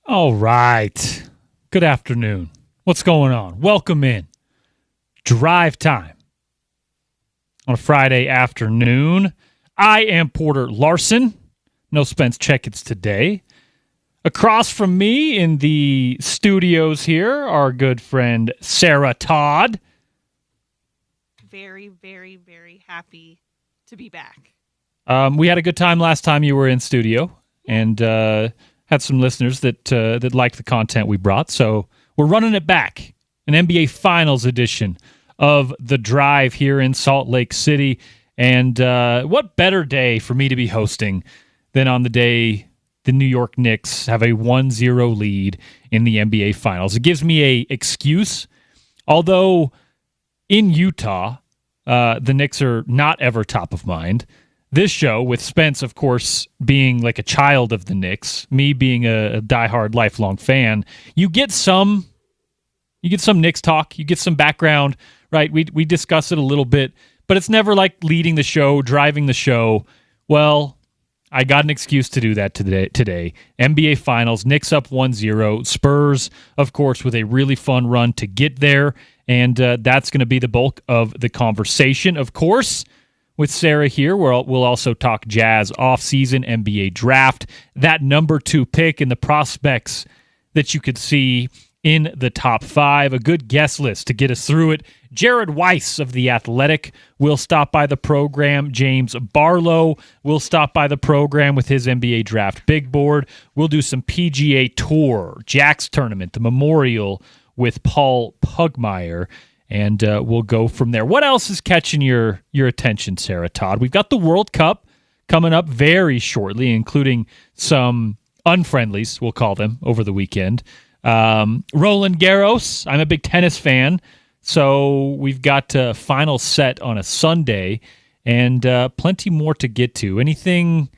All right. Good afternoon. What's going on? Welcome in. Drive time on a Friday afternoon. I am Porter Larson. No Spence Checketts today. Across from me in the studios here, our good friend Sarah Todd. Very, very, very happy to be back. We had a good time last time you were in studio, and had some listeners that liked the content we brought. So we're running it back, an NBA Finals edition of The Drive here in Salt Lake City. And what better day for me to be hosting than on the day the New York Knicks have a 1-0 lead in the NBA Finals. It gives me a excuse, although in Utah, the Knicks are not ever top of mind. This show, with Spence, of course, being like a child of the Knicks, me being a diehard lifelong fan, you get some Knicks talk, you get some background, right? We discuss it a little bit, but it's never like leading the show, driving the show. Well, I got an excuse to do that today. NBA Finals, Knicks up 1-0. Spurs, of course, with a really fun run to get there, and that's going to be the bulk of the conversation. Of course, with Sarah here, we'll also talk Jazz offseason, NBA draft, that number 2 pick, and the prospects that you could see in the top 5. A good guest list to get us through it. Jared Weiss of The Athletic will stop by the program. James Barlow will stop by the program with his NBA draft big board. We'll do some PGA Tour, Jack's Tournament, the Memorial with Paul Pugmire. And we'll go from there. What else is catching your attention, Sarah Todd? We've got the World Cup coming up very shortly, including some unfriendlies, we'll call them, over the weekend. Roland Garros, I'm a big tennis fan, so we've got a final set on a Sunday, and plenty more to get to. Anything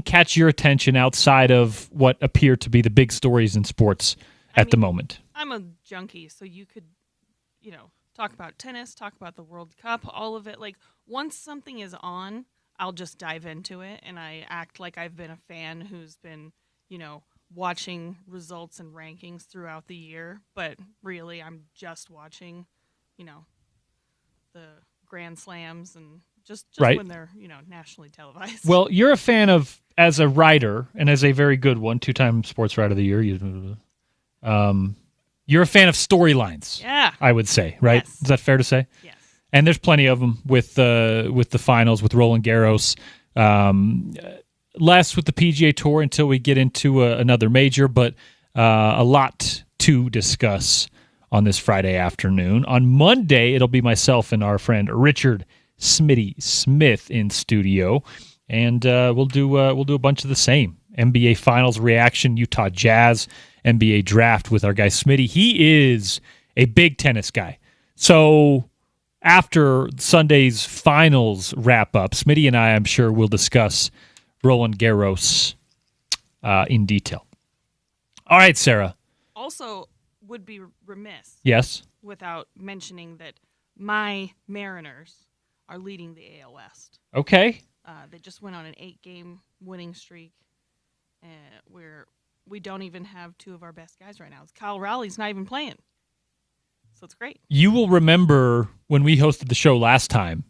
catch your attention outside of what appear to be the big stories in sports at the moment? I'm a junkie, so you could talk about tennis, talk about the World Cup, all of it. Like, once something is on, I'll just dive into it, and I act like I've been a fan who's been, watching results and rankings throughout the year. But really, I'm just watching, the Grand Slams and just right when they're, nationally televised. Well, you're a fan of, as a writer, and as a very good one, 2-time Sports Writer of the Year, you're a fan of storylines, yeah, I would say, right? Yes. Is that fair to say? Yes. And there's plenty of them with the finals, with Roland Garros. Less with the PGA Tour until we get into another major, but a lot to discuss on this Friday afternoon. On Monday, it'll be myself and our friend Richard Smitty Smith in studio, and we'll do a bunch of the same NBA Finals reaction, Utah Jazz, NBA draft with our guy Smitty. He is a big tennis guy. So after Sunday's finals wrap up, Smitty and I'm sure will discuss Roland Garros in detail. All right, Sarah. Also, would be remiss Yes. without mentioning that my Mariners are leading the AL West. Okay. They just went on an 8-game winning streak, where we don't even have 2 of our best guys right now. Kyle Rowley's not even playing, so it's great. You will remember when we hosted the show last time,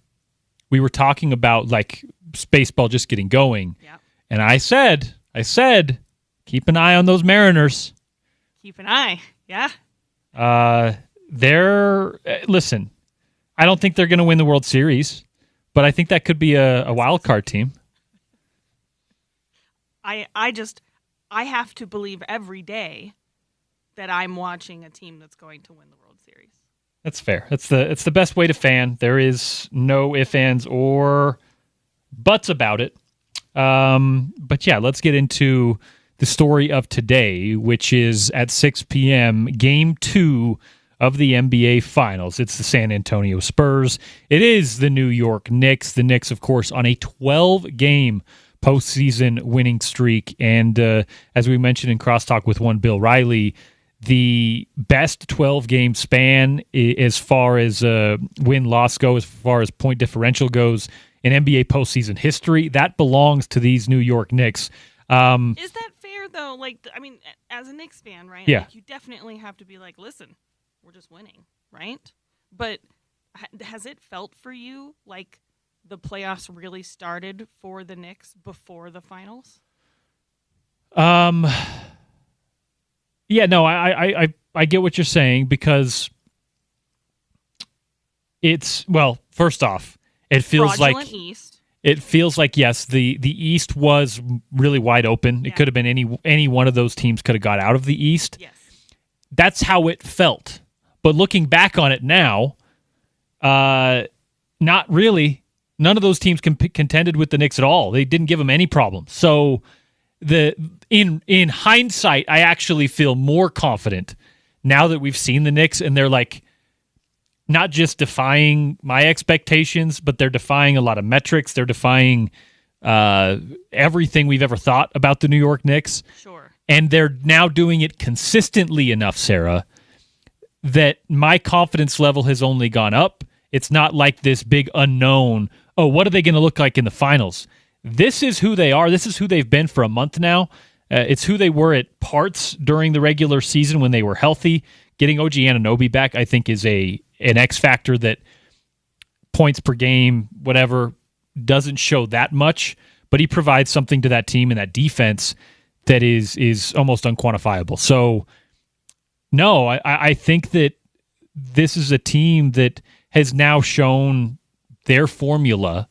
we were talking about like baseball just getting going, Yeah. and I said, keep an eye on those Mariners. Keep an eye, yeah. Listen, I don't think they're going to win the World Series, but I think that could be a wild card team. I have to believe every day that I'm watching a team that's going to win the World Series. That's fair. It's the best way to fan. There is no ifs, ands, or buts about it. But yeah, let's get into the story of today, which is at 6 p.m., Game 2 of the NBA Finals. It's the San Antonio Spurs. It is the New York Knicks. The Knicks, of course, on a 12-game postseason winning streak. And as we mentioned in Crosstalk with one Bill Riley, the best 12-game span as far as win-loss go, as far as point differential goes in NBA postseason history, that belongs to these New York Knicks. Is that fair, though, like, I mean, as a Knicks fan, right? Yeah. Like, you definitely have to be like, listen, we're just winning, right? But has it felt for you like the playoffs really started for the Knicks before the finals? Yeah, no, I get what you're saying because it's, well, first off, it feels Fraudulent like East. it feels like yes, the East was really wide open. Yeah. It could have been any one of those teams could have got out of the East. Yes. That's how it felt. But looking back on it now, not really. None of those teams contended with the Knicks at all. They didn't give them any problems. So in hindsight, I actually feel more confident now that we've seen the Knicks and they're like not just defying my expectations, but they're defying a lot of metrics. They're defying everything we've ever thought about the New York Knicks. Sure. And they're now doing it consistently enough, Sarah, that my confidence level has only gone up. It's not like this big unknown, oh, what are they going to look like in the finals? This is who they are. This is who they've been for a month now. It's who they were at parts during the regular season when they were healthy. Getting OG Anunoby back, I think, is an X factor that points per game, whatever, doesn't show that much, but he provides something to that team and that defense that is almost unquantifiable. So, no, I think that this is a team that has now shown their formula,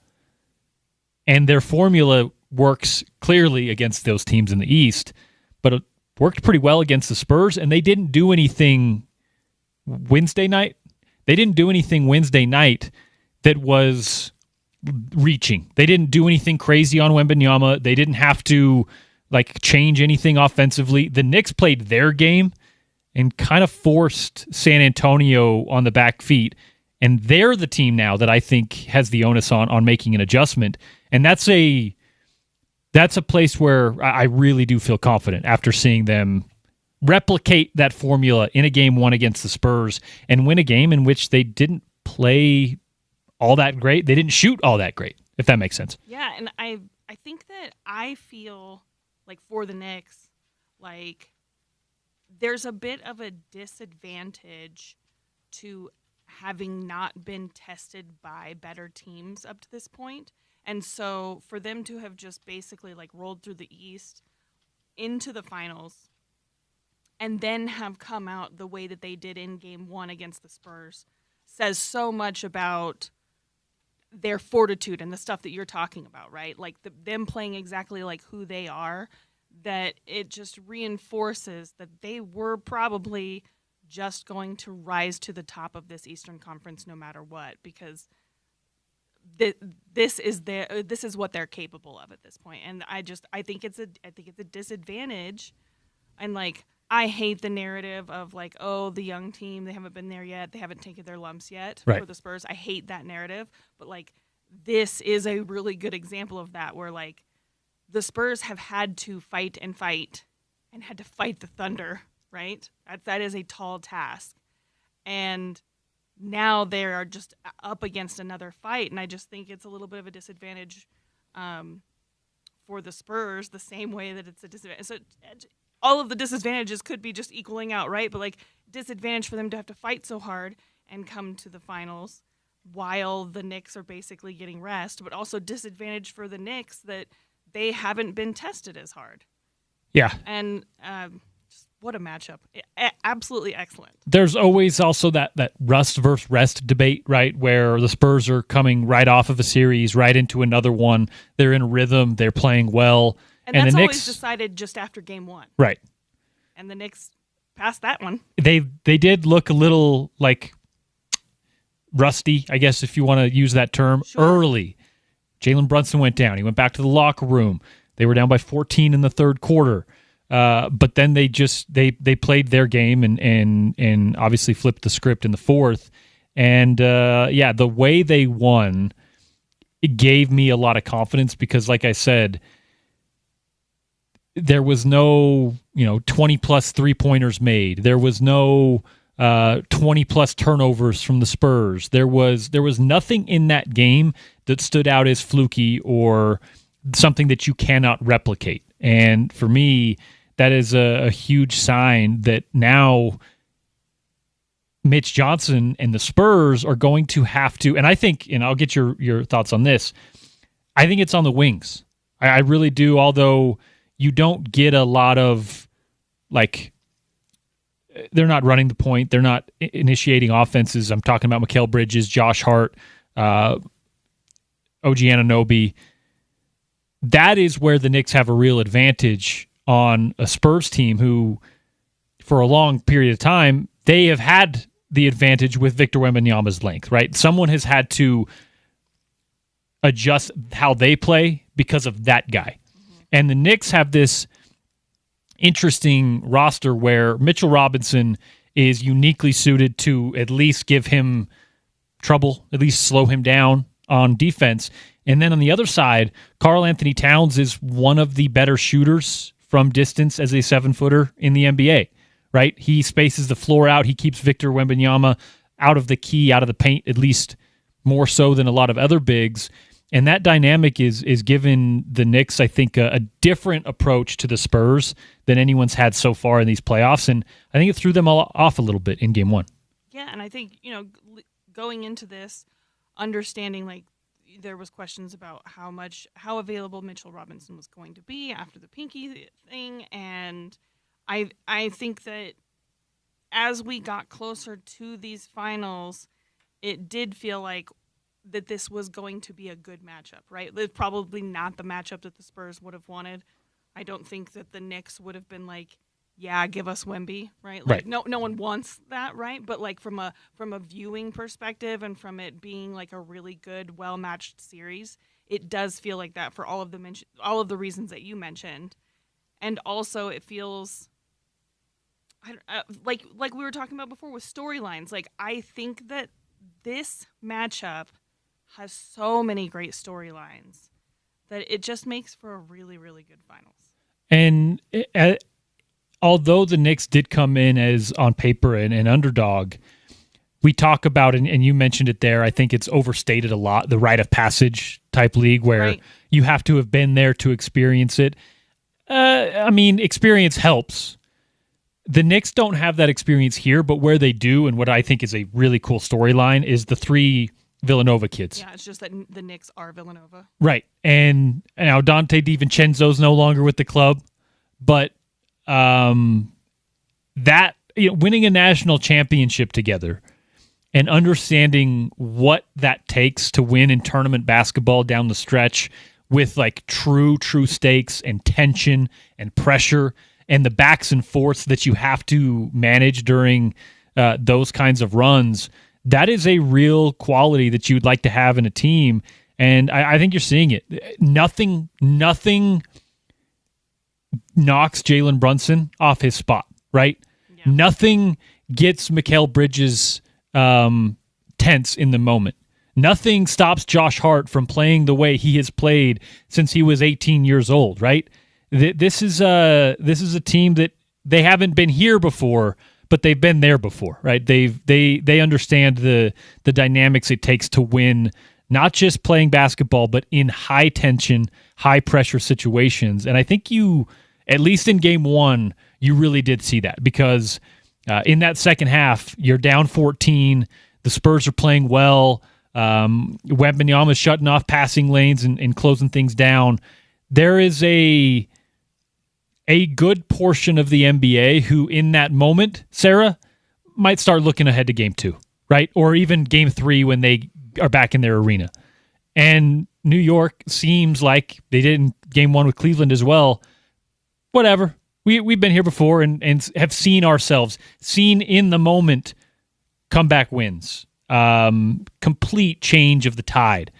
and their formula works clearly against those teams in the East, but it worked pretty well against the Spurs, and they didn't do anything Wednesday night. They didn't do anything Wednesday night that was reaching. They didn't do anything crazy on Wembanyama. They didn't have to change anything offensively. The Knicks played their game and kind of forced San Antonio on the back feet. And they're the team now that I think has the onus on making an adjustment. And that's a place where I really do feel confident after seeing them replicate that formula in a game one against the Spurs and win a game in which they didn't play all that great. They didn't shoot all that great, if that makes sense. Yeah, and I think that I feel like for the Knicks, like there's a bit of a disadvantage to having not been tested by better teams up to this point. And so for them to have just basically rolled through the East into the finals and then have come out the way that they did in game one against the Spurs says so much about their fortitude and the stuff that you're talking about, right? Like them playing exactly like who they are, that it just reinforces that they were probably just going to rise to the top of this Eastern Conference no matter what, because this is what they're capable of at this point. And I think it's a disadvantage. And I hate the narrative of the young team, they haven't been there yet, they haven't taken their lumps yet for the Spurs. I hate that narrative, but this is a really good example of that, where the Spurs have had to fight and had to fight the Thunder, right? That is a tall task. And now they are just up against another fight, and I just think it's a little bit of a disadvantage for the Spurs, the same way that it's a disadvantage. So all of the disadvantages could be just equaling out, right? But disadvantage for them to have to fight so hard and come to the finals while the Knicks are basically getting rest, but also disadvantage for the Knicks that they haven't been tested as hard. Yeah. And what a matchup. Absolutely excellent. There's always also that rust versus rest debate, right, where the Spurs are coming right off of a series, right into another one. They're in rhythm. They're playing well. And that's the always Knicks decided just after game one. Right. And the Knicks passed that one. They did look a little rusty, I guess, if you want to use that term, early. Jalen Brunson went down. He went back to the locker room. They were down by 14 in the third quarter. But then they played their game and obviously flipped the script in the fourth. And the way they won, it gave me a lot of confidence because, like I said, there was no 20-plus three-pointers made. There was no 20-plus turnovers from the Spurs. There was nothing in that game that stood out as fluky or something that you cannot replicate. And for me, that is a huge sign that now Mitch Johnson and the Spurs are going to have to, and I think, and I'll get your thoughts on this, I think it's on the wings. I really do, although you don't get a lot of, like, they're not running the point, they're not initiating offenses. I'm talking about Mikal Bridges, Josh Hart, OG Anunoby. That is where the Knicks have a real advantage on a Spurs team who, for a long period of time, they have had the advantage with Victor Wembanyama's length, right? Someone has had to adjust how they play because of that guy. And the Knicks have this interesting roster where Mitchell Robinson is uniquely suited to at least give him trouble, at least slow him down on defense. And then on the other side, Karl Anthony Towns is one of the better shooters from distance as a 7-footer in the NBA, right? He spaces the floor out. He keeps Victor Wembanyama out of the key, out of the paint, at least more so than a lot of other bigs. And that dynamic is given the Knicks, I think, a different approach to the Spurs than anyone's had so far in these playoffs. And I think it threw them all off a little bit in game one. Yeah, and I think, going into this, understanding, like, there was questions about how available Mitchell Robinson was going to be after the pinky thing. And I think that as we got closer to these finals, it did feel like that this was going to be a good matchup, right? It's probably not the matchup that the Spurs would have wanted. I don't think that the Knicks would have been like, yeah, give us Wemby, right? Like, right. No one wants that, right? But like from a viewing perspective and from it being like a really good, well-matched series, it does feel like that for all of the reasons that you mentioned. And also it feels like we were talking about before with storylines. Like, I think that this matchup has so many great storylines that it just makes for a really, really good finals. And although the Knicks did come in as, on paper, an underdog, we talk about, and you mentioned it there, I think it's overstated a lot, the rite of passage type league where you have to have been there to experience it. I mean, experience helps. The Knicks don't have that experience here, but where they do, and what I think is a really cool storyline, is the 3 Villanova kids. Yeah, it's just that the Knicks are Villanova. Right. And now Dante DiVincenzo's no longer with the club, but that, winning a national championship together and understanding what that takes to win in tournament basketball down the stretch with like true stakes and tension and pressure and the backs and forths that you have to manage during those kinds of runs, that is a real quality that you'd like to have in a team. And I think you're seeing it. Nothing knocks Jalen Brunson off his spot, right? Yeah. Nothing gets Mikal Bridges tense in the moment. Nothing stops Josh Hart from playing the way he has played since he was 18 years old, right? This is a team that they haven't been here before, but they've been there before, right? They understand the dynamics it takes to win, not just playing basketball, but in high tension, high pressure situations. And I think you, at least in game one, you really did see that because in that second half, you're down 14. The Spurs are playing well. Wembanyama's shutting off passing lanes and closing things down. There is a good portion of the NBA who, in that moment, Sarah, might start looking ahead to game 2, right? Or even game 3 when they are back in their arena. And New York seems like they did in game 1 with Cleveland as well. Whatever. We've been here before and have seen in the moment, comeback wins. Complete change of the tide.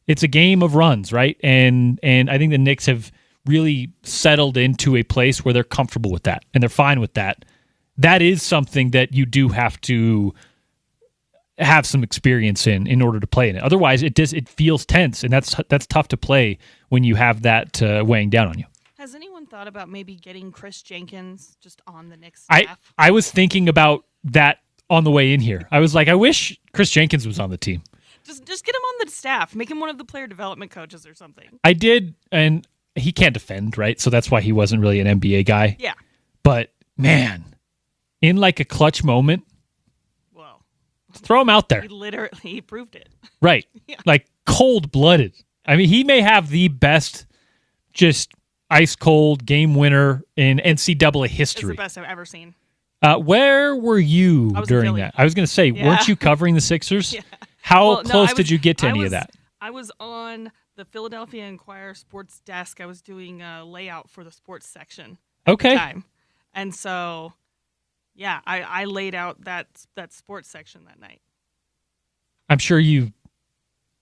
It's a game of runs, right? And I think the Knicks have really settled into a place where they're comfortable with that and they're fine with that. That is something that you do have to have some experience in order to play in it. Otherwise, it feels tense, and that's tough to play when you have that weighing down on you. Has anyone thought about maybe getting Chris Jenkins just on the Knicks staff? I was thinking about that on the way in here. I was like, I wish Chris Jenkins was on the team. Just get him on the staff. Make him one of the player development coaches or something. I did, and he can't defend, right? So that's why he wasn't really an NBA guy. Yeah. But man, in like a clutch moment, Well, throw him out there. He proved it. Right. Yeah. Like cold-blooded. I mean, he may have the best just ice-cold game winner in NCAA It's history. the best I've ever seen. Where were you I was in during Philly. that? I was going to say, Yeah. weren't you covering the Sixers? Yeah. How Well, no, close I did was- you get to I any of was- that? I was on the Philadelphia Inquirer sports desk. I was doing a layout for the sports section at Okay. the time. And so, yeah, I laid out that sports section that night. I'm sure you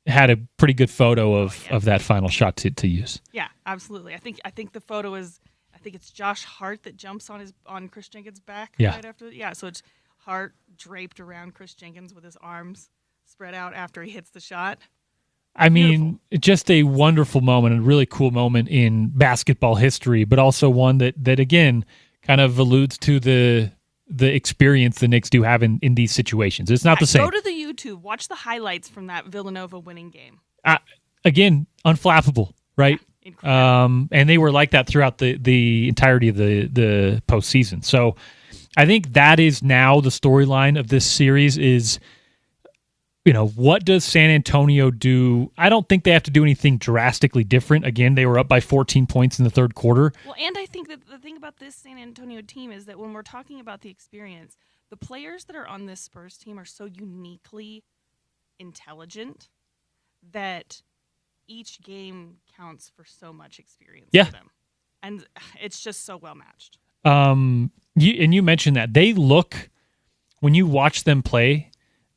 had a pretty good photo of, yeah. of that final shot to use. Yeah, absolutely. I think the photo is, I think it's Josh Hart that jumps on Chris Jenkins' back Yeah. right after. Yeah, so it's Hart draped around Chris Jenkins with his arms spread out after he hits the shot. I mean, just a wonderful moment, a really cool moment in basketball history, but also one that again kind of alludes to the experience the Knicks do have in these situations. It's not the same. Go to the YouTube, watch the highlights from that Villanova winning game. Again, unflappable, right? Incredible. And they were like that throughout the entirety of the postseason. So I think that is now the storyline of this series is, what does San Antonio do? I don't think they have to do anything drastically different. Again, they were up by 14 points in the third quarter. Well, and I think that the thing about this San Antonio team is that when we're talking about the experience, the players that are on this Spurs team are so uniquely intelligent that each game counts for so much experience for them. And it's just so well matched. You mentioned that. They look, when you watch them play,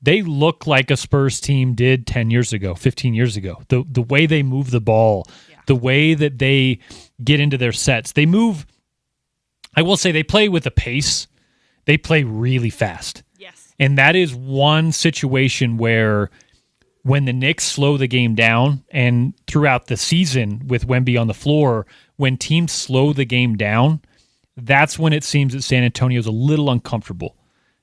they look like a Spurs team did 10 years ago, 15 years ago. The way they move the ball, the way that they get into their sets. They move, I will say they play with a pace. They play really fast. Yes. And that is one situation where when the Knicks slow the game down, and throughout the season with Wemby on the floor, when teams slow the game down, that's when it seems that San Antonio is a little uncomfortable.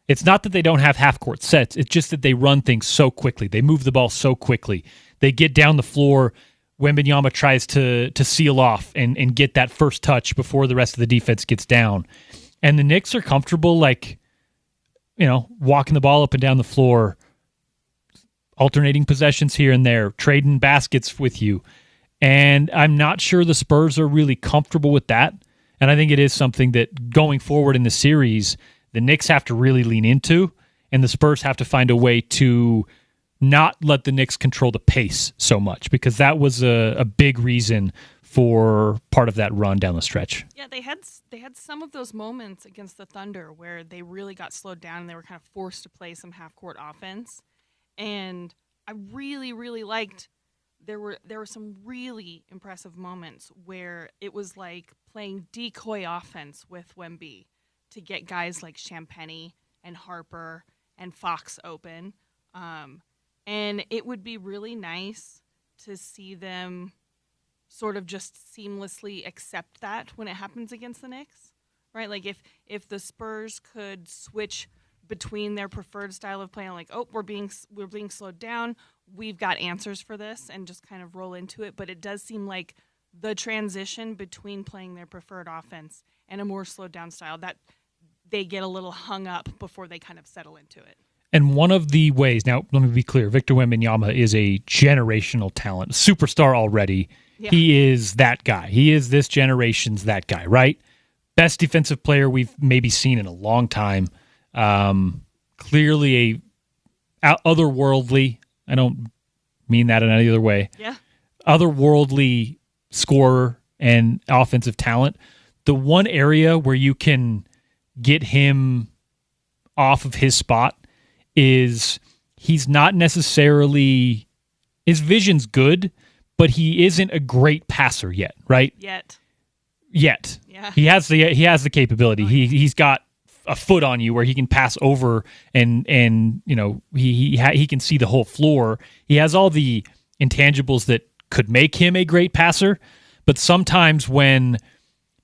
It's not that they don't have half-court sets. It's just that they run things so quickly. They move the ball so quickly. They get down the floor. Wembanyama tries to seal off and get that first touch before the rest of the defense gets down. And the Knicks are comfortable, walking the ball up and down the floor, alternating possessions here and there, trading baskets with you. And I'm not sure the Spurs are really comfortable with that. And I think it is something that going forward in the series, the Knicks have to really lean into, and the Spurs have to find a way to not let the Knicks control the pace so much, because that was a big reason for part of that run down the stretch. Yeah, they had some of those moments against the Thunder where they really got slowed down and they were kind of forced to play some half-court offense. And I really, really liked there were some really impressive moments where it was like playing decoy offense with Wemby to get guys like Champagnie and Harper and Fox open. And it would be really nice to see them sort of just seamlessly accept that when it happens against the Knicks, right? Like if the Spurs could switch between their preferred style of playing, like, oh, we're being slowed down, we've got answers for this, and just kind of roll into it. But it does seem like the transition between playing their preferred offense and a more slowed down style, that they get a little hung up before they kind of settle into it. And one of the ways, now let me be clear, Victor Wembanyama is a generational talent, superstar already. Yeah. He is that guy. He is this generation's that guy, right? Best defensive player we've maybe seen in a long time. Clearly a otherworldly, I don't mean that in any other way, otherworldly scorer and offensive talent. The one area where you can get him off of his spot is he's not necessarily, his vision's good, but he isn't a great passer yet, right? Yet. Yeah. He has the capability. He's got a foot on you where he can pass over and he can see the whole floor. He has all the intangibles that could make him a great passer, but sometimes when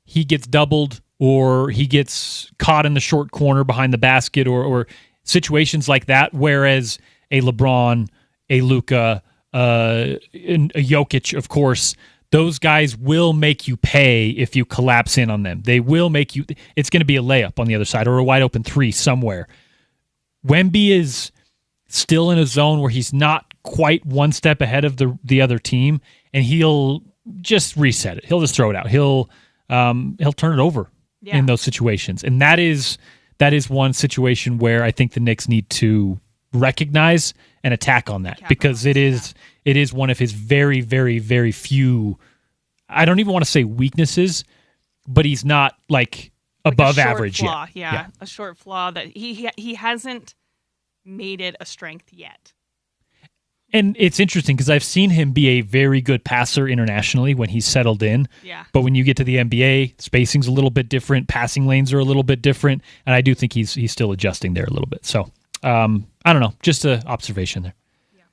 he gets doubled or he gets caught in the short corner behind the basket or situations like that, whereas a LeBron, a Luka, a Jokic, of course, those guys will make you pay if you collapse in on them. They will make you. It's going to be a layup on the other side or a wide open three somewhere. Wemby is still in a zone where he's not quite one step ahead of the other team, and he'll just reset it. He'll just throw it out. He'll turn it over in those situations, and that is one situation where I think the Knicks need to recognize and attack on that, because it is one of his very, very, very few. I don't even want to say weaknesses, but he's not like above average flaw, yet. Yeah, a short flaw that he hasn't made it a strength yet. And it's interesting because I've seen him be a very good passer internationally when he's settled in. Yeah. But when you get to the NBA, spacing's a little bit different, passing lanes are a little bit different, and I do think he's still adjusting there a little bit. So I don't know, just an observation there. Yeah.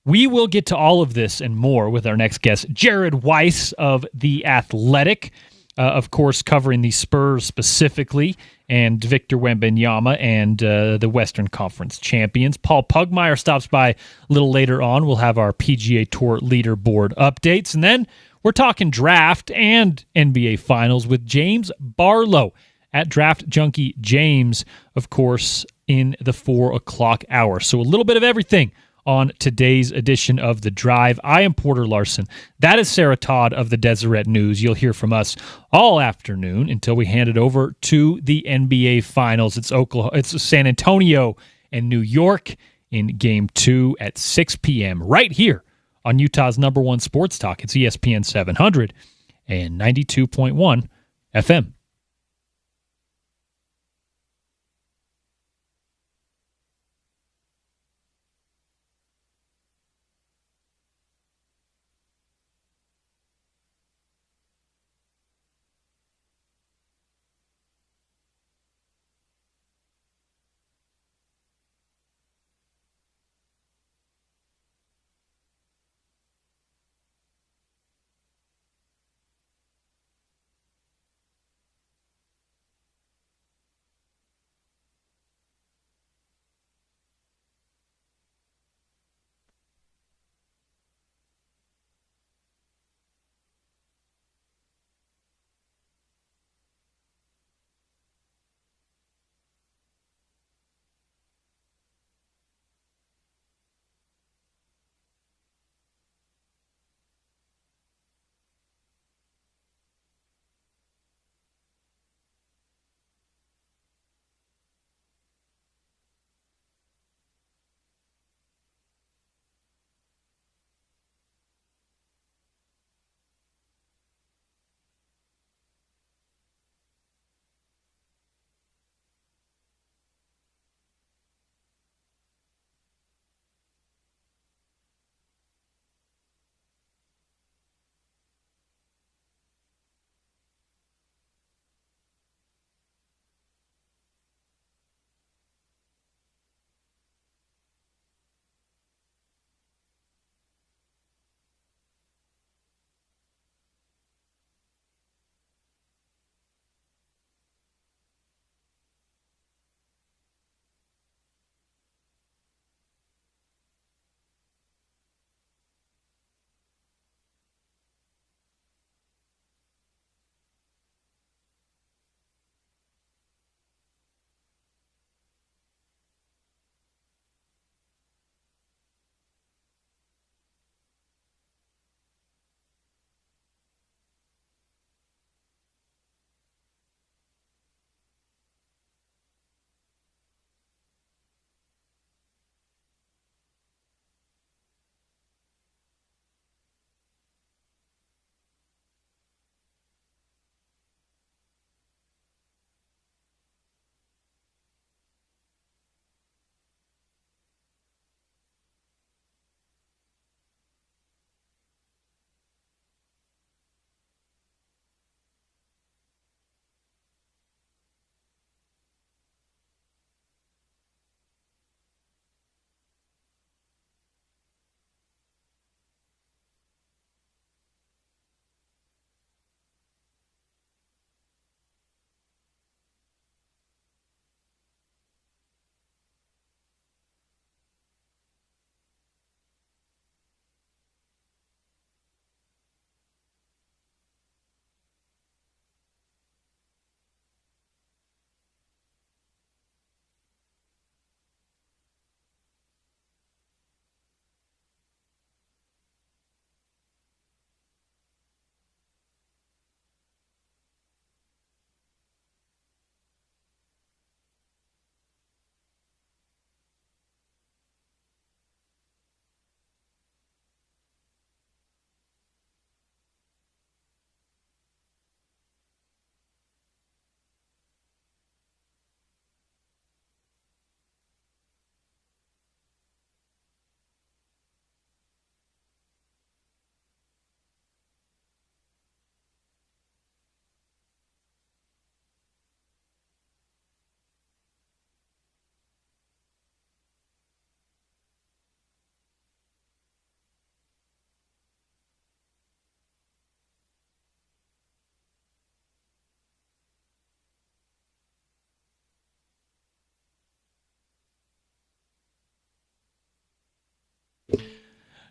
We will get to all of this and more with our next guest, Jared Weiss of The Athletic, of course, covering the Spurs specifically, and Victor Wembanyama and the Western Conference champions. Paul Pugmire stops by a little later on. We'll have our PGA Tour leaderboard updates. And then we're talking draft and NBA Finals with James Barlow at Draft Junkie James, of course, in the 4 o'clock hour. So a little bit of everything on today's edition of The Drive. I am Porter Larson. That is Sarah Todd of the Deseret News. You'll hear from us all afternoon until we hand it over to the NBA Finals. It's San Antonio and New York in Game 2 at 6 p.m. right here on Utah's #1 sports talk. It's ESPN 700 and 92.1 FM.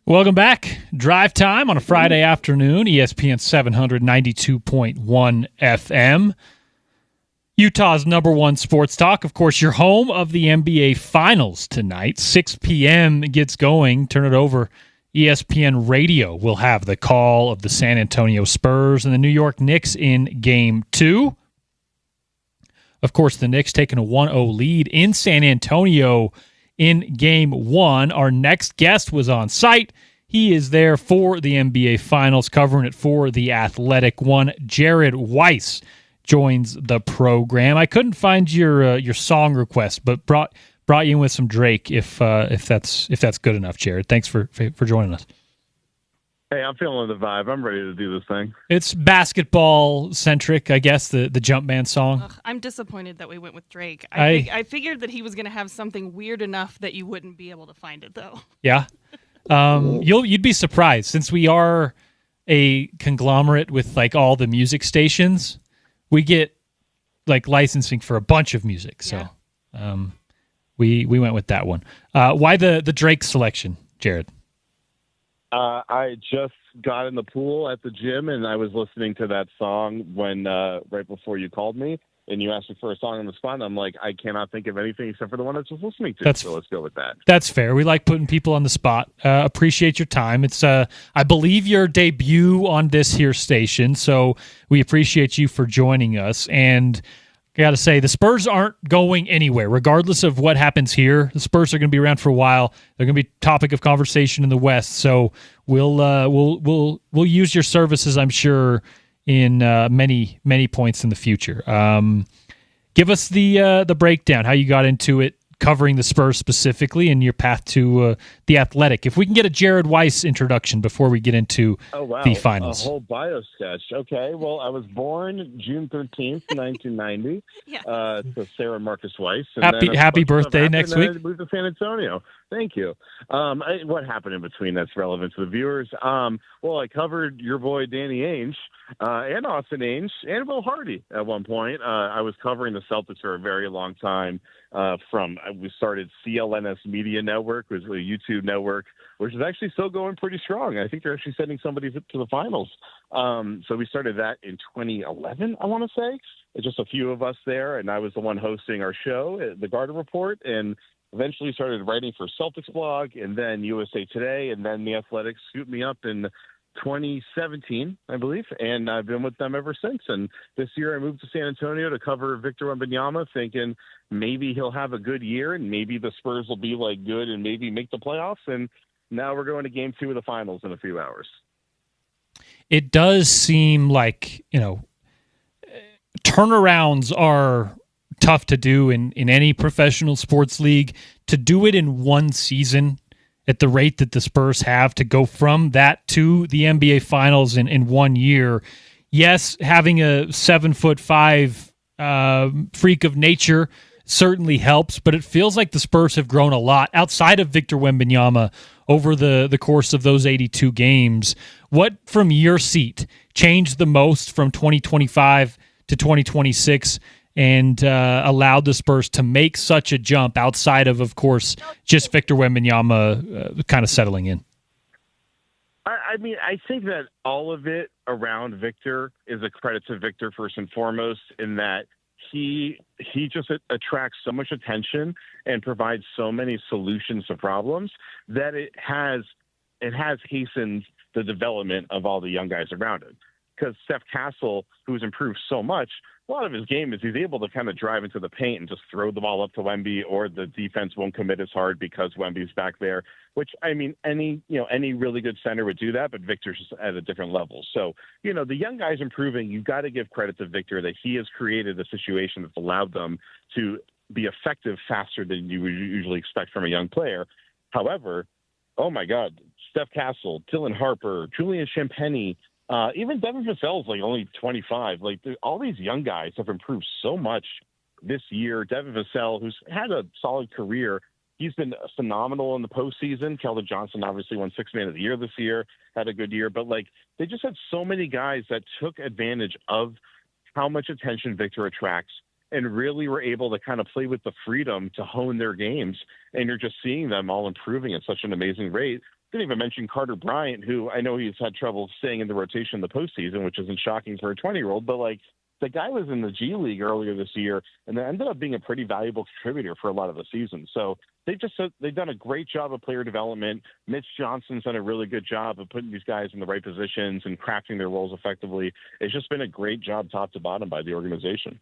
Welcome back. Drive time on a Friday afternoon, ESPN 792.1 FM. Utah's number one sports talk. Of course, your home of the NBA Finals tonight. 6 p.m. gets going. Turn it over. ESPN Radio will have the call of the San Antonio Spurs and the New York Knicks in Game 2. Of course, the Knicks taking a 1-0 lead in San Antonio in Game 1. Our next guest was on site. He is there for the NBA Finals, covering it for The Athletic. One Jared Weiss joins the program. I couldn't find your song request, but brought you in with some Drake. If that's good enough, Jared. Thanks for joining us. Hey, I'm feeling the vibe. I'm ready to do this thing. It's basketball centric, I guess. The Jumpman song. Ugh, I'm disappointed that we went with Drake. I figured that he was going to have something weird enough that you wouldn't be able to find it, though. Yeah, you'd be surprised, since we are a conglomerate with like all the music stations. We get like licensing for a bunch of music, so we went with that one. Why the Drake selection, Jared? I just got in the pool at the gym, and I was listening to that song when right before you called me, and you asked me for a song on the spot, and I'm like, I cannot think of anything except for the one I was just listening to, so let's go with that. That's fair. We like putting people on the spot. Appreciate your time. It's, I believe, your debut on this here station, so we appreciate you for joining us. And I got to say, the Spurs aren't going anywhere. Regardless of what happens here, the Spurs are going to be around for a while. They're going to be topic of conversation in the West. So we'll use your services, I'm sure, in many points in the future. Give us the breakdown, how you got into it, covering the Spurs specifically, and your path to the Athletic. If we can get a Jared Weiss introduction before we get into the finals. A whole bio sketch. Okay, well, I was born June 13th, 1990. To Sarah Marcus Weiss. And happy birthday next week. I moved to San Antonio. Thank you. What happened in between that's relevant to the viewers? Well, I covered your boy Danny Ainge and Austin Ainge and Will Hardy at one point. I was covering the Celtics for a very long time. We started CLNS Media Network, which was a YouTube network, which is actually still going pretty strong. I think they're actually sending somebody to the finals. So we started that in 2011, I want to say. It's just a few of us there, and I was the one hosting our show, The Garden Report, and eventually started writing for Celtics Blog, and then USA Today, and then The Athletic scooped me up in 2017, I believe, and I've been with them ever since. And this year I moved to San Antonio to cover Victor Wembanyama, thinking maybe he'll have a good year and maybe the Spurs will be like good and maybe make the playoffs. And now we're going to Game 2 of the finals in a few hours. It does seem like, turnarounds are tough to do in any professional sports league. To do it in one season at the rate that the Spurs have, to go from that to the NBA Finals in 1 year. Yes, having a 7'5" freak of nature certainly helps, but it feels like the Spurs have grown a lot outside of Victor Wembanyama over the course of those 82 games. What, from your seat, changed the most from 2025 to 2026 and allowed the Spurs to make such a jump outside of course, just Victor Wembanyama kind of settling in? I mean, I think that all of it around Victor is a credit to Victor first and foremost, in that he just attracts so much attention and provides so many solutions to problems that it has hastened the development of all the young guys around him. Because Steph Castle, who's improved so much, a lot of his game is he's able to kind of drive into the paint and just throw the ball up to Wemby, or the defense won't commit as hard because Wemby's back there, which, I mean, any really good center would do that, but Victor's just at a different level. So, the young guys improving, you've got to give credit to Victor that he has created a situation that's allowed them to be effective faster than you would usually expect from a young player. However, oh my God, Steph Castle, Dylan Harper, Julian Champagny, even Devin Vassell's like only 25. Like, all these young guys have improved so much this year. Devin Vassell, who's had a solid career, he's been phenomenal in the postseason. Keldon Johnson obviously won Sixth Man of the Year this year, had a good year. But, they just had so many guys that took advantage of how much attention Victor attracts and really were able to kind of play with the freedom to hone their games. And you're just seeing them all improving at such an amazing rate. didn't even mention Carter Bryant, who I know he's had trouble staying in the rotation in the postseason, which isn't shocking for a 20-year-old, but like the guy was in the G League earlier this year and then ended up being a pretty valuable contributor for a lot of the season. So they've done a great job of player development. Mitch Johnson's done a really good job of putting these guys in the right positions and crafting their roles effectively. It's just been a great job top to bottom by the organization.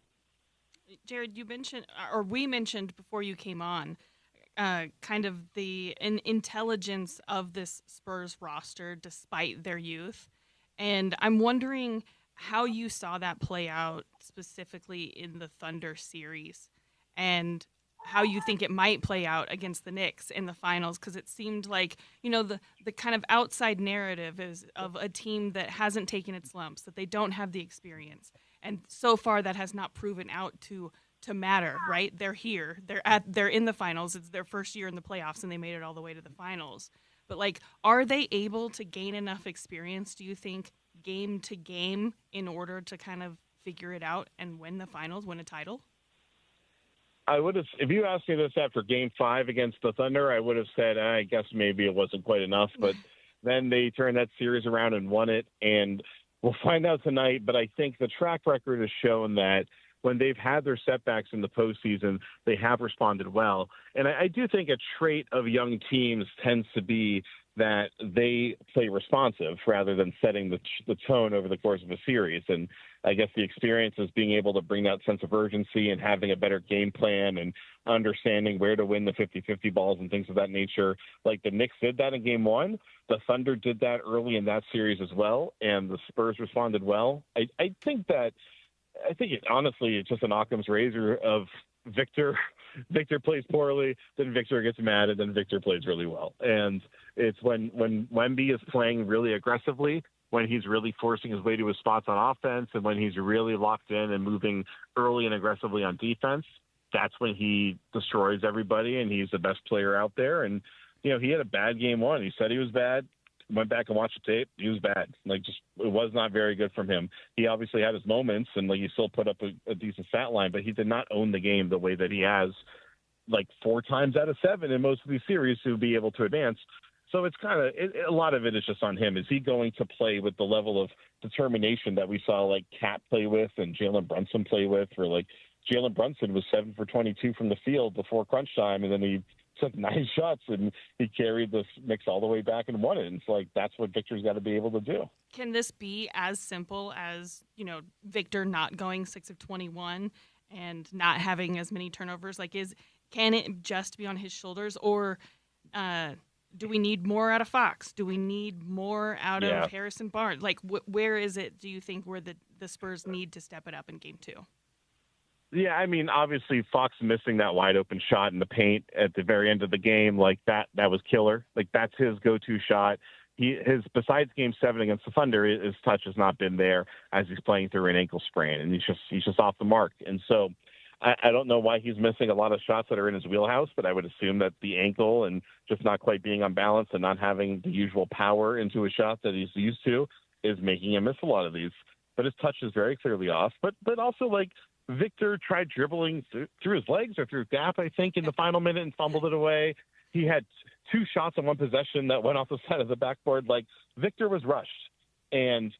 Jared, you mentioned, or we mentioned before you came on, kind of the intelligence of this Spurs roster despite their youth. And I'm wondering how you saw that play out specifically in the Thunder series and how you think it might play out against the Knicks in the finals, because it seemed like, the kind of outside narrative is of a team that hasn't taken its lumps, that they don't have the experience. And so far that has not proven out to matter, right? They're here. They're in the finals. It's their first year in the playoffs, and they made it all the way to the finals. But, are they able to gain enough experience, do you think, game to game in order to kind of figure it out and win the finals, win a title? I would have, if you asked me this after Game 5 against the Thunder, I would have said, I guess maybe it wasn't quite enough. But then they turned that series around and won it, and we'll find out tonight. But I think the track record has shown that when they've had their setbacks in the postseason, they have responded well. And I do think a trait of young teams tends to be that they play responsive rather than setting the tone over the course of a series. And I guess the experience is being able to bring that sense of urgency and having a better game plan and understanding where to win the 50-50 balls and things of that nature. Like the Knicks did that in Game 1. The Thunder did that early in that series as well, and the Spurs responded well. I think it honestly it's just an Occam's razor of Victor plays poorly, then Victor gets mad, and then Victor plays really well. And it's when Wemby is playing really aggressively, when he's really forcing his way to his spots on offense, and when he's really locked in and moving early and aggressively on defense, that's when he destroys everybody, and he's the best player out there. And, he had a bad Game 1. He said he was bad. Went back and watched the tape. He was bad. It was not very good from him. He obviously had his moments, and he still put up a decent stat line, but he did not own the game the way that he has 4 times out of 7 in most of these series to be able to advance. So it's a lot of it is just on him. Is he going to play with the level of determination that we saw Cat play with and Jalen Brunson play with? Where Jalen Brunson was 7 for 22 from the field before crunch time, and then he took 9 shots and he carried the Knicks all the way back and won it. And it's that's what Victor's got to be able to do. Can this be as simple as, Victor not going 6 of 21 and not having as many turnovers? Can it just be on his shoulders, or do we need more out of Fox? Do we need more out of Harrison Barnes? Where is it, do you think, where the Spurs need to step it up in Game 2? Yeah, I mean, obviously Fox missing that wide open shot in the paint at the very end of the game, that was killer. That's his go-to shot. Besides Game 7 against the Thunder, his touch has not been there as he's playing through an ankle sprain, and he's just off the mark. And so I don't know why he's missing a lot of shots that are in his wheelhouse, but I would assume that the ankle and just not quite being on balance and not having the usual power into a shot that he's used to is making him miss a lot of these. But his touch is very clearly off. But also Victor tried dribbling through his legs or through gap, I think, in the final minute and fumbled it away. He had 2 shots on one possession that went off the side of the backboard. Victor was rushed. And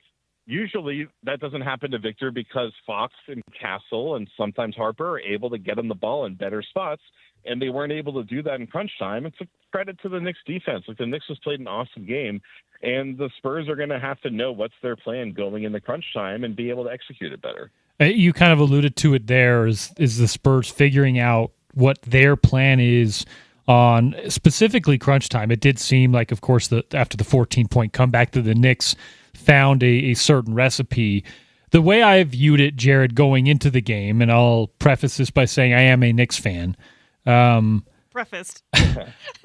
usually that doesn't happen to Victor because Fox and Castle and sometimes Harper are able to get him the ball in better spots, and they weren't able to do that in crunch time. It's a credit to the Knicks defense. The Knicks has played an awesome game, and the Spurs are going to have to know what's their plan going into crunch time and be able to execute it better. You kind of alluded to it there, is the Spurs figuring out what their plan is on specifically crunch time. It did seem like, of course, after the 14-point comeback, that the Knicks found a certain recipe. The way I viewed it, Jared, going into the game, and I'll preface this by saying I am a Knicks fan. Prefaced.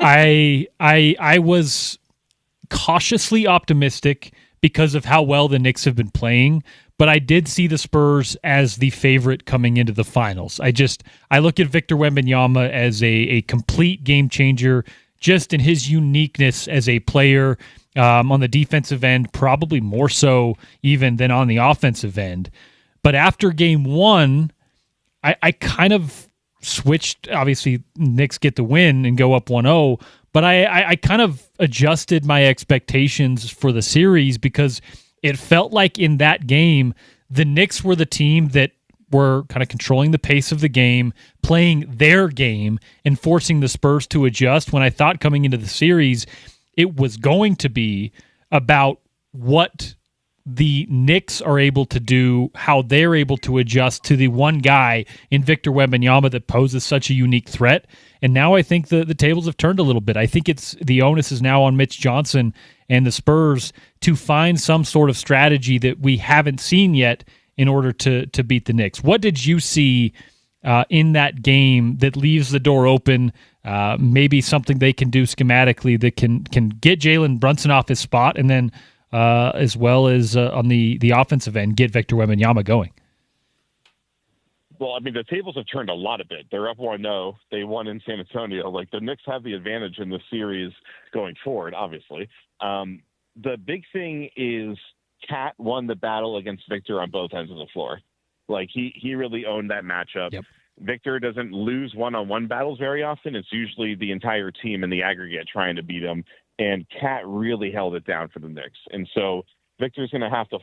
I was cautiously optimistic because of how well the Knicks have been playing, but I did see the Spurs as the favorite coming into the finals. I look at Victor Wembanyama as a complete game changer, just in his uniqueness as a player on the defensive end, probably more so even than on the offensive end. But after Game 1, I kind of switched. Obviously, Knicks get the win and go up 1-0, but I kind of adjusted my expectations for the series because it felt like in that game, the Knicks were the team that were kind of controlling the pace of the game, playing their game, and forcing the Spurs to adjust, when I thought coming into the series it was going to be about what the Knicks are able to do, how they're able to adjust to the one guy in Victor Wembanyama that poses such a unique threat. And now I think the tables have turned a little bit. I think the onus is now on Mitch Johnson and the Spurs to find some sort of strategy that we haven't seen yet in order to beat the Knicks. What did you see in that game that leaves the door open? Maybe something they can do schematically that can get Jalen Brunson off his spot, and then as well as on the offensive end, get Victor Wembanyama going. Well, I mean, the tables have turned a lot a bit. They're up 1-0. They won in San Antonio. Like, the Knicks have the advantage in the series going forward, obviously. The big thing is Cat won the battle against Victor on both ends of the floor. Like, he really owned that matchup. Yep. Victor doesn't lose one-on-one battles very often. It's usually the entire team in the aggregate trying to beat him. And Cat really held it down for the Knicks. And so Victor's going to have to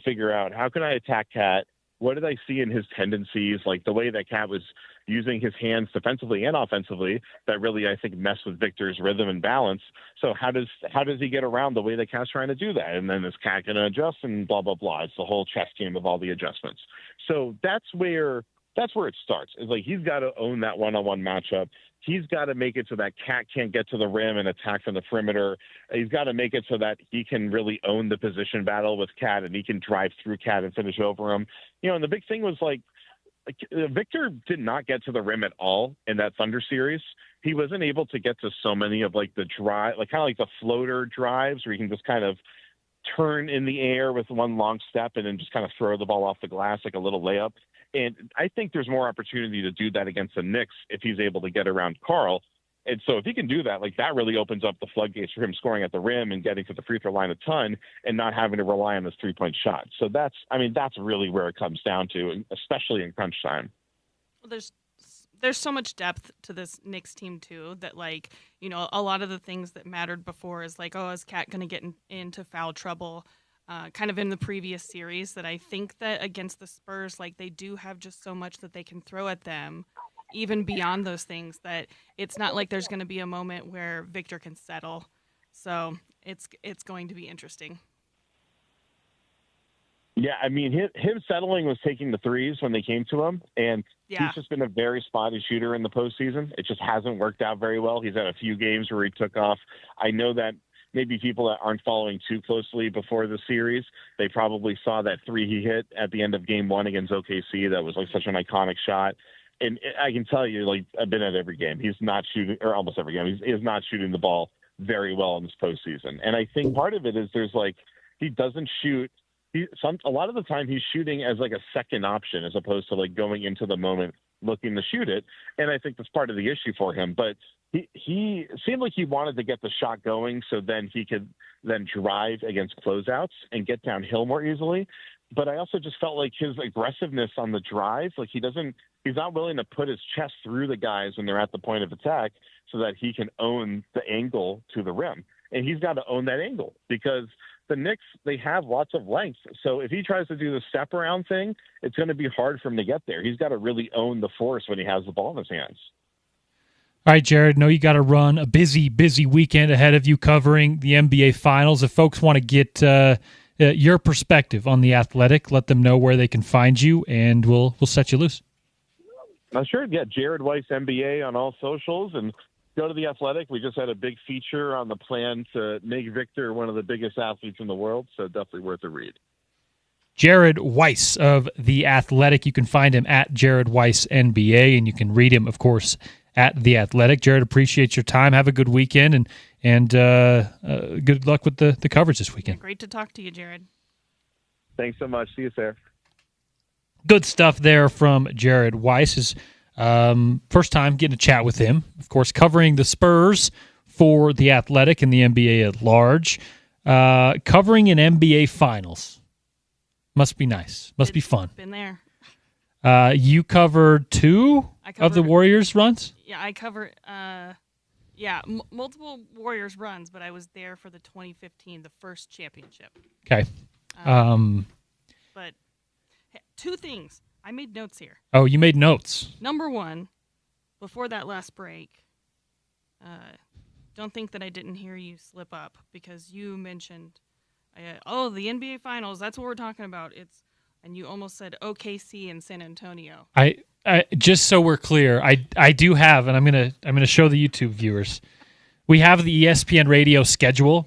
figure out, how can I attack Cat? What did I see in his tendencies? Like, the way that Cat was using his hands defensively and offensively, that really, I think, messed with Victor's rhythm and balance. So how does he get around the way that Cat's trying to do that? And then is Cat going to adjust and blah, blah, blah. It's the whole chess game of all the adjustments. So that's where it starts. It's like, he's got to own that one-on-one matchup. He's got to make it so that Cat can't get to the rim and attack from the perimeter. He's got to make it so that he can really own the position battle with Cat, and he can drive through Cat and finish over him. And the big thing was, like Victor did not get to the rim at all in that Thunder series. He wasn't able to get to so many of, like, the drive, like kind of like the floater drives where he can just kind of turn in the air with one long step and then just kind of throw the ball off the glass like a little layup. And I think there's more opportunity to do that against the Knicks if he's able to get around Karl. And so if he can do that, like, that really opens up the floodgates for him scoring at the rim and getting to the free throw line a ton and not having to rely on his 3-point shot. So that's really where it comes down to, especially in crunch time. Well, there's so much depth to this Knicks team too, that, like, a lot of the things that mattered before is like, is Cat going to get into foul trouble? Kind of in the previous series, that I think that against the Spurs, like, they do have just so much that they can throw at them, even beyond those things, that it's not like there's going to be a moment where Victor can settle. So it's going to be interesting. Yeah, I mean, him settling was taking the threes when they came to him, and he's just been a very spotty shooter in the postseason. It just hasn't worked out very well. He's had a few games where he took off. I know that maybe people that aren't following too closely before the series, they probably saw that three he hit at the end of game 1 against OKC. That was, like, such an iconic shot. And I can tell you, like, I've been at every game. He's not shooting, or almost every game. He is not shooting the ball very well in this postseason. And I think part of it is he doesn't shoot. A lot of the time he's shooting as, like, a second option as opposed to, like, going into the moment looking to shoot it. And I think that's part of the issue for him. But he seemed like he wanted to get the shot going so then he could then drive against closeouts and get downhill more easily. But I also just felt like his aggressiveness on the drive, like, he's not willing to put his chest through the guys when they're at the point of attack so that he can own the angle to the rim. And he's got to own that angle because the Knicks, they have lots of length. So if he tries to do the step around thing, it's going to be hard for him to get there. He's got to really own the force when he has the ball in his hands. All right, Jared, know you got to run a busy weekend ahead of you covering the NBA Finals. If folks want to get your perspective on The Athletic, let them know where they can find you, and we'll set you loose. Sure. Yeah, Jared Weiss, NBA on all socials, and go to The Athletic. We just had a big feature on the plan to make Victor one of the biggest athletes in the world, so definitely worth a read. Jared Weiss of The Athletic. You can find him at Jared Weiss NBA, and you can read him, of course, at The Athletic. Jared, appreciate your time. Have a good weekend, and good luck with the coverage this weekend. Yeah, great to talk to you, Jared. Thanks so much. See you, Sarah. Good stuff there from Jared Weiss. His first time getting a chat with him. Of course, covering the Spurs for The Athletic and the NBA at large. Covering an NBA Finals. Must be nice. Must be fun. Been there. You covered two of the Warriors runs? Yeah, I covered Yeah, multiple Warriors runs, but I was there for the 2015, the first championship. Okay. But two things. I made notes here. Oh, you made notes. Number one, before that last break, don't think that I didn't hear you slip up because you mentioned, the NBA Finals. That's what we're talking about. And you almost said OKC and San Antonio. I just so we're clear, I do have, and I'm gonna show the YouTube viewers. We have the ESPN radio schedule,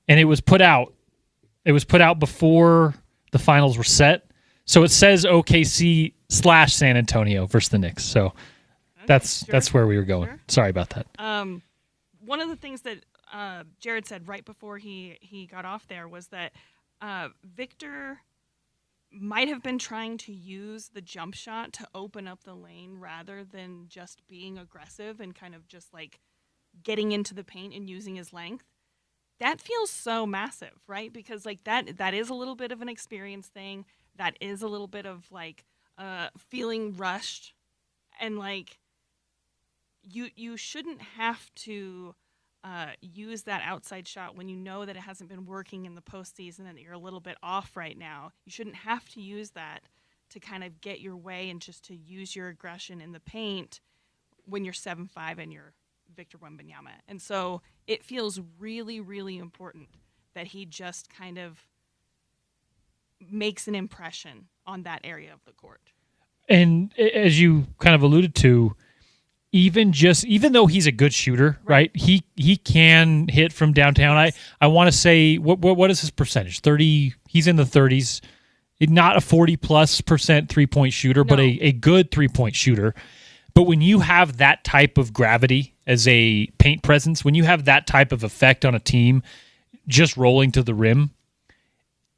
and it was put out. It was put out before the finals were set, so it says OKC / San Antonio versus the Knicks. So Okay, that's where we were going. Sure. Sorry about that. One of the things that Jared said right before he got off there was that Victor might have been trying to use the jump shot to open up the lane rather than just being aggressive and kind of just like getting into the paint and using his length. That feels so massive, right? Because like that is a little bit of an experience thing. That is a little bit of like feeling rushed, and like you shouldn't have to use that outside shot when you know that it hasn't been working in the postseason and that you're a little bit off right now. You shouldn't have to use that to kind of get your way and just to use your aggression in the paint when you're 7'5" and you're Victor Wembanyama. And so it feels really, really important that he just kind of makes an impression on that area of the court. And as you kind of alluded to, even though he's a good shooter, right? He can hit from downtown. I want to say what is his percentage? 30. He's in the 30s. Not a 40+% 3-point shooter, but a good 3-point shooter. But when you have that type of gravity as a paint presence, when you have that type of effect on a team just rolling to the rim,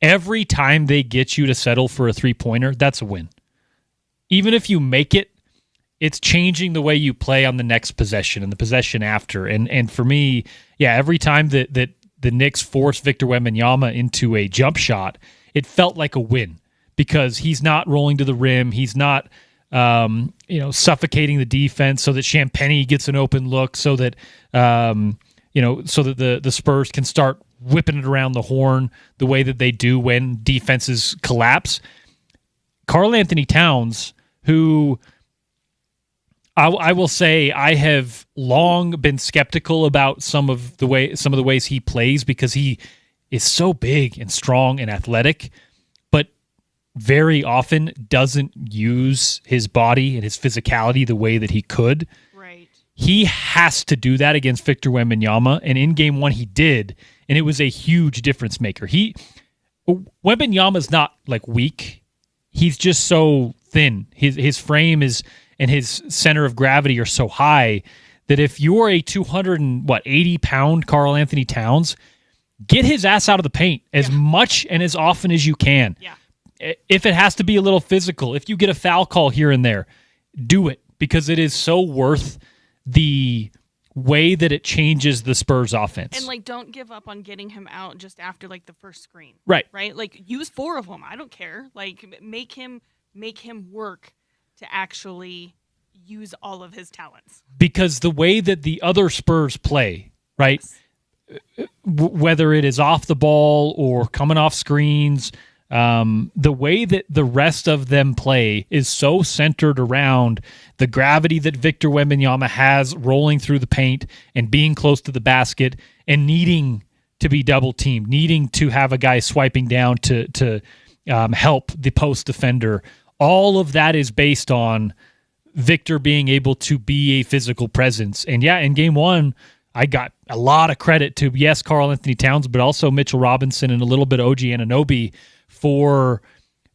every time they get you to settle for a 3-pointer, that's a win. Even if you make it, it's changing the way you play on the next possession and the possession after. And for me, every time that the Knicks forced Victor Wembanyama into a jump shot, it felt like a win because he's not rolling to the rim. He's not suffocating the defense so that Champagnie gets an open look, so that so that the Spurs can start whipping it around the horn the way that they do when defenses collapse. Karl Anthony Towns, who I will say I have long been skeptical about some of the ways he plays because he is so big and strong and athletic, but very often doesn't use his body and his physicality the way that he could. Right. He has to do that against Victor Wembanyama, and in game one he did, and it was a huge difference maker. Wembanyama's not like weak. He's just so thin. His frame is and his center of gravity are so high that if you're a 280-pound Karl Anthony Towns, get his ass out of the paint as much and as often as you can. Yeah. If it has to be a little physical, if you get a foul call here and there, do it because it is so worth the way that it changes the Spurs offense. And like, don't give up on getting him out just after like the first screen. Right. Like, use 4 of them. I don't care. Like, make him work to actually use all of his talents. Because the way that the other Spurs play, right, whether it is off the ball or coming off screens, the way that the rest of them play is so centered around the gravity that Victor Wembanyama has rolling through the paint and being close to the basket and needing to be double teamed, needing to have a guy swiping down to help the post defender. All of that is based on Victor being able to be a physical presence. And in game one, I got a lot of credit to, Karl Anthony Towns, but also Mitchell Robinson and a little bit OG Anunoby for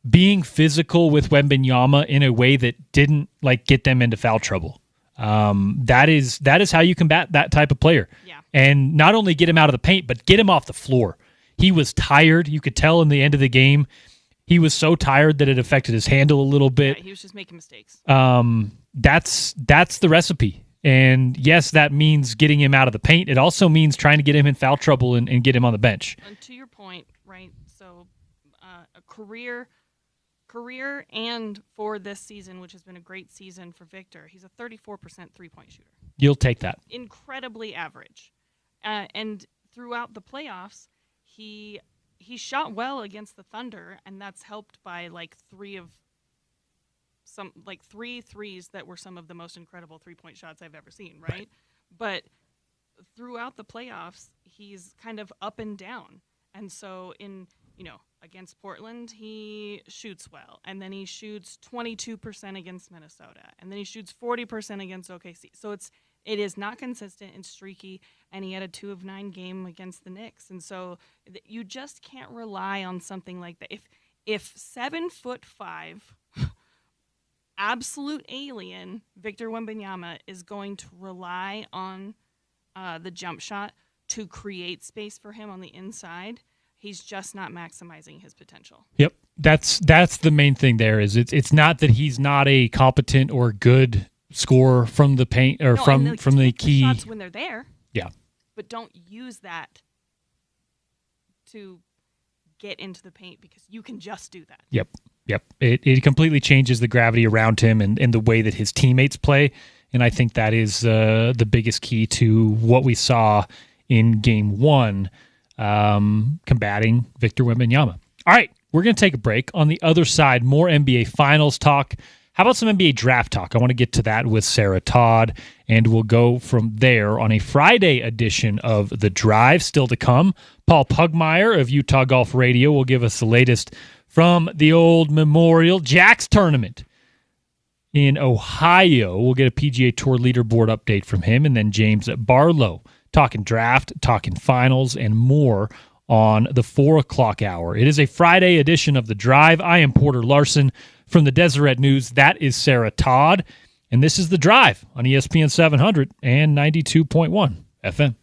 being physical with Wembanyama in a way that didn't like get them into foul trouble. That is how you combat that type of player. Yeah. And not only get him out of the paint, but get him off the floor. He was tired. You could tell in the end of the game, he was so tired that it affected his handle a little bit. Yeah, he was just making mistakes. That's the recipe. And yes, that means getting him out of the paint. It also means trying to get him in foul trouble and get him on the bench. And to your point, right? So a career and for this season, which has been a great season for Victor, he's a 34% 3-point shooter. You'll take that. Incredibly average. And throughout the playoffs, he shot well against the Thunder, and that's helped by like three threes that were some of the most incredible 3-point shots I've ever seen, right? But throughout the playoffs, he's kind of up and down. And so against Portland, he shoots well, and then he shoots 22% against Minnesota, and then he shoots 40% against OKC. So it is not consistent and streaky, and he had a 2 of 9 game against the Knicks. And so you just can't rely on something like that. If 7'5", absolute alien Victor Wembanyama is going to rely on the jump shot to create space for him on the inside, he's just not maximizing his potential. Yep, that's the main thing there. Is it's not that he's not a competent or good scorer from the paint or from the key shots when they're there. Yeah, but don't use that to get into the paint because you can just do that. Yep. It completely changes the gravity around him and the way that his teammates play. And I think that is the biggest key to what we saw in Game 1, combating Victor Wembanyama. All right, we're going to take a break. On the other side, more NBA Finals talk. How about some NBA draft talk? I want to get to that with Sarah Todd, and we'll go from there on a Friday edition of The Drive. Still to come, Paul Pugmire of Utah Golf Radio will give us the latest from the old Memorial Jacks tournament in Ohio. We'll get a PGA Tour leaderboard update from him, and then James Barlow talking draft, talking finals, and more on the 4 o'clock hour. It is a Friday edition of The Drive. I am Porter Larson from the Deseret News. That is Sarah Todd, and this is The Drive on ESPN 700 and 92.1 FM.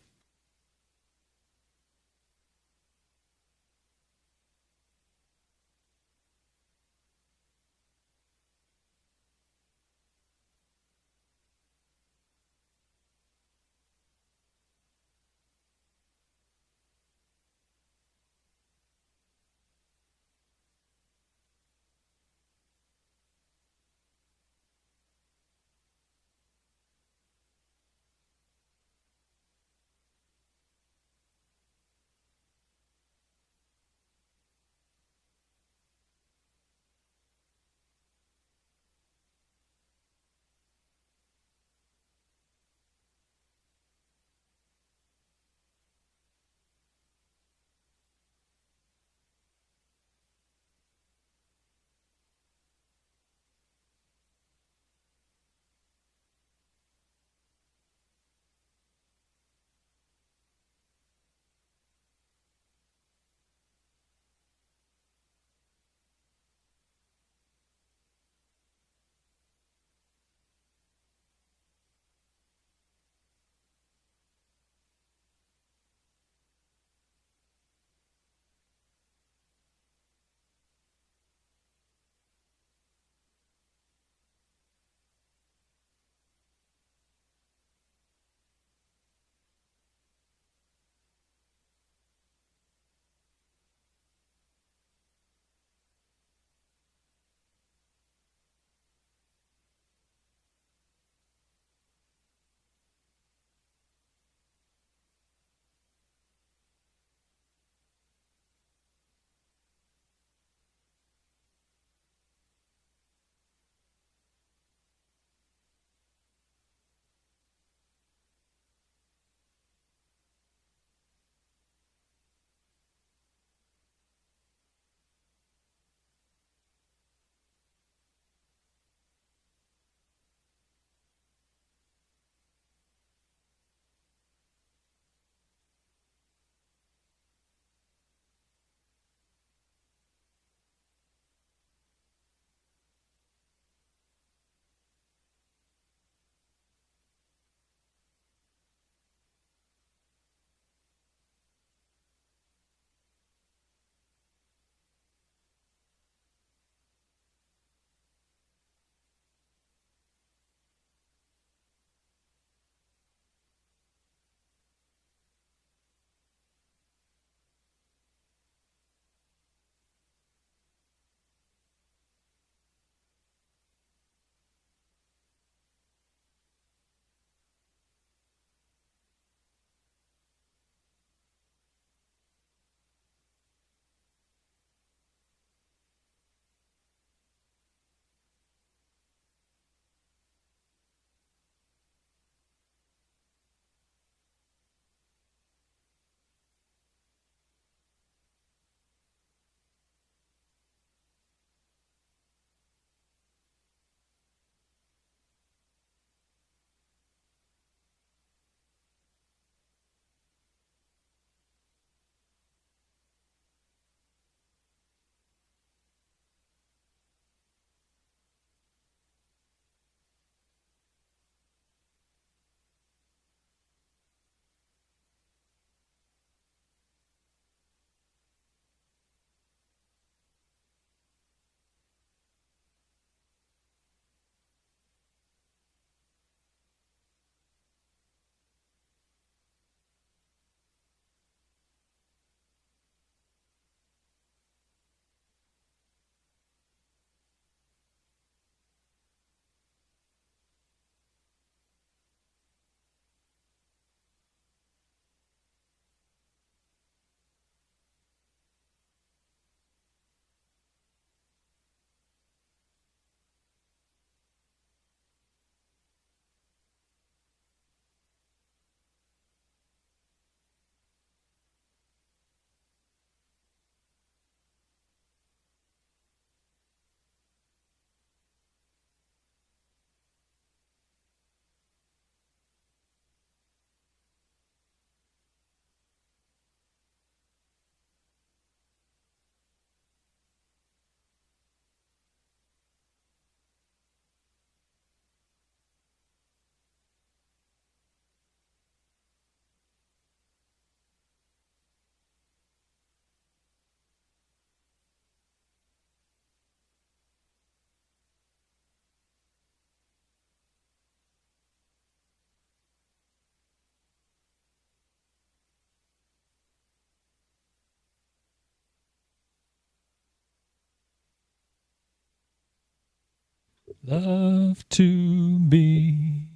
Love to be.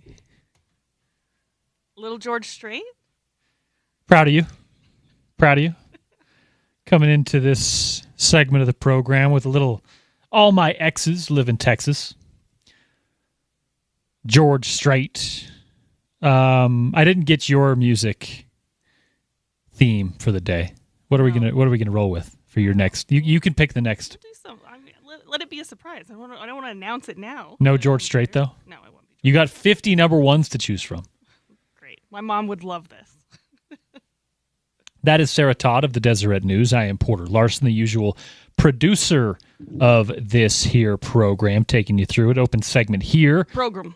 Little George Strait? Proud of you. Proud of you. Coming into this segment of the program with a little All My Exes Live in Texas. George Strait. I didn't get your music theme for the day. What are we gonna roll with for your next? You can pick the next. We'll do some. Let it be a surprise. I don't want to announce it now. No George Strait though. No, I won't be. You got 50 number ones to choose from. Great. My mom would love this. That is Sarah Todd of the Deseret News. I am Porter Larson, the usual producer of this here program, taking you through it. Open segment here. Program.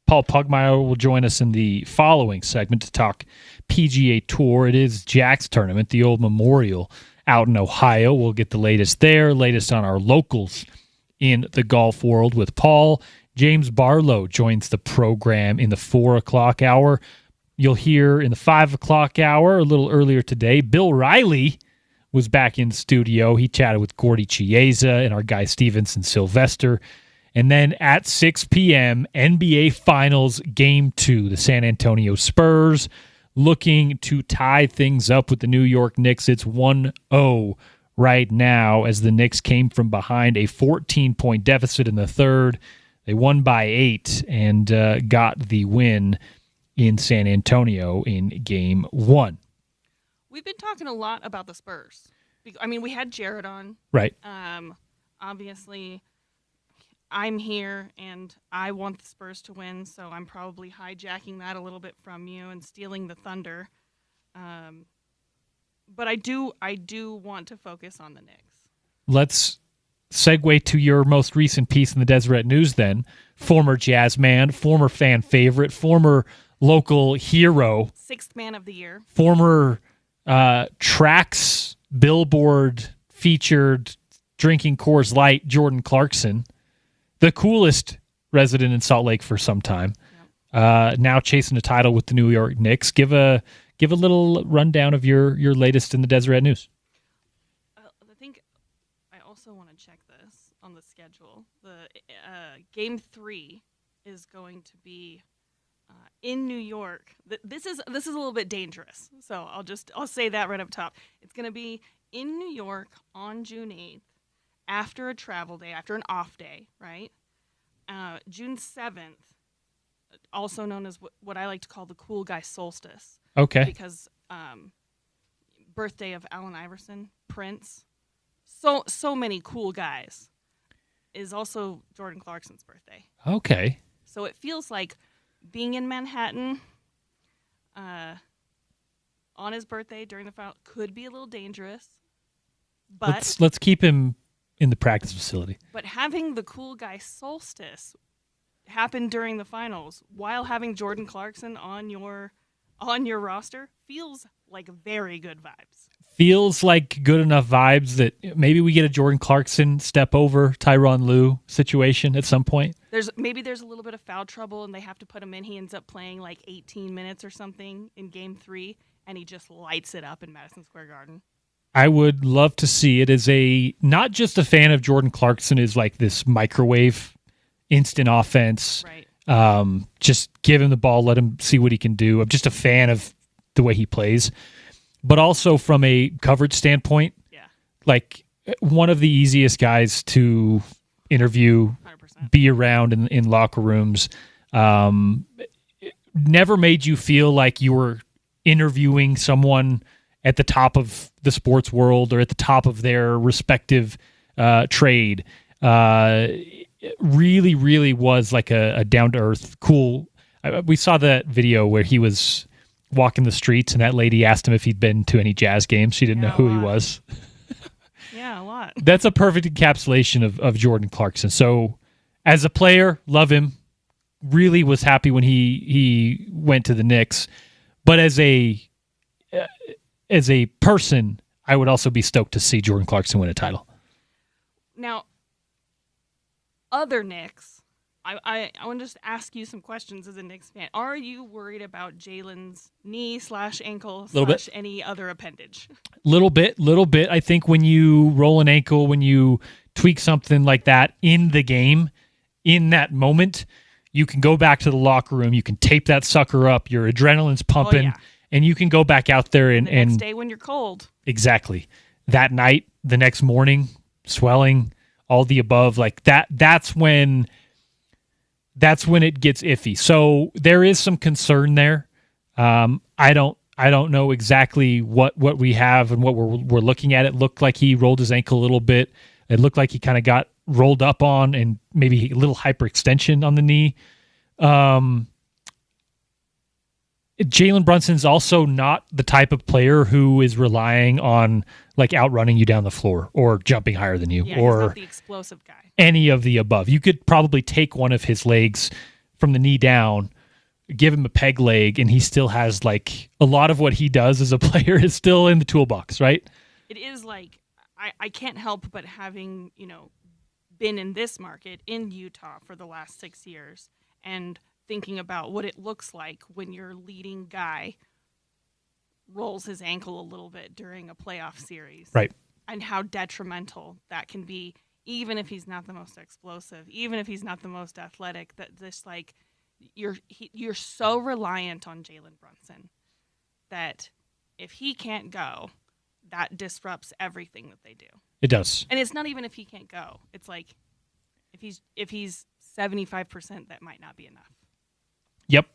Paul Pugmire will join us in the following segment to talk PGA Tour. It is Jack's tournament, the old Memorial out in Ohio. We'll get the latest there, latest on our locals in the golf world with Paul. James Barlow joins the program in the 4 o'clock hour. You'll hear in the 5 o'clock hour, a little earlier today, Bill Riley was back in the studio. He chatted with Gordy Chiesa and our guy Stevenson Sylvester. And then at 6 p.m., NBA Finals Game 2, the San Antonio Spurs looking to tie things up with the New York Knicks. It's 1-0 right now as the Knicks came from behind a 14-point deficit in the third. They won by 8 and got the win in San Antonio in Game 1. We've been talking a lot about the Spurs. I mean, we had Jared on. Right. Obviously, I'm here, and I want the Spurs to win, so I'm probably hijacking that a little bit from you and stealing the thunder. But I do want to focus on the Knicks. Let's segue to your most recent piece in the Deseret News then. Former Jazz man, former fan favorite, former local hero. 6th man of the year. Former Tracks Billboard featured drinking Coors Light, Jordan Clarkson. The coolest resident in Salt Lake for some time. Yep. Now chasing a title with the New York Knicks. Give a little rundown of your latest in the Deseret News. I think I also want to check this on the schedule. The Game 3 is going to be in New York. This is a little bit dangerous, so I'll say that right up top. It's going to be in New York on June 8th. After a travel day, after an off day, right? June 7th, also known as what I like to call the cool guy solstice. Okay. Because birthday of Allen Iverson, Prince, so many cool guys, is also Jordan Clarkson's birthday. Okay. So it feels like being in Manhattan on his birthday during the final could be a little dangerous. But let's keep him in the practice facility. But having the cool guy solstice happen during the finals while having Jordan Clarkson on your roster feels like very good vibes. Feels like good enough vibes that maybe we get a Jordan Clarkson step over Tyronn Lue situation at some point. There's a little bit of foul trouble and they have to put him in. He ends up playing like 18 minutes or something in Game 3 and he just lights it up in Madison Square Garden. I would love to see it as not just a fan of Jordan Clarkson is like this microwave instant offense. Right. Just give him the ball, let him see what he can do. I'm just a fan of the way he plays. But also from a coverage standpoint, yeah, like one of the easiest guys to interview, 100%. Be around in locker rooms. Never made you feel like you were interviewing someone at the top of the sports world or at the top of their respective trade. Really, really was like a down-to-earth, cool. We saw that video where he was walking the streets and that lady asked him if he'd been to any Jazz games. She didn't know who he was. Yeah, a lot. That's a perfect encapsulation of Jordan Clarkson. So as a player, love him. Really was happy when he went to the Knicks. But as a person, I would also be stoked to see Jordan Clarkson win a title. Now, other Knicks, I want to just ask you some questions as a Knicks fan. Are you worried about Jalen's knee/ankle / any other appendage? Little bit. I think when you roll an ankle, when you tweak something like that in the game, in that moment, you can go back to the locker room, you can tape that sucker up, your adrenaline's pumping, and you can go back out there and the next day when you're cold. Exactly. That night, the next morning, swelling, all the above, like that's when it gets iffy. So there is some concern there. I don't know exactly what we have and what we're looking at. It looked like he rolled his ankle a little bit. It looked like he kind of got rolled up on and maybe a little hyperextension on the knee. Jalen Brunson's also not the type of player who is relying on like outrunning you down the floor or jumping higher than you, or he's not the explosive guy. Any of the above. You could probably take one of his legs from the knee down, give him a peg leg, and he still has like a lot of what he does as a player is still in the toolbox, right? It is like I can't help but having, been in this market in Utah for the last 6 years and thinking about what it looks like when your leading guy rolls his ankle a little bit during a playoff series. Right. And how detrimental that can be, even if he's not the most explosive, even if he's not the most athletic, that this like you're so reliant on Jalen Brunson that if he can't go, that disrupts everything that they do. It does. And it's not even if he can't go. It's like if he's 75%, that might not be enough. Yep.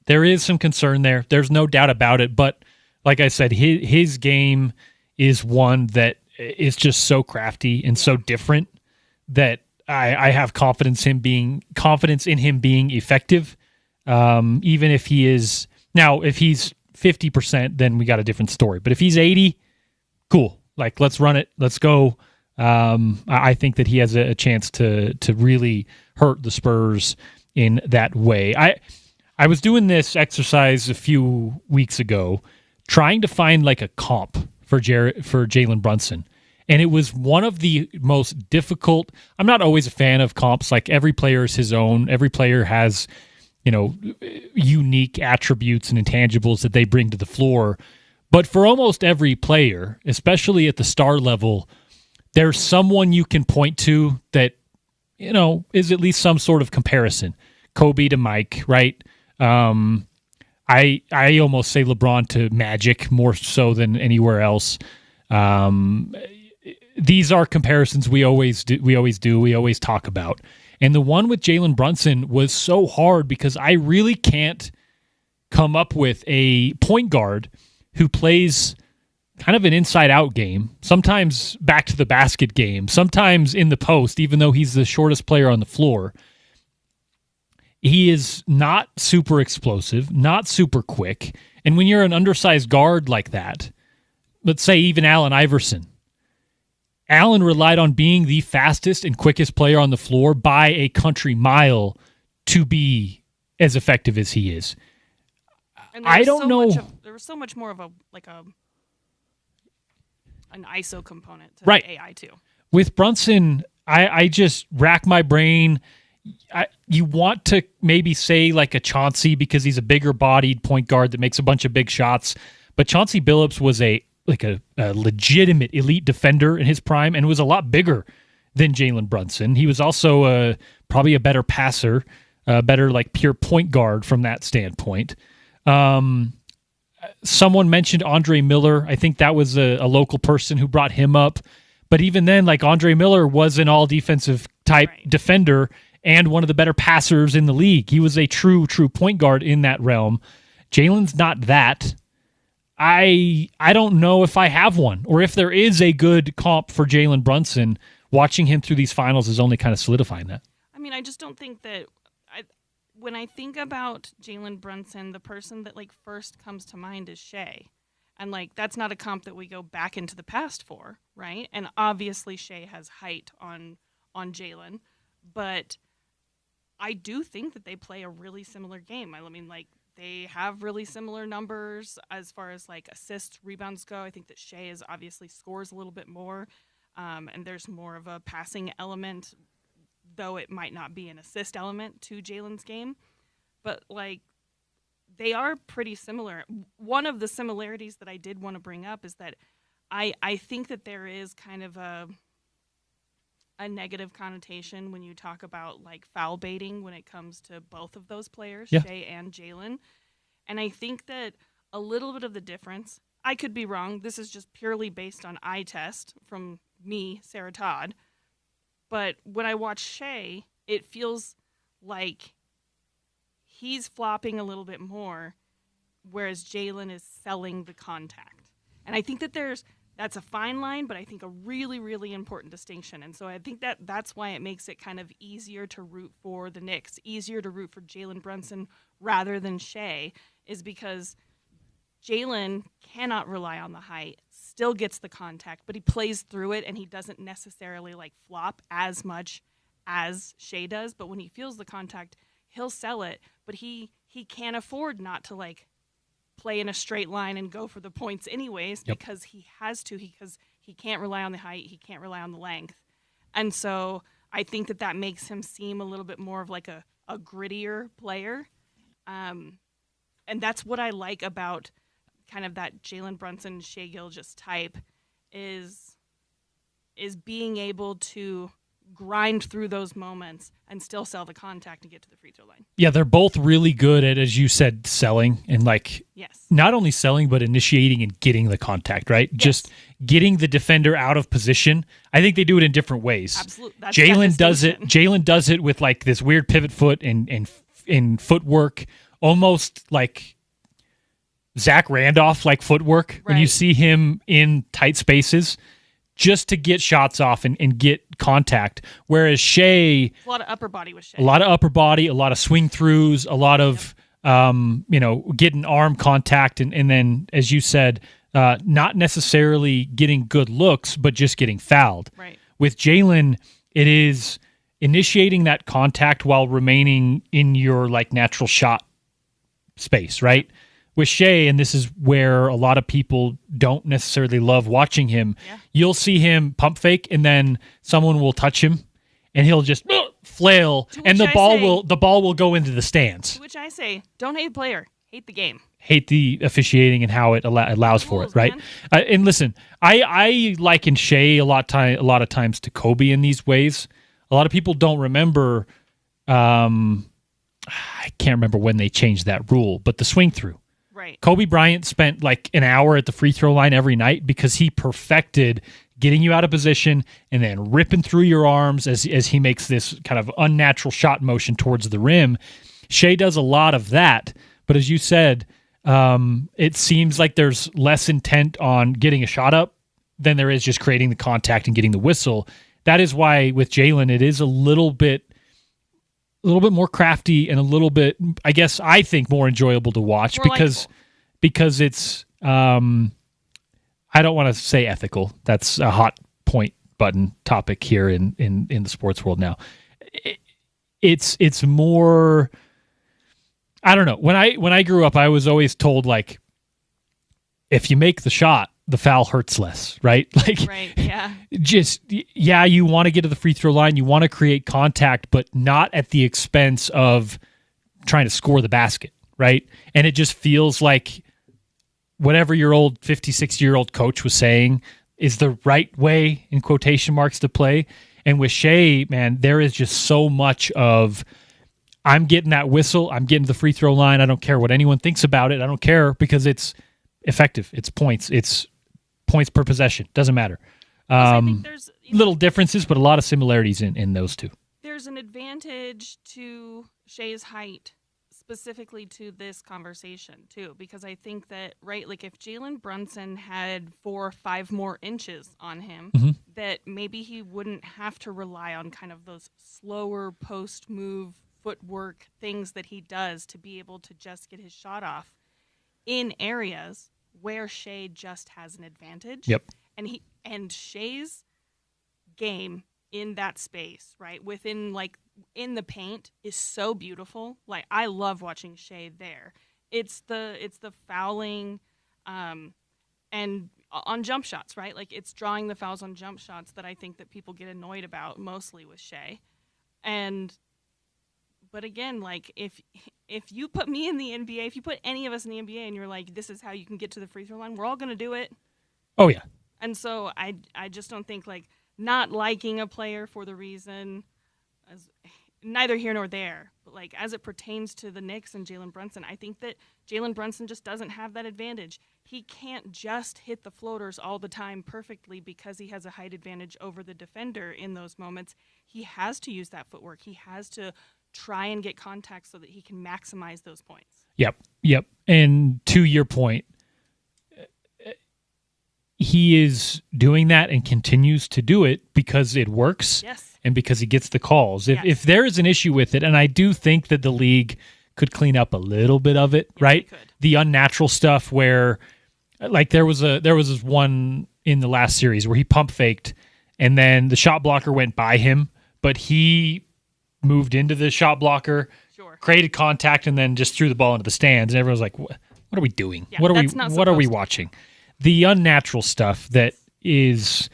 There is some concern there. There's no doubt about it. But like I said, his game is one that is just so crafty and so different that I have confidence in him being effective. Even if he is now, if he's 50%, then we got a different story. But if he's 80, cool. Like, let's run it. Let's go. I think that he has a chance to really hurt the Spurs in that way. I was doing this exercise a few weeks ago, trying to find like a comp for Jalen Brunson. And it was one of the most difficult. I'm not always a fan of comps. Like, every player is his own. Every player has, unique attributes and intangibles that they bring to the floor. But for almost every player, especially at the star level, there's someone you can point to that, is at least some sort of comparison. Kobe to Mike, right? I almost say LeBron to Magic more so than anywhere else. These are comparisons we always do. We always talk about. And the one with Jalen Brunson was so hard because I really can't come up with a point guard who plays kind of an inside-out game, sometimes back to the basket game, sometimes in the post, even though he's the shortest player on the floor. He is not super explosive, not super quick. And when you're an undersized guard like that, let's say even Allen Iverson, Allen relied on being the fastest and quickest player on the floor by a country mile to be as effective as he is. I don't know. There was so much more of an ISO component to right. the AI too. With Brunson, I just rack my brain. You want to maybe say like a Chauncey because he's a bigger bodied point guard that makes a bunch of big shots. But Chauncey Billups was a legitimate elite defender in his prime and was a lot bigger than Jalen Brunson. He was also probably a better passer, better like pure point guard from that standpoint. Someone mentioned Andre Miller. I think that was a local person who brought him up. But even then, like, Andre Miller was an all defensive type defender and one of the better passers in the league. He was a true point guard in that realm. Jalen's not that. I don't know if I have one or if there is a good comp for Jalen Brunson. Watching him through these finals is only kind of solidifying that. I mean, I just don't think that when I think about Jalen Brunson, the person that like first comes to mind is Shea. And like that's not a comp that we go back into the past for, right? And obviously Shea has height on Jalen, but I do think that they play a really similar game. I mean, like, they have really similar numbers as far as like assists, rebounds go. I think that Shea is obviously scores a little bit more, and there's more of a passing element, though it might not be an assist element to Jalen's game. But like, they are pretty similar. One of the similarities that I did want to bring up is that I think that there is kind of a a negative connotation when you talk about like foul baiting when it comes to both of those players, Yeah. Shea and Jalen. And I think that a little bit of the difference, I could be wrong. This is just purely based on eye test from me, Sarah Todd. But when I watch Shea, it feels like he's flopping a little bit more, whereas Jalen is selling the contact. And I think that that's a fine line, but I think a really, really important distinction. And so I think that's why it makes it kind of easier to root for the Knicks, easier to root for Jalen Brunson rather than Shea, is because Jalen cannot rely on the height, still gets the contact, but he plays through it and he doesn't necessarily like flop as much as Shea does. But when he feels the contact, he'll sell it, but he can't afford not to like play in a straight line and go for the points anyways. Yep. Because he has to, because he can't rely on the height, he can't rely on the length. And so I think that makes him seem a little bit more of like a grittier player. And that's what I like about kind of that Jalen Brunson, Shea Gilgeous type is being able to grind through those moments and still sell the contact and get to the free throw line. Yeah, they're both really good at, as you said, selling and like not only selling but initiating and getting the contact, right? Yes. Just getting the defender out of position. I think they do it in different ways. Absolutely. Jalen does it with like this weird pivot foot and footwork, almost like Zach Randolph like footwork, right, when you see him in tight spaces, just to get shots off and get contact. Whereas Shea, a lot of upper body with Shea. A lot of upper body, a lot of swing throughs, a lot of getting arm contact, and then, as you said, not necessarily getting good looks, but just getting fouled. Right. With Jalen, it is initiating that contact while remaining in your like natural shot space, right? With Shea, and this is where a lot of people don't necessarily love watching him, you'll see him pump fake, and then someone will touch him, and he'll just flail, and the ball will go into the stands. To which I say, don't hate the player, hate the game. Hate the officiating and how it allows for it, right? And listen, I liken Shea a lot of times to Kobe in these ways. A lot of people don't remember. I can't remember when they changed that rule, but the swing through. Right. Kobe Bryant spent like an hour at the free throw line every night because he perfected getting you out of position and then ripping through your arms as he makes this kind of unnatural shot motion towards the rim. Shea does a lot of that, but as you said, it seems like there's less intent on getting a shot up than there is just creating the contact and getting the whistle. That is why with Jalen, it is a little bit more crafty and a little bit, I guess, I think more enjoyable to watch because it's, I don't want to say ethical. That's a hot point button topic here in the sports world now. It's more, I don't know. When I grew up, I was always told like, if you make the shot, the foul hurts less, right? Like, right, yeah. You want to get to the free throw line, you want to create contact, but not at the expense of trying to score the basket, right? And it just feels like whatever your old 56-year-old coach was saying is the right way, in quotation marks, to play. And with Shea, man, there is just so much of, I'm getting that whistle, I'm getting to the free throw line, I don't care what anyone thinks about it, I don't care, because it's effective, it's points per possession. Doesn't matter. I think there's little differences, but a lot of similarities in those two. There's an advantage to Shea's height specifically to this conversation too, because I think that, right, like if Jalen Brunson had 4 or 5 more inches on him, that maybe he wouldn't have to rely on kind of those slower post move footwork things that he does to be able to just get his shot off in areas where Shea just has an advantage. Yep. And Shea's game in that space, right, within like in the paint is so beautiful. Like I love watching Shea there. It's the fouling and on jump shots, right? Like it's drawing the fouls on jump shots that I think that people get annoyed about mostly with Shea. But again, like if you put me in the NBA, if you put any of us in the NBA and you're like, this is how you can get to the free throw line, we're all going to do it. Oh, yeah. And so I just don't think like not liking a player for the reason, as neither here nor there, but like as it pertains to the Knicks and Jalen Brunson, I think that Jalen Brunson just doesn't have that advantage. He can't just hit the floaters all the time perfectly because he has a height advantage over the defender in those moments. He has to use that footwork. He has to try and get contact so that he can maximize those points. Yep. And to your point, he is doing that and continues to do it because it works. Yes. And because he gets the calls. Yes. If there is an issue with it, and I do think that the league could clean up a little bit of it, yes, right? The unnatural stuff where, like, there was this one in the last series where he pump faked, and then the shot blocker went by him, but he moved into the shot blocker, created contact, and then just threw the ball into the stands. And everyone was like, "What are we doing? Yeah, What are we watching?" The unnatural stuff that is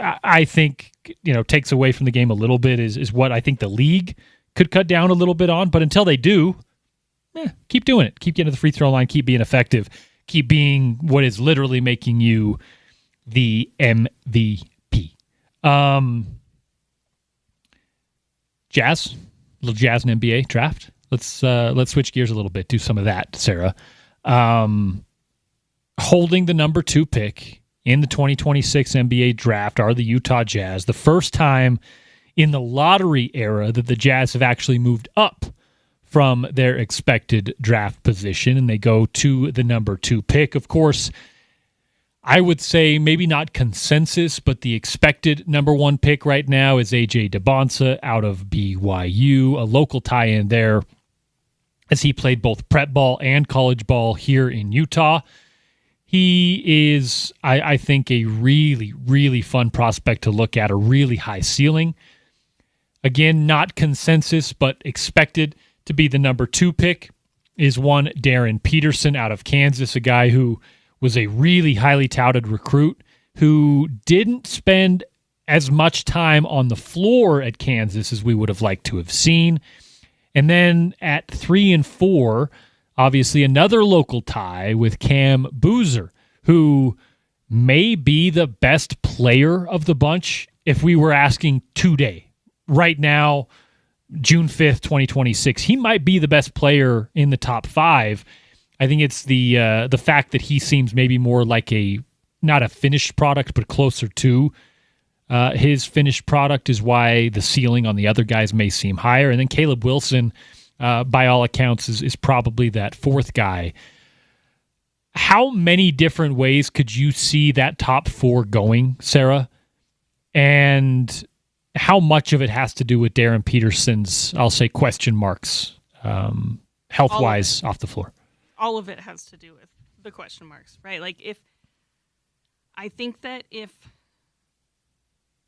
I think, takes away from the game a little bit is what I think the league could cut down a little bit on. But until they do, keep doing it. Keep getting to the free throw line. Keep being effective. Keep being what is literally making you the MVP. Jazz, a little Jazz and NBA draft. Let's switch gears a little bit. Do some of that, Sarah. Holding the number 2 pick in the 2026 NBA draft are the Utah Jazz. The first time in the lottery era that the Jazz have actually moved up from their expected draft position, and they go to the number 2 pick. Of course, I would say maybe not consensus, but the expected number 1 pick right now is A.J. DeBonsa out of BYU, a local tie-in there, as he played both prep ball and college ball here in Utah. He is, I think, a really, really fun prospect to look at, a really high ceiling. Again, not consensus, but expected to be the number 2 pick is one Darren Peterson out of Kansas, a guy who was a really highly touted recruit who didn't spend as much time on the floor at Kansas as we would have liked to have seen. And then at 3 and 4, obviously, another local tie with Cam Boozer, who may be the best player of the bunch if we were asking today. Right now, June 5th, 2026, he might be the best player in the top 5. I think it's the fact that he seems maybe more like not a finished product, but closer to his finished product is why the ceiling on the other guys may seem higher. And then Caleb Wilson, by all accounts, is probably that 4th guy. How many different ways could you see that top 4 going, Sarah? And how much of it has to do with Darren Peterson's, I'll say, question marks, health-wise off the floor? All of it has to do with the question marks, right? Like I think that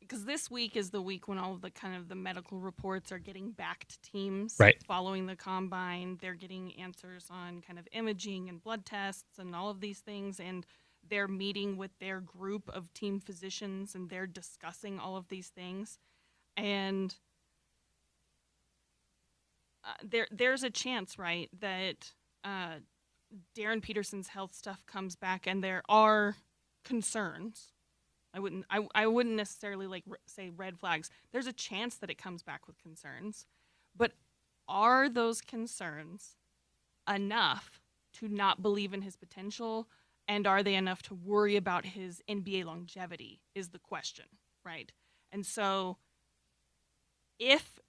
because this week is the week when all of the kind of the medical reports are getting back to teams following the combine. They're getting answers on kind of imaging and blood tests and all of these things, and they're meeting with their group of team physicians and they're discussing all of these things. And there's a chance, right, that Darren Peterson's health stuff comes back and there are concerns. I wouldn't necessarily say red flags. There's a chance that it comes back with concerns, but are those concerns enough to not believe in his potential, and are they enough to worry about his NBA longevity is the question, right? And so if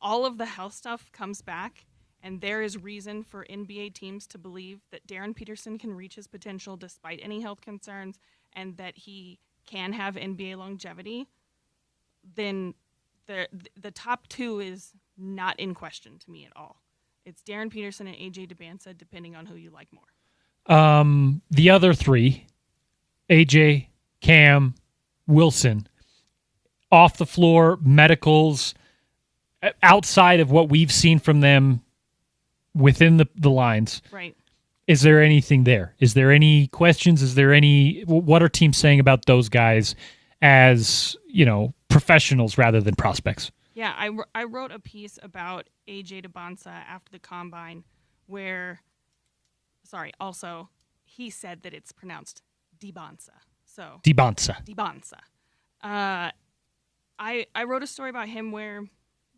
all of the health stuff comes back and there is reason for NBA teams to believe that Darren Peterson can reach his potential despite any health concerns and that he can have NBA longevity, then the top 2 is not in question to me at all. It's Darren Peterson and A.J. DeBonsa, depending on who you like more. The other 3, A.J., Cam, Wilson, off the floor, medicals, outside of what we've seen from them within the lines. Right. Is there anything there? Is there any questions? What are teams saying about those guys as, professionals rather than prospects? Yeah, I wrote a piece about A.J. DeBonsa after the combine he said that it's pronounced DeBonsa. So DeBonsa. DeBonsa. I wrote a story about him where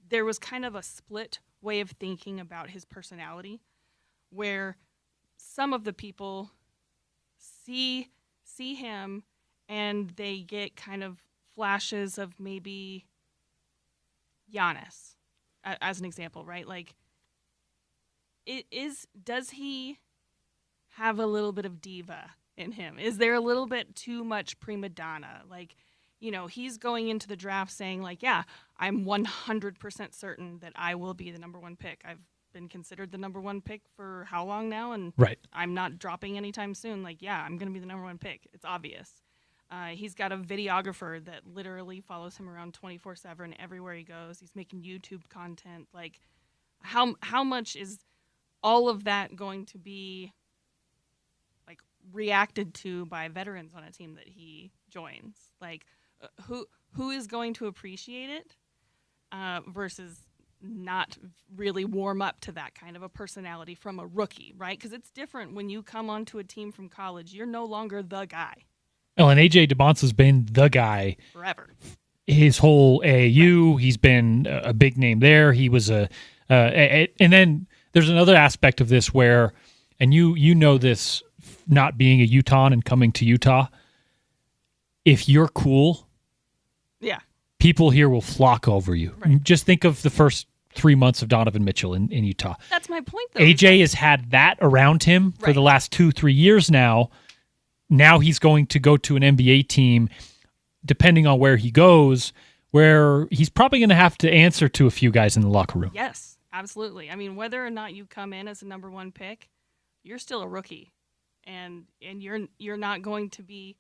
there was kind of a split way of thinking about his personality, where some of the people see him and they get kind of flashes of maybe Giannis as an example, right? Like, does he have a little bit of diva in him? Is there a little bit too much prima donna? Like, he's going into the draft saying, like, yeah, I'm 100% certain that I will be the number one pick. I've been considered the number one pick for how long now? And right. I'm not dropping anytime soon. Like, yeah, I'm going to be the number one pick. It's obvious. He's got a videographer that literally follows him around 24/7 everywhere he goes. He's making YouTube content. Like, how much is all of that going to be like reacted to by veterans on a team that he joins? Like, who is going to appreciate it versus not really warm up to that kind of a personality from a rookie, right? Because it's different when you come onto a team from college. You're no longer the guy. Well, and AJ DeBonce's been the guy forever. His whole AAU, he's been a big name there. He was and then there's another aspect of this where, and you know this, not being a Utahn and coming to Utah, if you're cool, yeah, people here will flock over you. Right. Just think of the first 3 months of Donovan Mitchell in Utah. That's my point, though. AJ has had that around him for the last 2-3 years now. Now he's going to go to an NBA team, depending on where he goes, where he's probably going to have to answer to a few guys in the locker room. Yes, absolutely. I mean, whether or not you come in as a number one pick, you're still a rookie, and you're not going to be.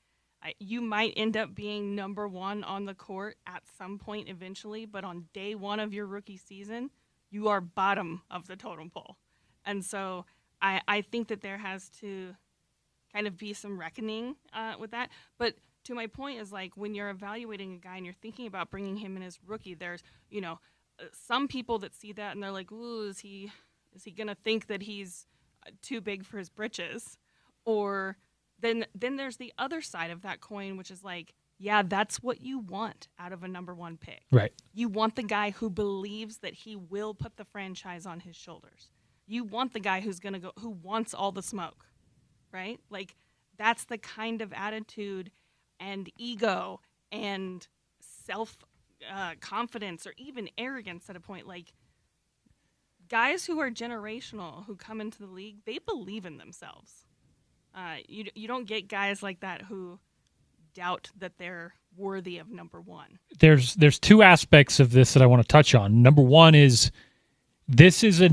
You might end up being number one on the court at some point eventually, but on day one of your rookie season, you are bottom of the totem pole, and so I think that there has to kind of be some reckoning with that. But to my point is, like, when you're evaluating a guy and you're thinking about bringing him in as rookie, there's, some people that see that and they're like, ooh, is he going to think that he's too big for his britches? Or then there's the other side of that coin, which is like, yeah, that's what you want out of a number one pick. Right. You want the guy who believes that he will put the franchise on his shoulders. You want the guy who's going to go, who wants all the smoke. Right? Like, that's the kind of attitude and ego and self-confidence or even arrogance at a point. Like, guys who are generational, who come into the league, they believe in themselves. You don't get guys like that who doubt that they're worthy of number one. There's two aspects of this that I want to touch on. Number one is this is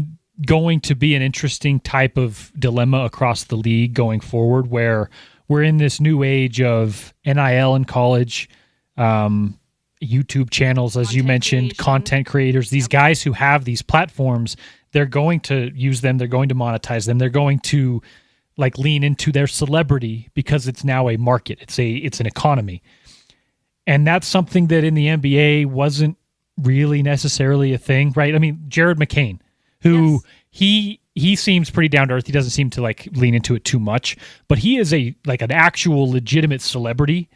going to be an interesting type of dilemma across the league going forward, where we're in this new age of NIL in college, YouTube channels, as you mentioned, content creators, these guys who have these platforms, they're going to use them, they're going to monetize them, they're going to like lean into their celebrity because it's now a market, it's an economy. And that's something that in the NBA wasn't really necessarily a thing, right? I mean, Jared McCain, who he seems pretty down to earth. He doesn't seem to like lean into it too much, but he is an actual legitimate celebrity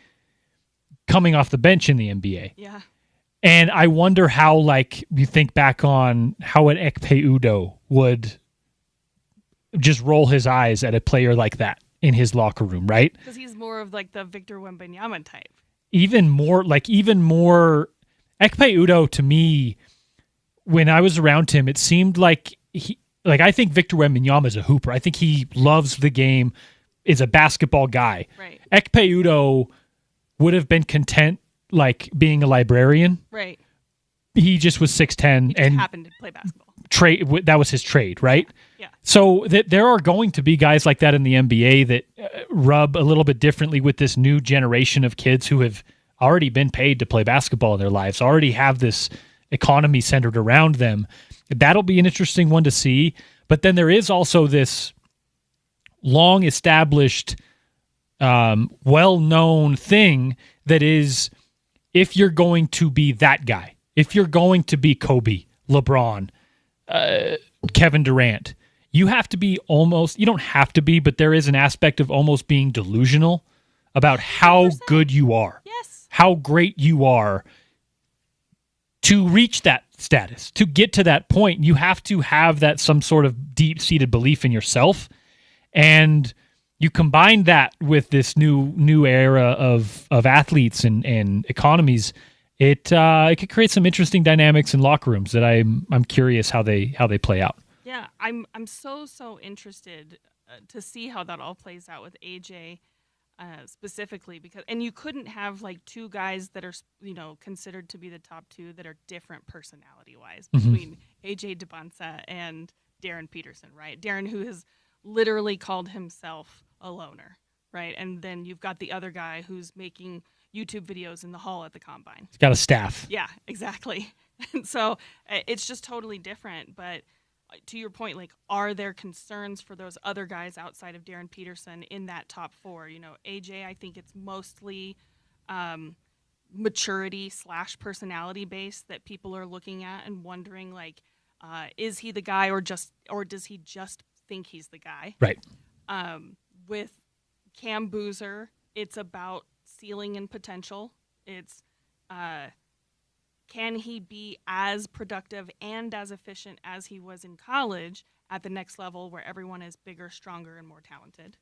coming off the bench in the NBA. Yeah. And I wonder how, like, you think back on how an Ekpe Udoh would just roll his eyes at a player like that in his locker room, right? Because he's more of like the Victor Wembanyama type. Even more Ekpe Udoh, to me, when I was around him, it seemed like I think Victor Wembanyama is a hooper. I think he loves the game, is a basketball guy. Right. Ekpe Udoh would have been content like being a librarian. Right. He just was 6'10" and happened to play basketball. That was his trade, right? Yeah. So there are going to be guys like that in the NBA that rub a little bit differently with this new generation of kids who have already been paid to play basketball in their lives, already have this economy centered around them. That'll be an interesting one to see. But then there is also this long established, well-known thing that is, if you're going to be that guy, if you're going to be Kobe, LeBron, Kevin Durant, you have to be you don't have to be, but there is an aspect of almost being delusional about how 100%. Good you are. Yes. how great you are to reach that status. To get to that point, you have to have that some sort of deep-seated belief in yourself. And you combine that with this new era of athletes and economies, it could create some interesting dynamics in locker rooms that I'm curious how they play out. Yeah, I'm so interested to see how that all plays out with AJ specifically, because you couldn't have like two guys that are considered to be the top two that are different personality wise between AJ DeBonsa and Darren Peterson, right? Darren, who has literally called himself a loner, right? And then you've got the other guy who's making YouTube videos in the hall at the combine. He's got a staff. Yeah, exactly. And so it's just totally different. But to your point, like, are there concerns for those other guys outside of Darren Peterson in that top four? AJ, I think it's mostly maturity / personality based that people are looking at and wondering, like, is he the guy or does he just think he's the guy? Right. With Cam Boozer, it's about ceiling and potential. It's can he be as productive and as efficient as he was in college at the next level where everyone is bigger, stronger, and more talented?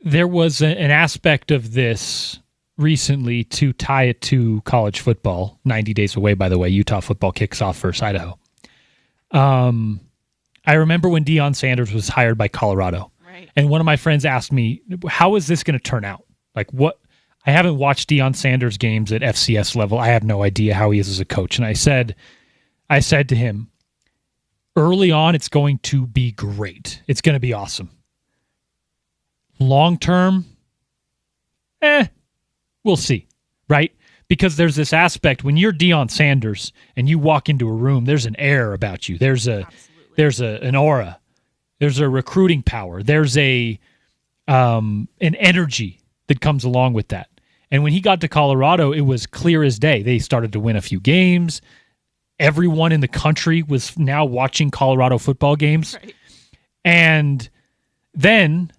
There was an aspect of this recently to tie it to college football. 90 days away, by the way. Utah football kicks off versus Idaho. I remember when Deion Sanders was hired by Colorado. Right. And one of my friends asked me, how is this going to turn out? Like, what? I haven't watched Deion Sanders games at FCS level. I have no idea how he is as a coach. And I said to him, early on, it's going to be great. It's going to be awesome. Long term, we'll see, right? Because there's this aspect when you're Deion Sanders and you walk into a room, there's an air about you. There's an aura. There's a recruiting power. There's an energy that comes along with that. And when he got to Colorado, it was clear as day. They started to win a few games. Everyone in the country was now watching Colorado football games. Right. And then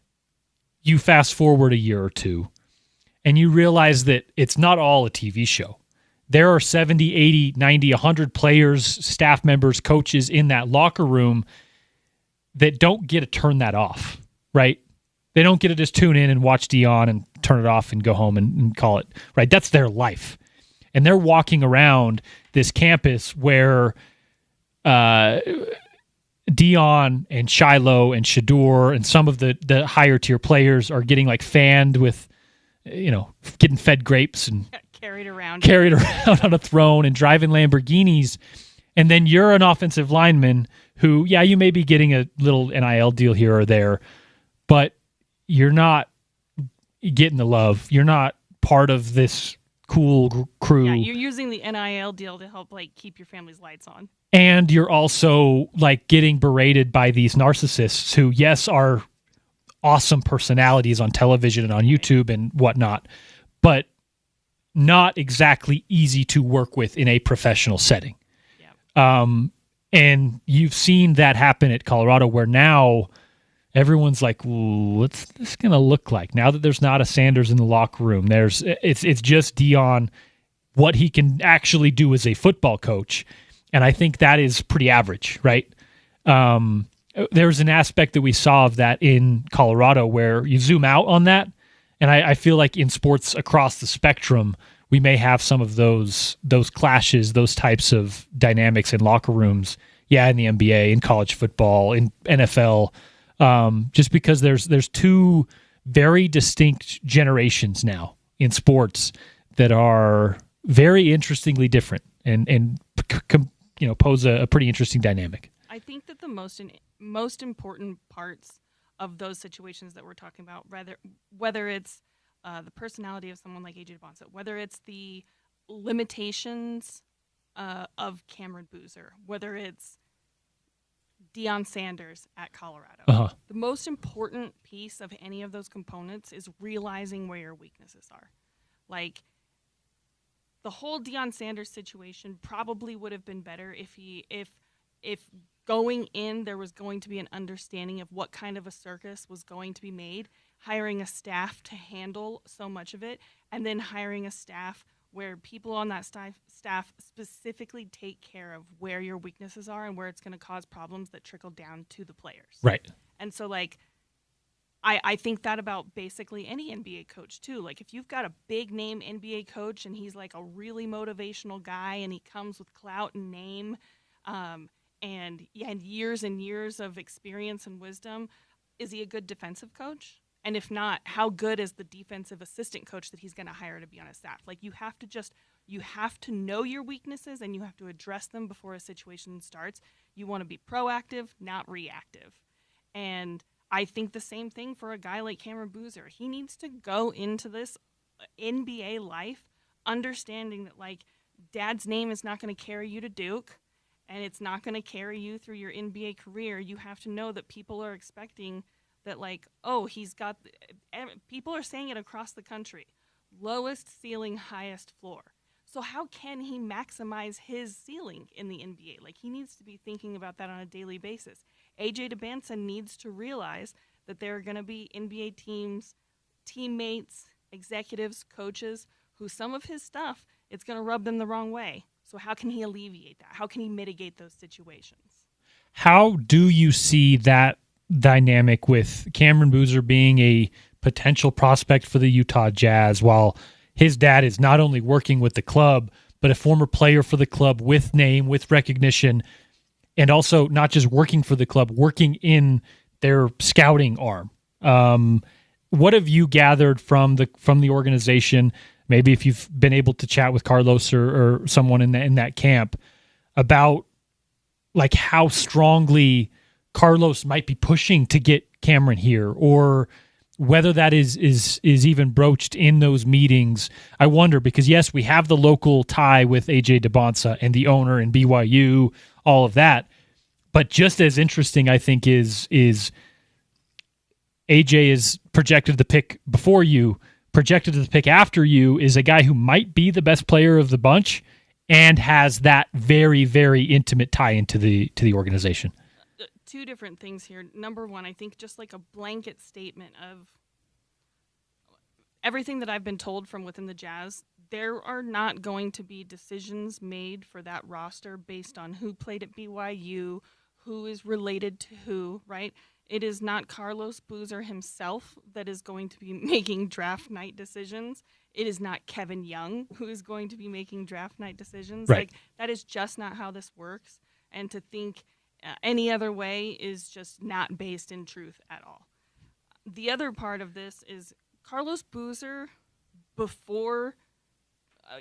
you fast forward a year or two, and you realize that it's not all a TV show. There are 70, 80, 90, 100 players, staff members, coaches in that locker room that don't get to turn that off, right? They don't get to just tune in and watch Deion and turn it off and go home and call it, right? That's their life. And they're walking around this campus where Deion and Shiloh and Shador and some of the higher tier players are getting like fanned with, getting fed grapes and carried around on a throne and driving Lamborghinis. And then you're an offensive lineman who, yeah, you may be getting a little NIL deal here or there, but you're not getting the love. You're not part of this cool crew. Yeah, you're using the NIL deal to help like keep your family's lights on. And you're also like getting berated by these narcissists who, yes, are awesome personalities on television and on YouTube and whatnot, but not exactly easy to work with in a professional setting. Yeah. And you've seen that happen at Colorado where now everyone's like, what's this going to look like? Now that there's not a Sanders in the locker room, it's just Deion, what he can actually do as a football coach. And I think that is pretty average, right? There's an aspect that we saw of that in Colorado where you zoom out on that. And I feel like in sports across the spectrum, we may have some of those clashes, those types of dynamics in locker rooms. Yeah, in the NBA, in college football, in NFL, just because there's two very distinct generations now in sports that are very interestingly different and pose a pretty interesting dynamic. I think that the most important parts of those situations that we're talking about, whether it's the personality of someone like AJ DeBonsa, whether it's the limitations of Cameron Boozer, whether it's Deion Sanders at Colorado, the most important piece of any of those components is realizing where your weaknesses are. Like, the whole Deion Sanders situation probably would have been better if going in there was going to be an understanding of what kind of a circus was going to be made, hiring a staff to handle so much of it, and then hiring a staff where people on that staff specifically take care of where your weaknesses are and where it's going to cause problems that trickle down to the players. Right. And so, like, I think that about basically any NBA coach, too. Like, if you've got a big-name NBA coach and he's, like, a really motivational guy and he comes with clout and name and years and years of experience and wisdom, is he a good defensive coach? And if not, how good is the defensive assistant coach that he's going to hire to be on his staff? Like, you have to know your weaknesses and you have to address them before a situation starts. You want to be proactive, not reactive. And I think the same thing for a guy like Cameron Boozer. He needs to go into this NBA life understanding that, like, dad's name is not going to carry you to Duke and it's not going to carry you through your NBA career. You have to know that people are expecting that, like, oh, people are saying it across the country, lowest ceiling, highest floor. So how can he maximize his ceiling in the NBA? Like, he needs to be thinking about that on a daily basis. AJ DeBansa needs to realize that there are going to be NBA teams, teammates, executives, coaches, who some of his stuff, it's going to rub them the wrong way. So how can he alleviate that? How can he mitigate those situations? How do you see that dynamic with Cameron Boozer being a potential prospect for the Utah Jazz while his dad is not only working with the club, but a former player for the club with name, with recognition, and also not just working for the club, working in their scouting arm? What have you gathered from the organization? Maybe if you've been able to chat with Carlos or someone in that camp about, like, how strongly Carlos might be pushing to get Cameron here, or whether that is even broached in those meetings. I wonder, because yes, we have the local tie with AJ DeBansa and the owner and BYU, all of that. But just as interesting, I think, is AJ is projected the pick before you, projected to the pick after you is a guy who might be the best player of the bunch and has that very, very intimate tie into the organization. Two different things here. Number one, I think just like a blanket statement of everything that I've been told from within the Jazz, there are not going to be decisions made for that roster based on who played at BYU, who is related to who, right? It is not Carlos Boozer himself that is going to be making draft night decisions. It is not Kevin Young who is going to be making draft night decisions. Right. Like, that is just not how this works. And to think any other way is just not based in truth at all. The other part of this is Carlos Boozer, before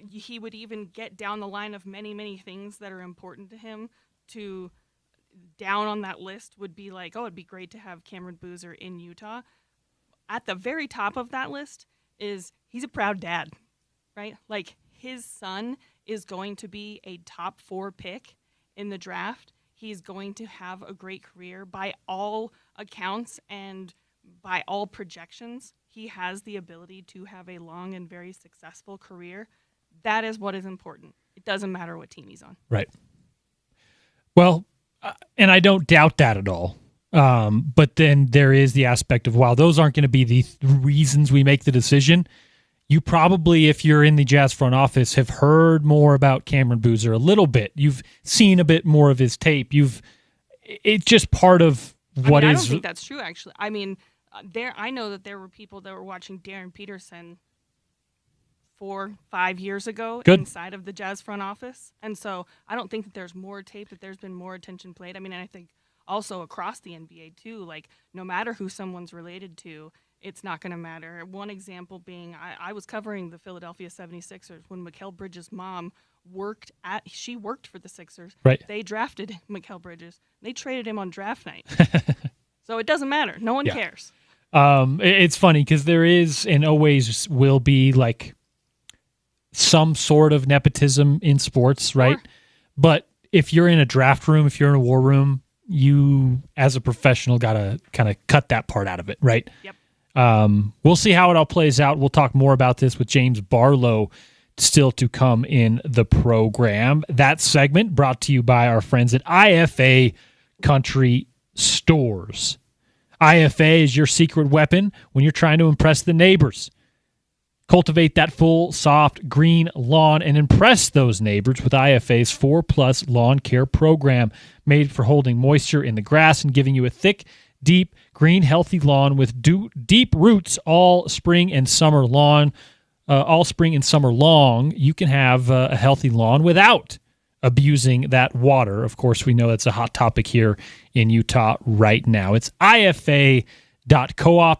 he would even get down the line of many, many things that are important to him, to down on that list would be like, oh, it'd be great to have Cameron Boozer in Utah. At the very top of that list is he's a proud dad, right? Like, his son is going to be a top 4 pick in the draft. He's going to have a great career by all accounts and by all projections. He has the ability to have a long and very successful career. That is what is important. It doesn't matter what team he's on. Right. Well, and I don't doubt that at all. But then there is the aspect of, while those aren't going to be the reasons we make the decision, you probably, if you're in the Jazz front office, have heard more about Cameron Boozer a little bit. You've seen a bit more of his tape. It's just part of what is. I don't think that's true, actually. I mean, I know that there were people that were watching Darren Peterson 4-5 years ago inside of the Jazz front office. And so I don't think that there's more tape, that there's been more attention played. I mean, and I think also across the NBA too, like, no matter who someone's related to, it's not going to matter. One example being, I was covering the Philadelphia 76ers when Mikal Bridges' mom worked for the Sixers. Right. They drafted Mikal Bridges. They traded him on draft night. So it doesn't matter. No one cares. It's funny because there is and always will be, like, some sort of nepotism in sports, right? Sure. But if you're in a draft room, if you're in a war room, you as a professional got to kind of cut that part out of it, right? Yep. We'll see how it all plays out. We'll talk more about this with James Barlow still to come in the program. That segment brought to you by our friends at IFA Country Stores. IFA is your secret weapon when you're trying to impress the neighbors. Cultivate that full, soft, green lawn and impress those neighbors with IFA's 4+ lawn care program, made for holding moisture in the grass and giving you a thick, deep, green, healthy lawn with deep roots all spring and summer long. You can have a healthy lawn without abusing that water. Of course, we know that's a hot topic here in Utah right now. It's IFA.coop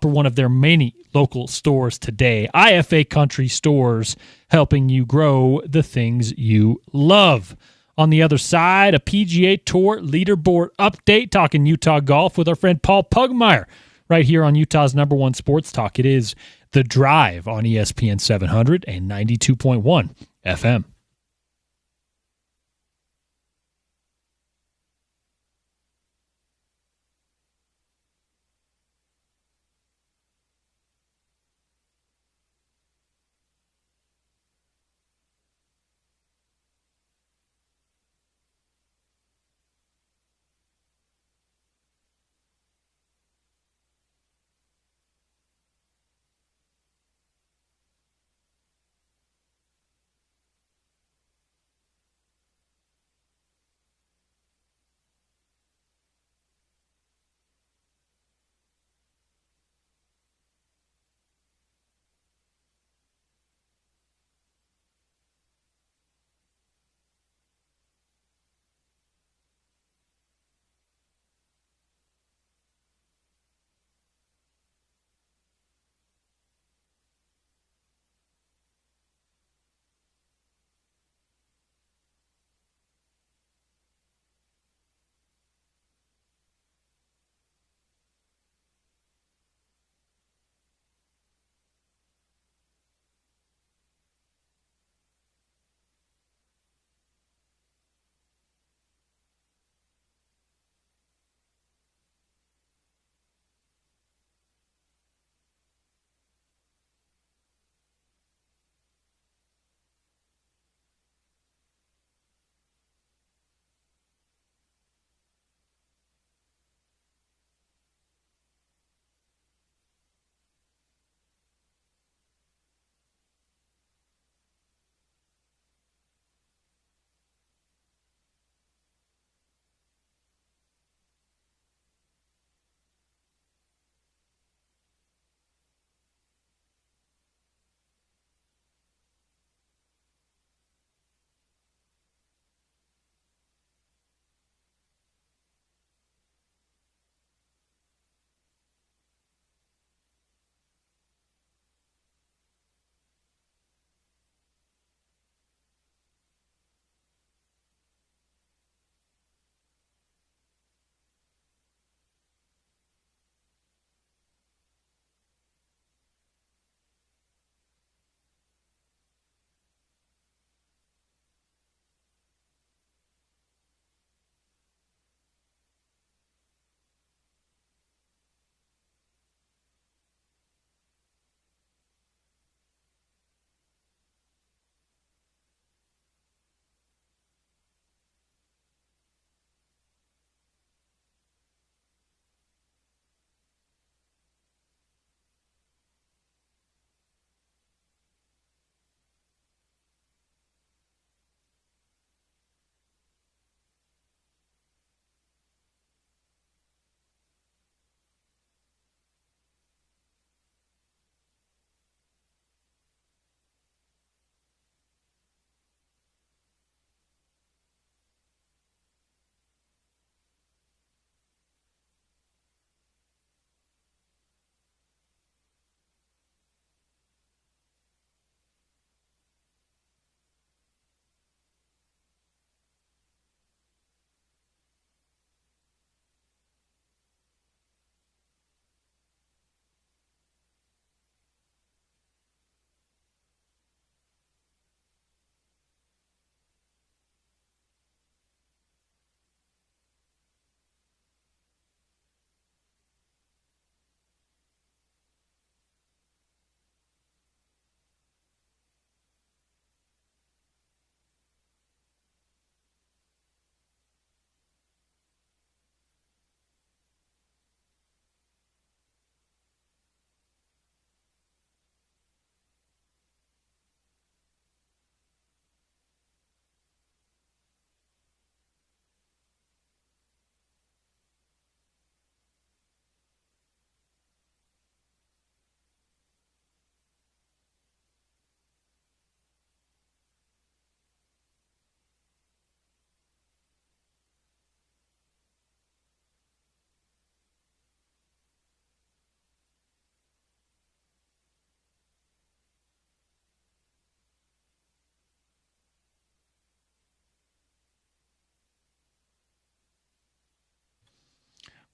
or one of their many local stores today. IFA Country Stores, helping you grow the things you love. On the other side, a PGA Tour leaderboard update, talking Utah golf with our friend Paul Pugmire right here on Utah's #1 sports talk. It is The Drive on ESPN 700 and 92.1 FM.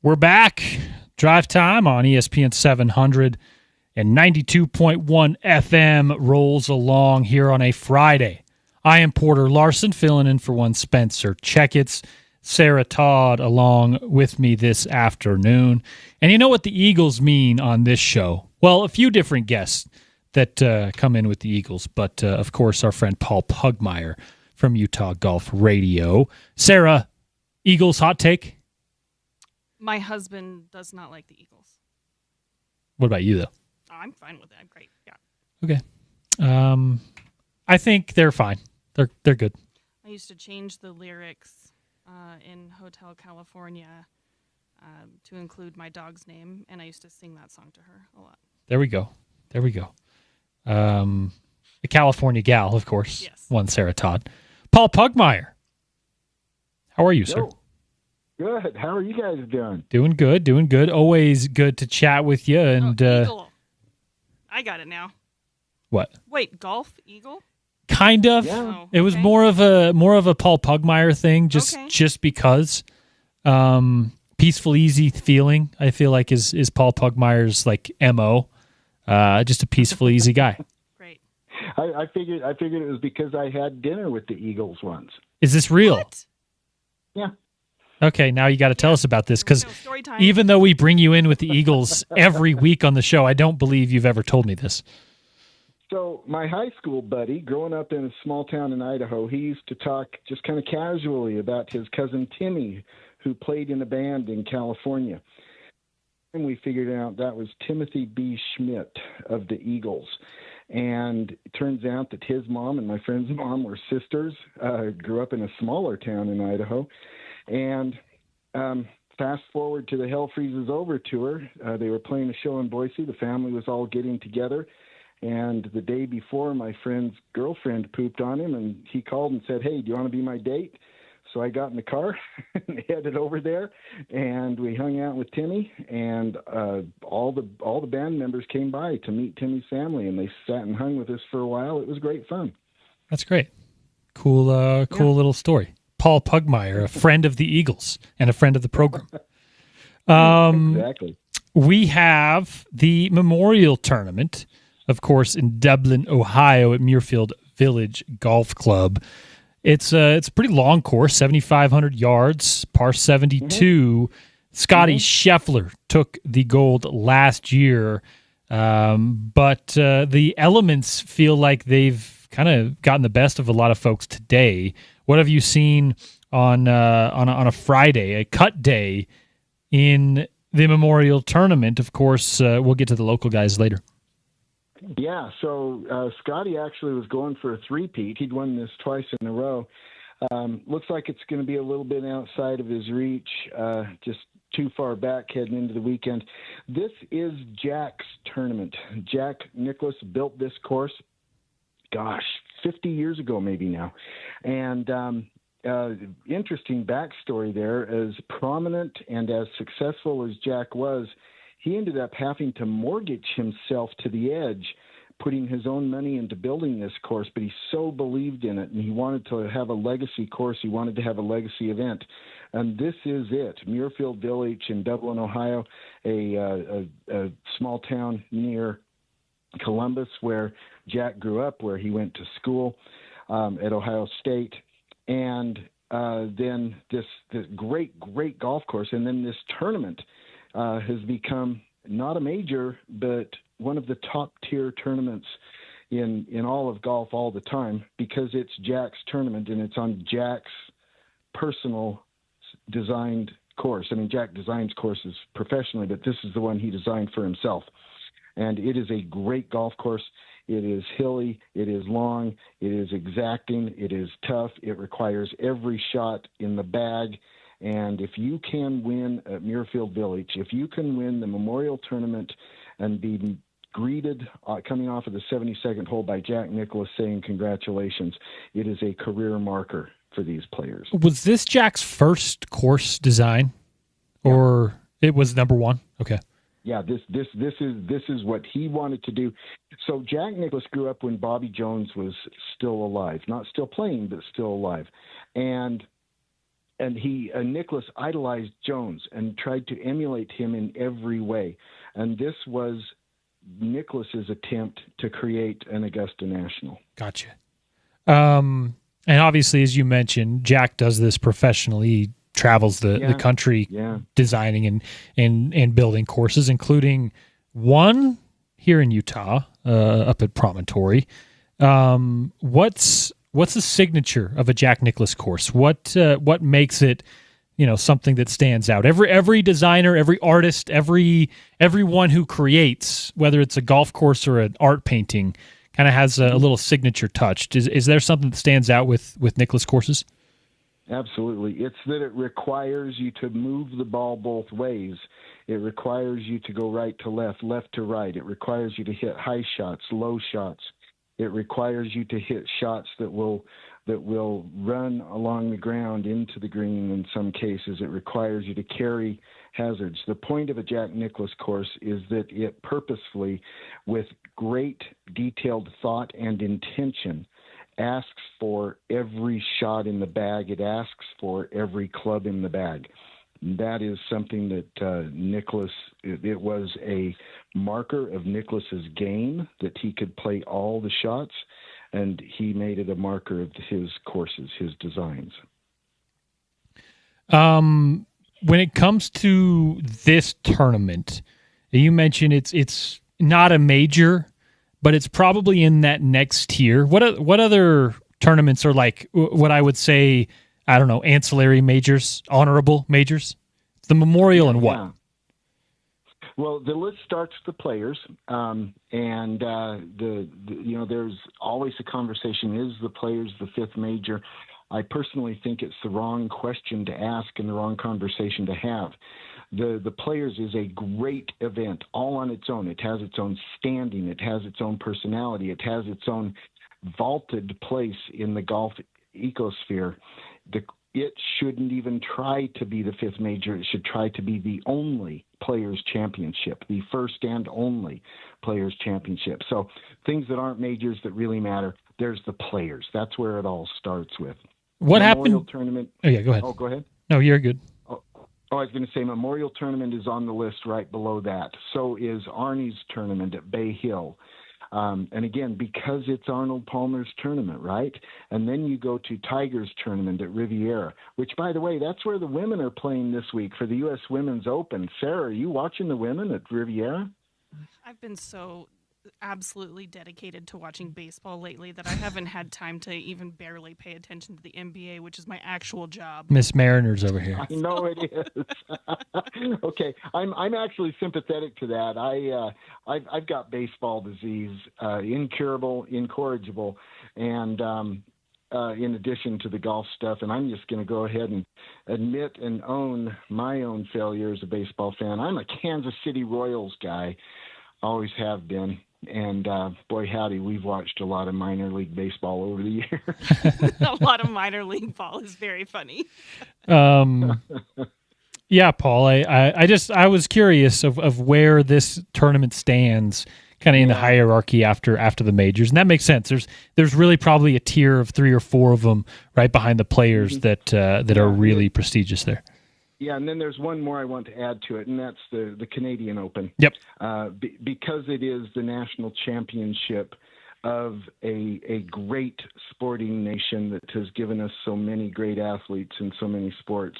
We're back. Drive Time on ESPN 700 and 92.1 FM rolls along here on a Friday. I am Porter Larson, filling in for one Spencer Checketts. Sarah Todd along with me this afternoon. And you know what the Eagles mean on this show? Well, a few different guests that come in with the Eagles, but of course our friend Paul Pugmire from Utah Golf Radio. Sarah, Eagles hot take? My husband does not like the Eagles. What about you, though? Oh, I'm fine with it. I'm great. Yeah. Okay. I think they're fine. They're good. I used to change the lyrics in Hotel California to include my dog's name, and I used to sing that song to her a lot. There we go. The California gal, of course. Yes. One Sarah Todd. Paul Pugmire. How are you, sir? Good. How are you guys doing? Doing good. Always good to chat with you. And Eagle. I got it now. What? Wait, golf eagle? Kind of. Yeah. Oh, It was okay. more of a Paul Pugmire thing, just because. Peaceful, easy feeling. I feel like is Paul Pugmire's like MO. Just a peaceful, easy guy. Great. I figured it was because I had dinner with the Eagles once. Is this real? What? Yeah. Okay, now you got to tell us about this because Story time. even though we bring you in with the Eagles every week on the show, I don't believe you've ever told me this. So my high school buddy, growing up in a small town in Idaho, he used to talk just kind of casually about his cousin Timmy, who played in a band in California. And we figured out that was Timothy B. Schmidt of the Eagles. And it turns out that his mom and my friend's mom were sisters, grew up in a smaller town in Idaho. And fast forward to the Hell Freezes Over tour. They were playing a show in Boise. The family was all getting together. And the day before, my friend's girlfriend pooped on him, and he called and said, "Hey, do you want to be my date?" So I got in the car and headed over there, and we hung out with Timmy, and all the band members came by to meet Timmy's family, and they sat and hung with us for a while. It was great fun. That's great. Cool little story. Paul Pugmire, a friend of the Eagles and a friend of the program. Exactly. We have the Memorial Tournament, of course, in Dublin, Ohio, at Muirfield Village Golf Club. It's a pretty long course, 7,500 yards, par 72. Scotty Scheffler took the gold last year, but the elements feel like they've kind of gotten the best of a lot of folks today. What have you seen on a Friday, a cut day in the Memorial Tournament? Of course, we'll get to the local guys later. Yeah, so Scotty actually was going for a three-peat. He'd won this twice in a row. Looks like it's going to be a little bit outside of his reach, just too far back heading into the weekend. This is Jack's tournament. Jack Nicklaus built this course, 50 years ago maybe now. And interesting backstory there. As prominent and as successful as Jack was, he ended up having to mortgage himself to the edge, putting his own money into building this course, but he so believed in it, and he wanted to have a legacy course. He wanted to have a legacy event. And this is it, Muirfield Village in Dublin, Ohio, a small town near Columbus where Jack grew up, where he went to school at Ohio State. And then this great golf course, and then this tournament has become not a major, but one of the top-tier tournaments in all of golf all the time, because it's Jack's tournament and it's on Jack's personal designed course. I mean, Jack designs courses professionally, but this is the one he designed for himself. And it is a great golf course. It is hilly, it is long, it is exacting, it is tough, it requires every shot in the bag. And if you can win at Muirfield Village, if you can win the Memorial Tournament and be greeted coming off of the 72nd hole by Jack Nicklaus saying congratulations, it is a career marker for these players. Was this Jack's first course design, or it was number one? Okay. Yeah, this is what he wanted to do. So Jack Nicklaus grew up when Bobby Jones was still alive, not still playing, but still alive. And Nicklaus idolized Jones and tried to emulate him in every way. And this was Nicklaus's attempt to create an Augusta National. Gotcha. And obviously, as you mentioned, Jack does this professionally. He travels the country designing and building courses, including one here in Utah, up at Promontory. What's the signature of a Jack Nicklaus course? What makes it, something that stands out? Every designer, every artist, everyone who creates, whether it's a golf course or an art painting, kind of has a little signature touch. Is there something that stands out with Nicklaus courses? Absolutely. It's that it requires you to move the ball both ways. It requires you to go right to left, left to right. It requires you to hit high shots, low shots. It requires you to hit shots that will run along the ground into the green in some cases. It requires you to carry hazards. The point of a Jack Nicklaus course is that it purposefully, with great detailed thought and intention, asks for every shot in the bag. It asks for every club in the bag. That is something that Nicklaus, it was a marker of Nicklaus's game, that he could play all the shots, and he made it a marker of his courses, his designs. When it comes to this tournament, you mentioned it's not a major, but it's probably in that next tier. What other tournaments are like what I would say, I don't know, ancillary majors, honorable majors? It's the Memorial and what? Yeah. Well, the list starts with the players, and there's always a conversation: is the players the fifth major? I personally think it's the wrong question to ask and the wrong conversation to have. The Players is a great event all on its own. It has its own standing. It has its own personality. It has its own vaulted place in the golf ecosphere. It shouldn't even try to be the fifth major. It should try to be the only Players Championship, the first and only Players Championship. So things that aren't majors that really matter, there's the Players. That's where it all starts with. What Memorial happened? Tournament. Oh, yeah, go ahead. Oh, go ahead. No, you're good. I was going to say Memorial Tournament is on the list right below that. So is Arnie's tournament at Bay Hill. And again, because it's Arnold Palmer's tournament, right? And then you go to Tiger's tournament at Riviera, which, by the way, that's where the women are playing this week for the U.S. Women's Open. Sarah, are you watching the women at Riviera? I've been so absolutely dedicated to watching baseball lately that I haven't had time to even barely pay attention to the NBA, which is my actual job. Miss Mariners over here. I know it is. Okay, I'm actually sympathetic to that. I've got baseball disease, incurable, incorrigible, and in addition to the golf stuff, and I'm just going to go ahead and admit and own my own failure as a baseball fan. I'm a Kansas City Royals guy, always have been. And boy, howdy, we've watched a lot of minor league baseball over the years. A lot of minor league ball is very funny. Yeah, Paul, I was curious of where this tournament stands kind of in the hierarchy after the majors. And that makes sense. There's really probably a tier of 3 or 4 of them right behind the Players that are really prestigious there. Yeah, and then there's one more I want to add to it, and that's the Canadian Open. Yep. Because it is the national championship of a great sporting nation that has given us so many great athletes in so many sports,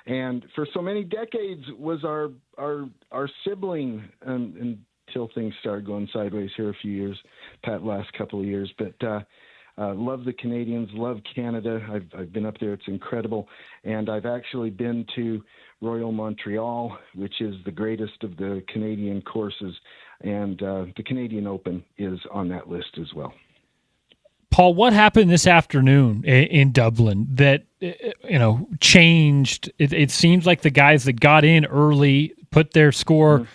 and for so many decades was our sibling until things started going sideways here a few years, last couple of years, but. Love the Canadians, love Canada. I've been up there. It's incredible. And I've actually been to Royal Montreal, which is the greatest of the Canadian courses. And the Canadian Open is on that list as well. Paul, what happened this afternoon in Dublin that changed? It seems like the guys that got in early put their score,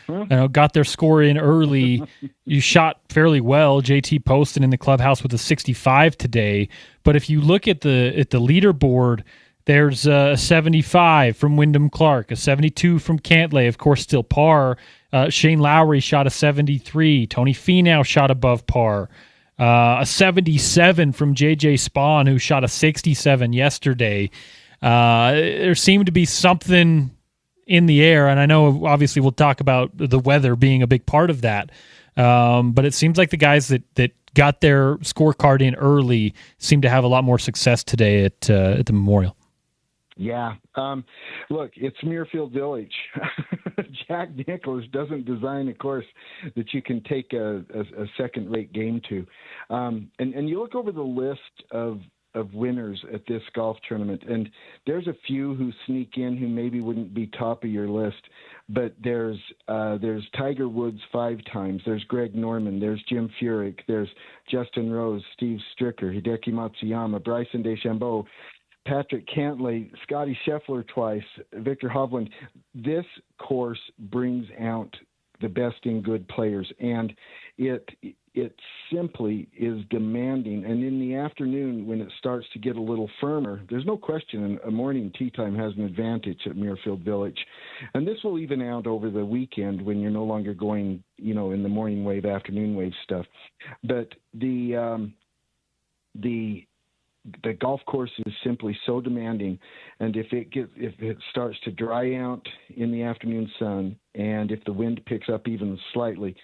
got their score in early. You shot fairly well. JT Poston in the clubhouse with a 65 today. But if you look at the leaderboard, there's a 75 from Wyndham Clark, a 72 from Cantlay, of course, still par. Shane Lowry shot a 73. Tony Finau shot above par. A 77 from J.J. Spawn, who shot a 67 yesterday. There seemed to be something in the air, and I know obviously we'll talk about the weather being a big part of that. But it seems like the guys that got their scorecard in early seem to have a lot more success today at the Memorial. Yeah. Look, it's Muirfield Village. Jack Nicklaus doesn't design a course that you can take a second-rate game to. And you look over the list of winners at this golf tournament, and there's a few who sneak in who maybe wouldn't be top of your list, but there's Tiger Woods 5 times, there's Greg Norman, there's Jim Furyk, there's Justin Rose, Steve Stricker, Hideki Matsuyama, Bryson DeChambeau, Patrick Cantlay, Scotty Scheffler twice, Victor Hovland. This course brings out the best in good players, and it simply is demanding. And in the afternoon, when it starts to get a little firmer, there's no question a morning tee time has an advantage at Muirfield Village. And this will even out over the weekend when you're no longer going, in the morning wave, afternoon wave stuff. But the golf course is simply so demanding, and if it starts to dry out in the afternoon sun, and if the wind picks up even slightly,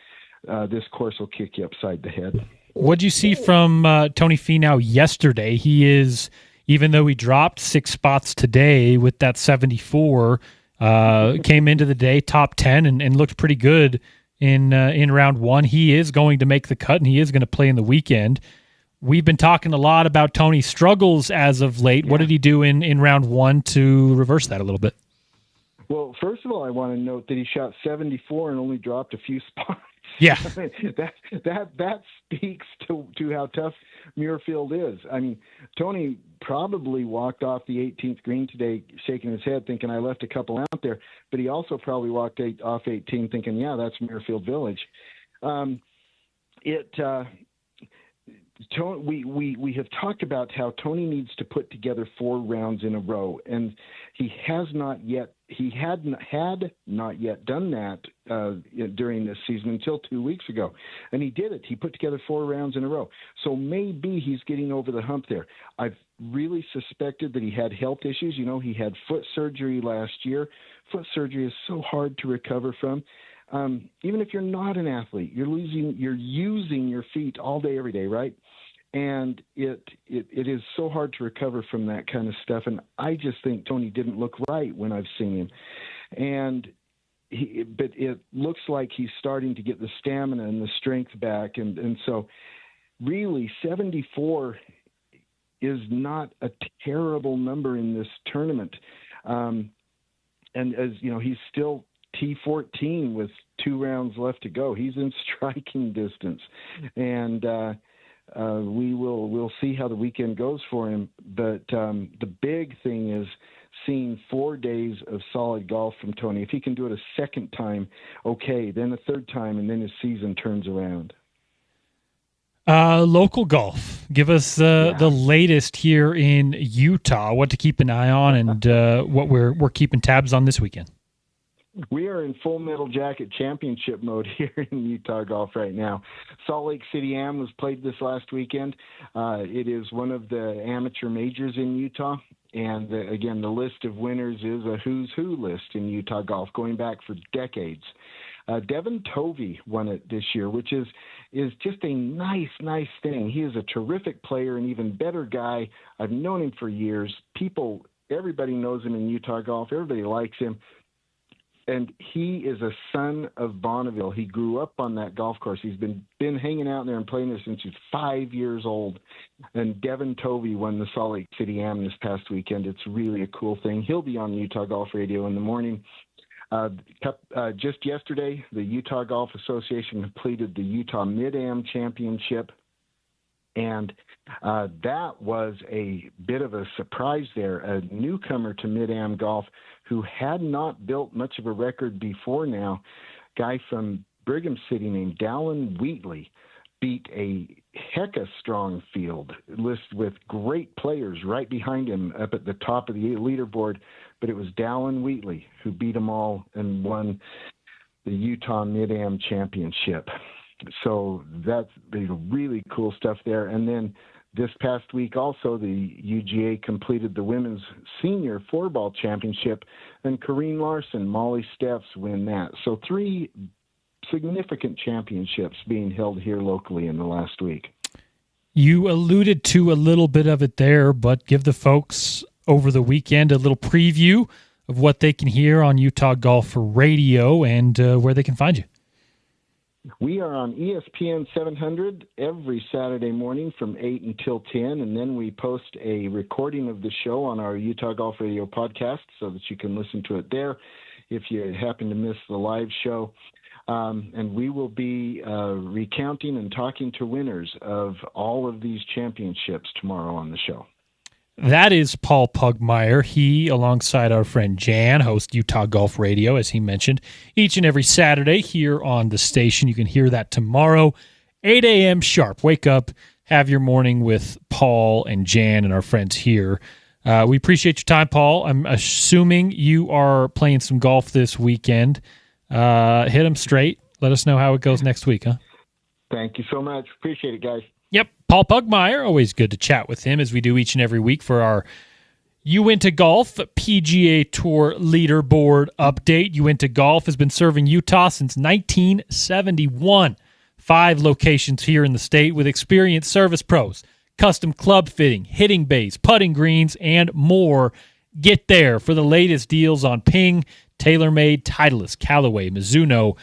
this course will kick you upside the head. What'd you see from Tony Finau yesterday? He is, even though he dropped 6 spots today with that 74, came into the day top 10 and looked pretty good in round 1. He is going to make the cut, and he is going to play in the weekend. We've been talking a lot about Tony's struggles as of late. Yeah. What did he do in round 1 to reverse that a little bit? Well, first of all, I want to note that he shot 74 and only dropped a few spots. Yeah, I mean, that speaks to how tough Muirfield is. I mean, Tony probably walked off the 18th green today shaking his head thinking I left a couple out there, but he also probably walked off 18 thinking, yeah, that's Muirfield Village. We have talked about how Tony needs to put together 4 rounds in a row, and he had not yet done that during this season until 2 weeks ago, and he did it. He put together 4 rounds in a row. So maybe he's getting over the hump there. I've really suspected that he had health issues. He had foot surgery last year. Foot surgery is so hard to recover from. Even if you're not an athlete, you're using your feet all day, every day, right? And it is so hard to recover from that kind of stuff. And I just think Tony didn't look right when I've seen him. But it looks like he's starting to get the stamina and the strength back. And so really 74 is not a terrible number in this tournament. And as he's still T14 with 2 rounds left to go. He's in striking distance, and we'll see how the weekend goes for him. But the big thing is seeing 4 days of solid golf from Tony. If he can do it a second time, okay, then a third time, and then his season turns around. Local golf. Give us the latest here in Utah. What to keep an eye on, and what we're keeping tabs on this weekend. We are in full metal jacket championship mode here in Utah golf right now. Salt Lake City Am was played this last weekend. It is one of the amateur majors in Utah. And again, the list of winners is a who's who list in Utah golf going back for decades. Devin Tovey won it this year, which is just a nice thing. He is a terrific player, an even better guy. I've known him for years. Everybody knows him in Utah golf. Everybody likes him. And he is a son of Bonneville. He grew up on that golf course. He's been hanging out there and playing there since he's 5 years old. And Devin Tovey won the Salt Lake City Am this past weekend. It's really a cool thing. He'll be on Utah Golf Radio in the morning. Just yesterday, the Utah Golf Association completed the Utah Mid-Am Championship. And that was a bit of a surprise there. A newcomer to Mid-Am Golf who had not built much of a record before now, guy from Brigham City named Dallin Wheatley, beat a hecka strong field list with great players right behind him up at the top of the leaderboard. But it was Dallin Wheatley who beat them all and won the Utah Mid-Am Championship. So that's really cool stuff there. And then This past week also, the UGA completed the women's senior floorball championship, and Corrine Larson, Molly Steffs win that. So 3 significant championships being held here locally in the last week. You alluded to a little bit of it there, but give the folks over the weekend a little preview of what they can hear on Utah Golf Radio and where they can find you. We are on ESPN 700 every Saturday morning from 8 until 10, and then we post a recording of the show on our Utah Golf Radio podcast so that you can listen to it there if you happen to miss the live show. And we will be recounting and talking to winners of all of these championships tomorrow on the show. That is Paul Pugmire. He, alongside our friend Jan, host Utah Golf Radio, as he mentioned, each and every Saturday here on the station. You can hear that tomorrow, 8 a.m. sharp. Wake up, have your morning with Paul and Jan and our friends here. We appreciate your time, Paul. I'm assuming you are playing some golf this weekend. Hit them straight. Let us know how it goes next week, huh? Thank you so much. Appreciate it, guys. Yep, Paul Pugmire. Always good to chat with him as we do each and every week for our Uinta Golf PGA Tour leaderboard update. Uinta Golf has been serving Utah since 1971. 5 locations here in the state with experienced service pros, custom club fitting, hitting bays, putting greens, and more. Get there for the latest deals on Ping, TaylorMade, Titleist, Callaway, Mizuno,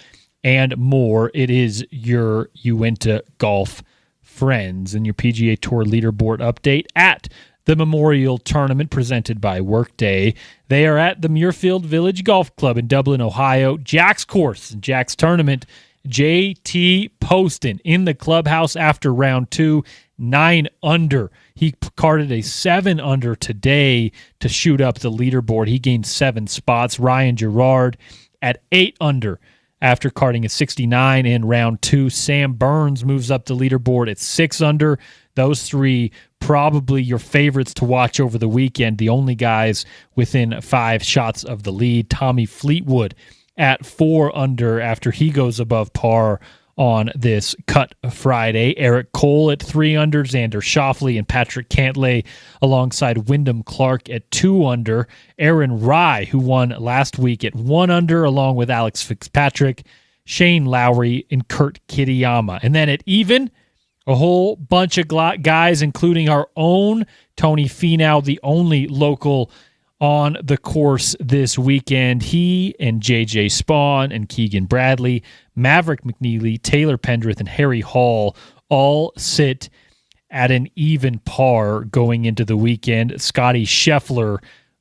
and more. It is your Uinta Golf friends and your PGA Tour leaderboard update at the Memorial Tournament presented by Workday. They are at the Muirfield Village Golf Club in Dublin, Ohio. Jack's course and Jack's tournament. JT Poston in the clubhouse after round 2, 9 under. He carded a 7 under today to shoot up the leaderboard. He gained 7 spots. Ryan Gerard at 8 under after carding a 69 in round 2. Sam Burns moves up the leaderboard at 6 under. Those 3 probably your favorites to watch over the weekend. The only guys within 5 shots of the lead. Tommy Fleetwood at 4 under after he goes above par on this cut Friday. Eric Cole at 3 under, Xander Schauffele and Patrick Cantlay alongside Wyndham Clark at 2 under. Aaron Rye, who won last week, at 1 under, along with Alex Fitzpatrick, Shane Lowry, and Kurt Kitayama. And then at even, a whole bunch of guys, including our own Tony Finau, the only local on the course this weekend. He and J.J. Spawn and Keegan Bradley, Maverick McNeely, Taylor Pendrith, and Harry Hall all sit at an even par going into the weekend. Scotty Scheffler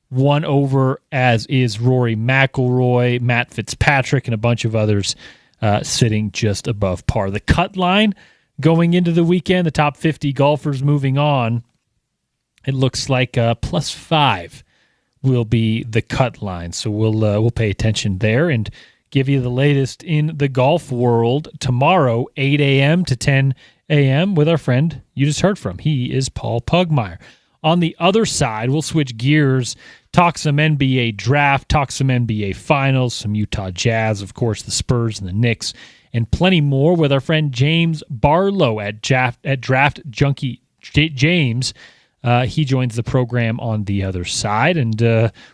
1 over, as is Rory McIlroy, Matt Fitzpatrick, and a bunch of others sitting just above par. The cut line going into the weekend, the top 50 golfers moving on, it looks like +5 will be the cut line. So we'll pay attention there and give you the latest in the golf world tomorrow, 8 a.m. to 10 a.m. with our friend you just heard from. He is Paul Pugmire. On the other side, we'll switch gears, talk some NBA draft, talk some NBA finals, some Utah Jazz, of course, the Spurs and the Knicks, and plenty more with our friend James Barlow at Draft Junkie James. He joins the program on the other side, and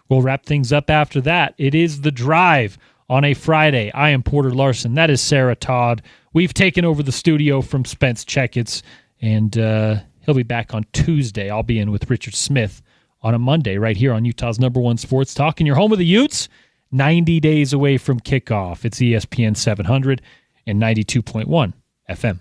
we'll wrap things up after that. It is The Drive on a Friday. I am Porter Larson. That is Sarah Todd. We've taken over the studio from Spence Checketts, and he'll be back on Tuesday. I'll be in with Richard Smith on a Monday right here on Utah's #1 sports talk. In your home of the Utes, 90 days away from kickoff. It's ESPN 700 and 92.1 FM.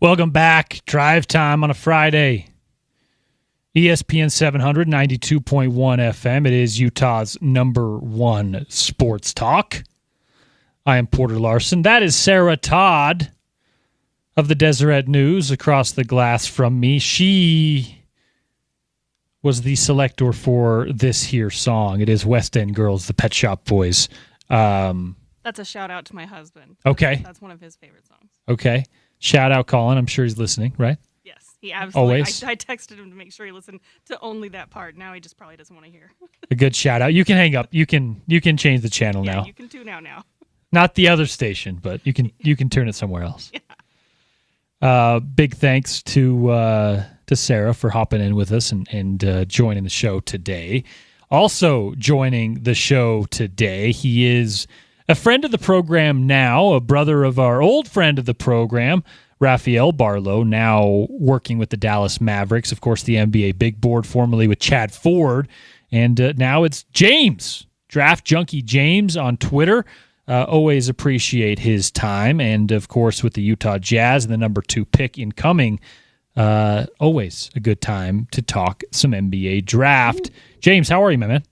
Welcome back. Drive time on a Friday. ESPN 700, 92.1 FM. It is Utah's #1 sports talk. I am Porter Larson. That is Sarah Todd of the Deseret News across the glass from me. She was the selector for this here song. It is West End Girls, the Pet Shop Boys. That's a shout out to my husband. Okay. That's one of his favorite songs. Okay. Shout out Colin. I'm sure he's listening, right? Yes, he absolutely. Always. I texted him to make sure he listened to only that part. Now he just probably doesn't want to hear. A good shout out. You can hang up. You can change the channel Yeah, now. you can tune out now. Not the other station, but you can turn it somewhere else. Yeah. Big thanks to Sarah for hopping in with us and joining the show today. Also joining the show today, he is a friend of the program now, a brother of our old friend of the program, Raphael Barlow, now working with the Dallas Mavericks, of course, the NBA Big Board, formerly with Chad Ford. And now it's James, Draft Junkie James on Twitter. Always appreciate his time. And, of course, with the Utah Jazz and the #2 pick incoming, always a good time to talk some NBA draft. James, how are you, my man?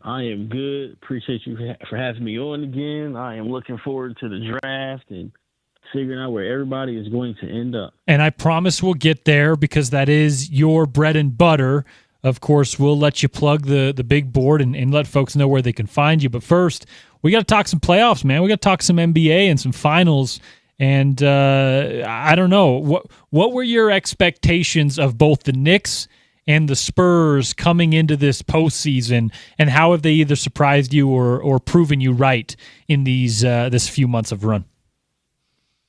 I am good. Appreciate you for having me on again. I am looking forward to the draft and figuring out where everybody is going to end up. And I promise we'll get there because that is your bread and butter. Of course, we'll let you plug the big board and let folks know where they can find you. But first, we got to talk some playoffs, man. We got to talk some NBA and some finals. And I don't know. What were your expectations of both the Knicks and the Spurs coming into this postseason, and how have they either surprised you or proven you right in these this few months of run?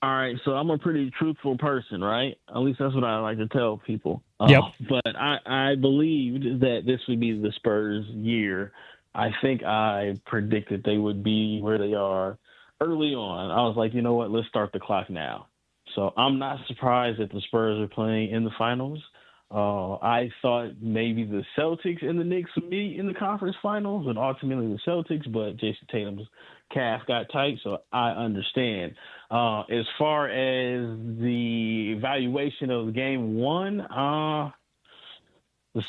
All right, so I'm a pretty truthful person, right? At least that's what I like to tell people. Yep. But I believed that this would be the Spurs' year. I think I predicted they would be where they are early on. I was like, you know what, let's start the clock now. So I'm not surprised that the Spurs are playing in the finals. I thought maybe the Celtics and the Knicks would meet in the conference finals, and ultimately the Celtics, but Jason Tatum's calf got tight, so I understand. As far as the evaluation of game one, the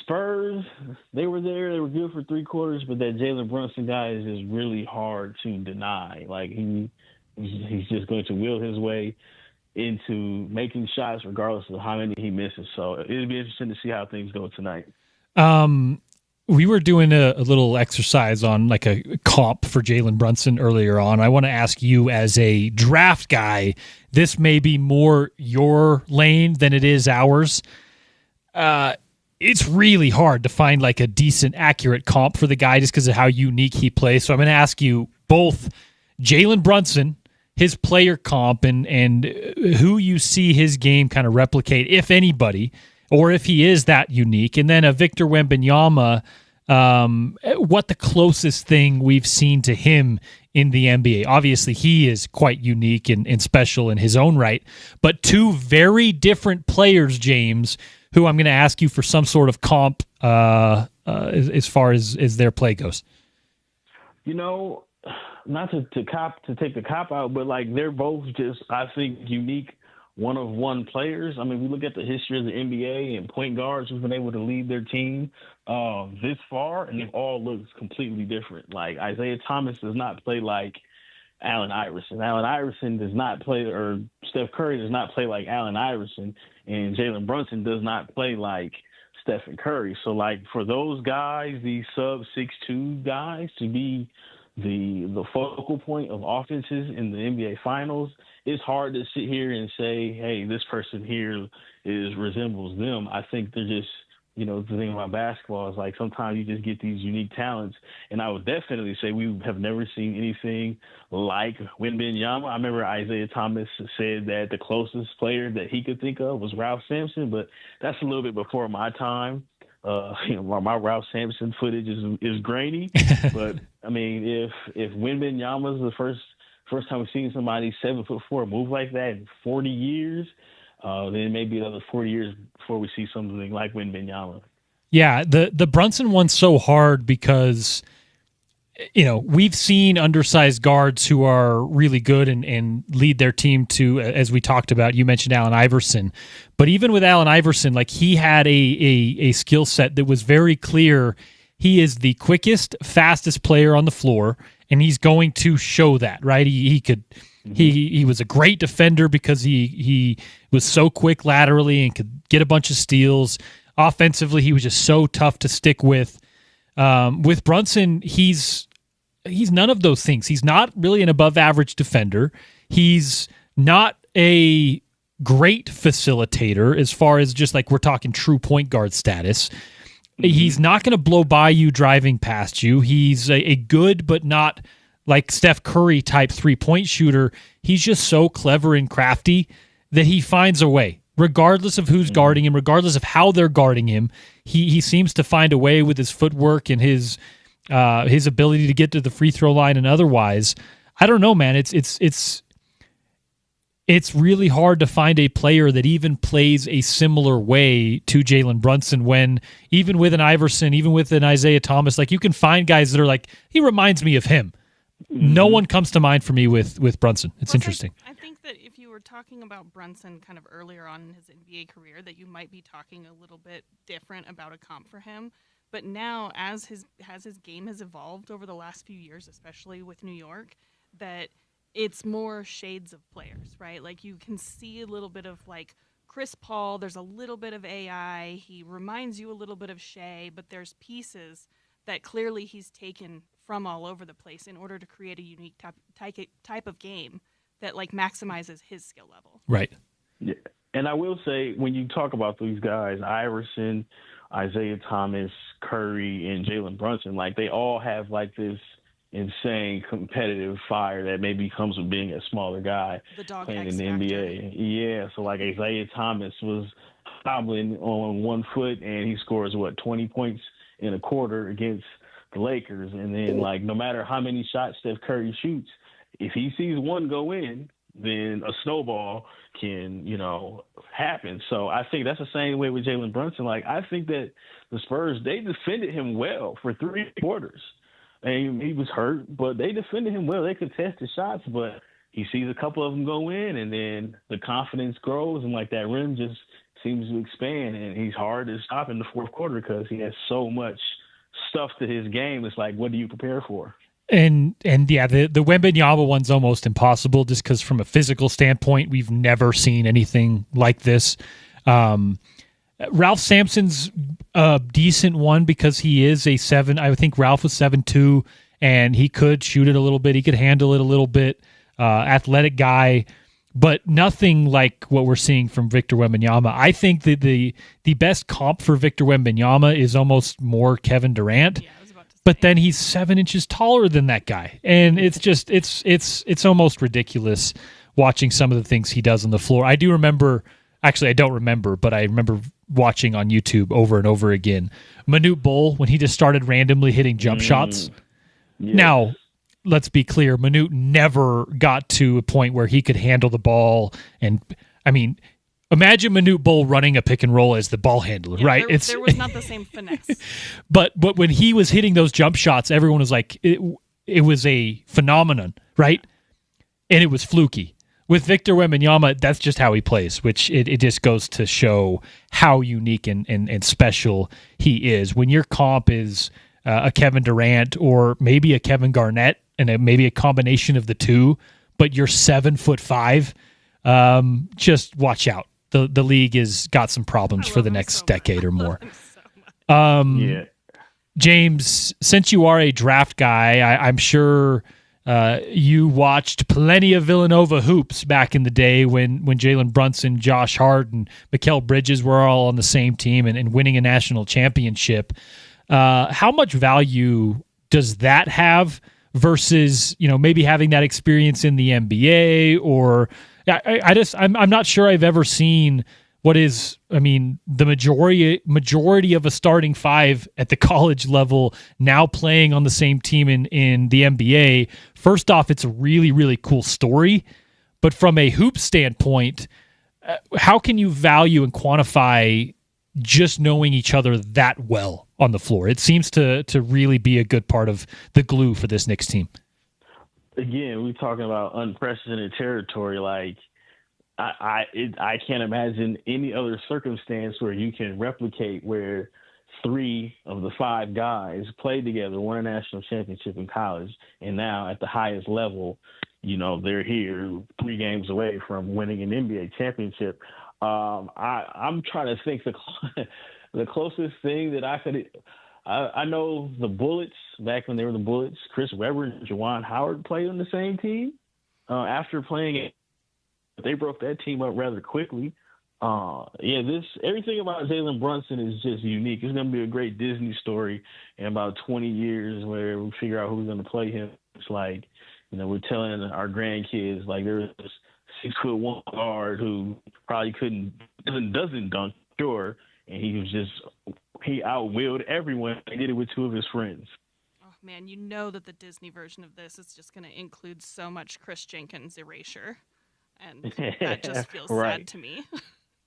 Spurs, they were there. They were good for 3 quarters, but that Jalen Brunson guy is just really hard to deny. Like, he's just going to will his way into making shots regardless of how many he misses. So it'll be interesting to see how things go tonight. We were doing a little exercise on like a comp for Jalen Brunson earlier on. I want to ask you, as a draft guy, this may be more your lane than it is ours. It's really hard to find like a decent, accurate comp for the guy just because of how unique he plays. So I'm going to ask you both Jalen Brunson, his player comp, and who you see his game kind of replicate, if anybody, or if he is that unique. And then a Victor Wembanyama, what the closest thing we've seen to him in the NBA. Obviously, he is quite unique and special in his own right, but 2 very different players, James, who I'm going to ask you for some sort of comp as far as their play goes. You know, not to take the cop out, but like they're both just, I think, unique one-of-one players. I mean, we look at the history of the NBA and point guards who've been able to lead their team this far, and they've all looked completely different. Like Isaiah Thomas does not play like Allen Iverson. Allen Iverson does not play, or Steph Curry does not play like Allen Iverson, and Jalen Brunson does not play like Stephen Curry. So, like, for those guys, these sub-6'2" guys, to be the focal point of offenses in the NBA Finals, it's hard to sit here and say, hey, this person here resembles them. I think they're just, you know, the thing about basketball is, like, sometimes you just get these unique talents. And I would definitely say we have never seen anything like Wembanyama. I remember Isaiah Thomas said that the closest player that he could think of was Ralph Sampson, but that's a little bit before my time. You know, my Ralph Sampson footage is grainy, but I mean, if Wembanyama is the first time we've seen somebody 7'4" move like that in 40 years, then maybe another 40 years before we see something like Wembanyama. Yeah, the Brunson one's so hard because we've seen undersized guards who are really good and lead their team to, as we talked about, you mentioned Allen Iverson. But even with Allen Iverson, like, he had a skill set that was very clear. He is the quickest, fastest player on the floor, and he's going to show that, right? He was a great defender because he was so quick laterally and could get a bunch of steals. Offensively, he was just so tough to stick with. With Brunson, he's none of those things. He's not really an above-average defender. He's not a great facilitator as far as just like we're talking true point guard status. He's not going to blow by you driving past you. He's a good but not like Steph Curry type three-point shooter. He's just so clever and crafty that he finds a way. Regardless of who's guarding him, regardless of how they're guarding him, he seems to find a way with his footwork and his ability to get to the free throw line and otherwise. I don't know, man. It's really hard to find a player that even plays a similar way to Jalen Brunson when even with an Iverson, even with an Isaiah Thomas, like you can find guys that are like, he reminds me of him. No one comes to mind for me with Brunson. It's interesting. I think that if you were talking about Brunson kind of earlier on in his NBA career, that you might be talking a little bit different about a comp for him. But now, as his game has evolved over the last few years, especially with New York, that it's more shades of players, right? Like you can see a little bit of like Chris Paul. There's a little bit of AI. He reminds you a little bit of Shea, but there's pieces that clearly he's taken from all over the place in order to create a unique type of game that like maximizes his skill level. Right. Yeah. And I will say, when you talk about these guys, Iverson, Isaiah Thomas, Curry, and Jalen Brunson, like they all have like this insane competitive fire that maybe comes with being a smaller guy playing in the NBA. Yeah. So like Isaiah Thomas was hobbling on 1 foot and he scores 20 points in a quarter against the Lakers. And then like no matter how many shots Steph Curry shoots, if he sees one go in, then a snowball can, happen. So I think that's the same way with Jalen Brunson. Like I think that the Spurs, they defended him well for 3 quarters. And he was hurt, but they defended him well. They contested shots, but he sees a couple of them go in, and then the confidence grows, and like that rim just seems to expand, and he's hard to stop in the fourth quarter because he has so much stuff to his game. It's like, what do you prepare for? And yeah, the Wembanyama one's almost impossible just because from a physical standpoint, we've never seen anything like this. Ralph Sampson's a decent one because he is a 7. I think Ralph was 7'2", and he could shoot it a little bit. He could handle it a little bit. Athletic guy, but nothing like what we're seeing from Victor Wembanyama. I think that the best comp for Victor Wembanyama is almost more Kevin Durant. Yeah, I was about to say. But then he's 7 inches taller than that guy, and it's just it's almost ridiculous watching some of the things he does on the floor. I do remember. Actually, I don't remember, but I remember watching on YouTube over and over again Manute Bol when he just started randomly hitting jump shots. Yes. Now, let's be clear, Manute never got to a point where he could handle the ball. And, I mean, imagine Manute Bol running a pick and roll as the ball handler, right? There was not the same finesse. But when he was hitting those jump shots, everyone was like, it was a phenomenon, right? And it was fluky. With Victor Wembanyama, that's just how he plays, which it just goes to show how unique and special he is. When your comp is a Kevin Durant or maybe a Kevin Garnett and maybe a combination of the two, but you're 7'5", just watch out. The league has got some problems for the next decade or more. Yeah. James, since you are a draft guy, I'm sure you watched plenty of Villanova hoops back in the day when Jalen Brunson, Josh Hart, and Mikal Bridges were all on the same team and winning a national championship. How much value does that have versus maybe having that experience in the NBA? Or I'm not sure I've ever seen what is, the majority of a starting 5 at the college level now playing on the same team in the NBA. First off, it's a really, really cool story. But from a hoop standpoint, how can you value and quantify just knowing each other that well on the floor. It seems to really be a good part of the glue for this Knicks team. Again, we're talking about unprecedented territory. Like, I can't imagine any other circumstance where you can replicate where 3 of the 5 guys played together, won a national championship in college, and now at the highest level, they're here 3 games away from winning an NBA championship. I'm trying to think the closest thing that I could. I know the Bullets, back when they were the Bullets, Chris Webber and Juwan Howard played on the same team. After playing it, they broke that team up rather quickly. Everything about Jalen Brunson is just unique. It's going to be a great Disney story in about 20 years where we figure out who's going to play him. It's like, we're telling our grandkids, like, there's this 6'1" guard who probably doesn't dunk, sure, and he outwilled everyone. He did it with 2 of his friends. Oh man, that the Disney version of this is just going to include so much Chris Jenkins erasure, and that just feels sad to me.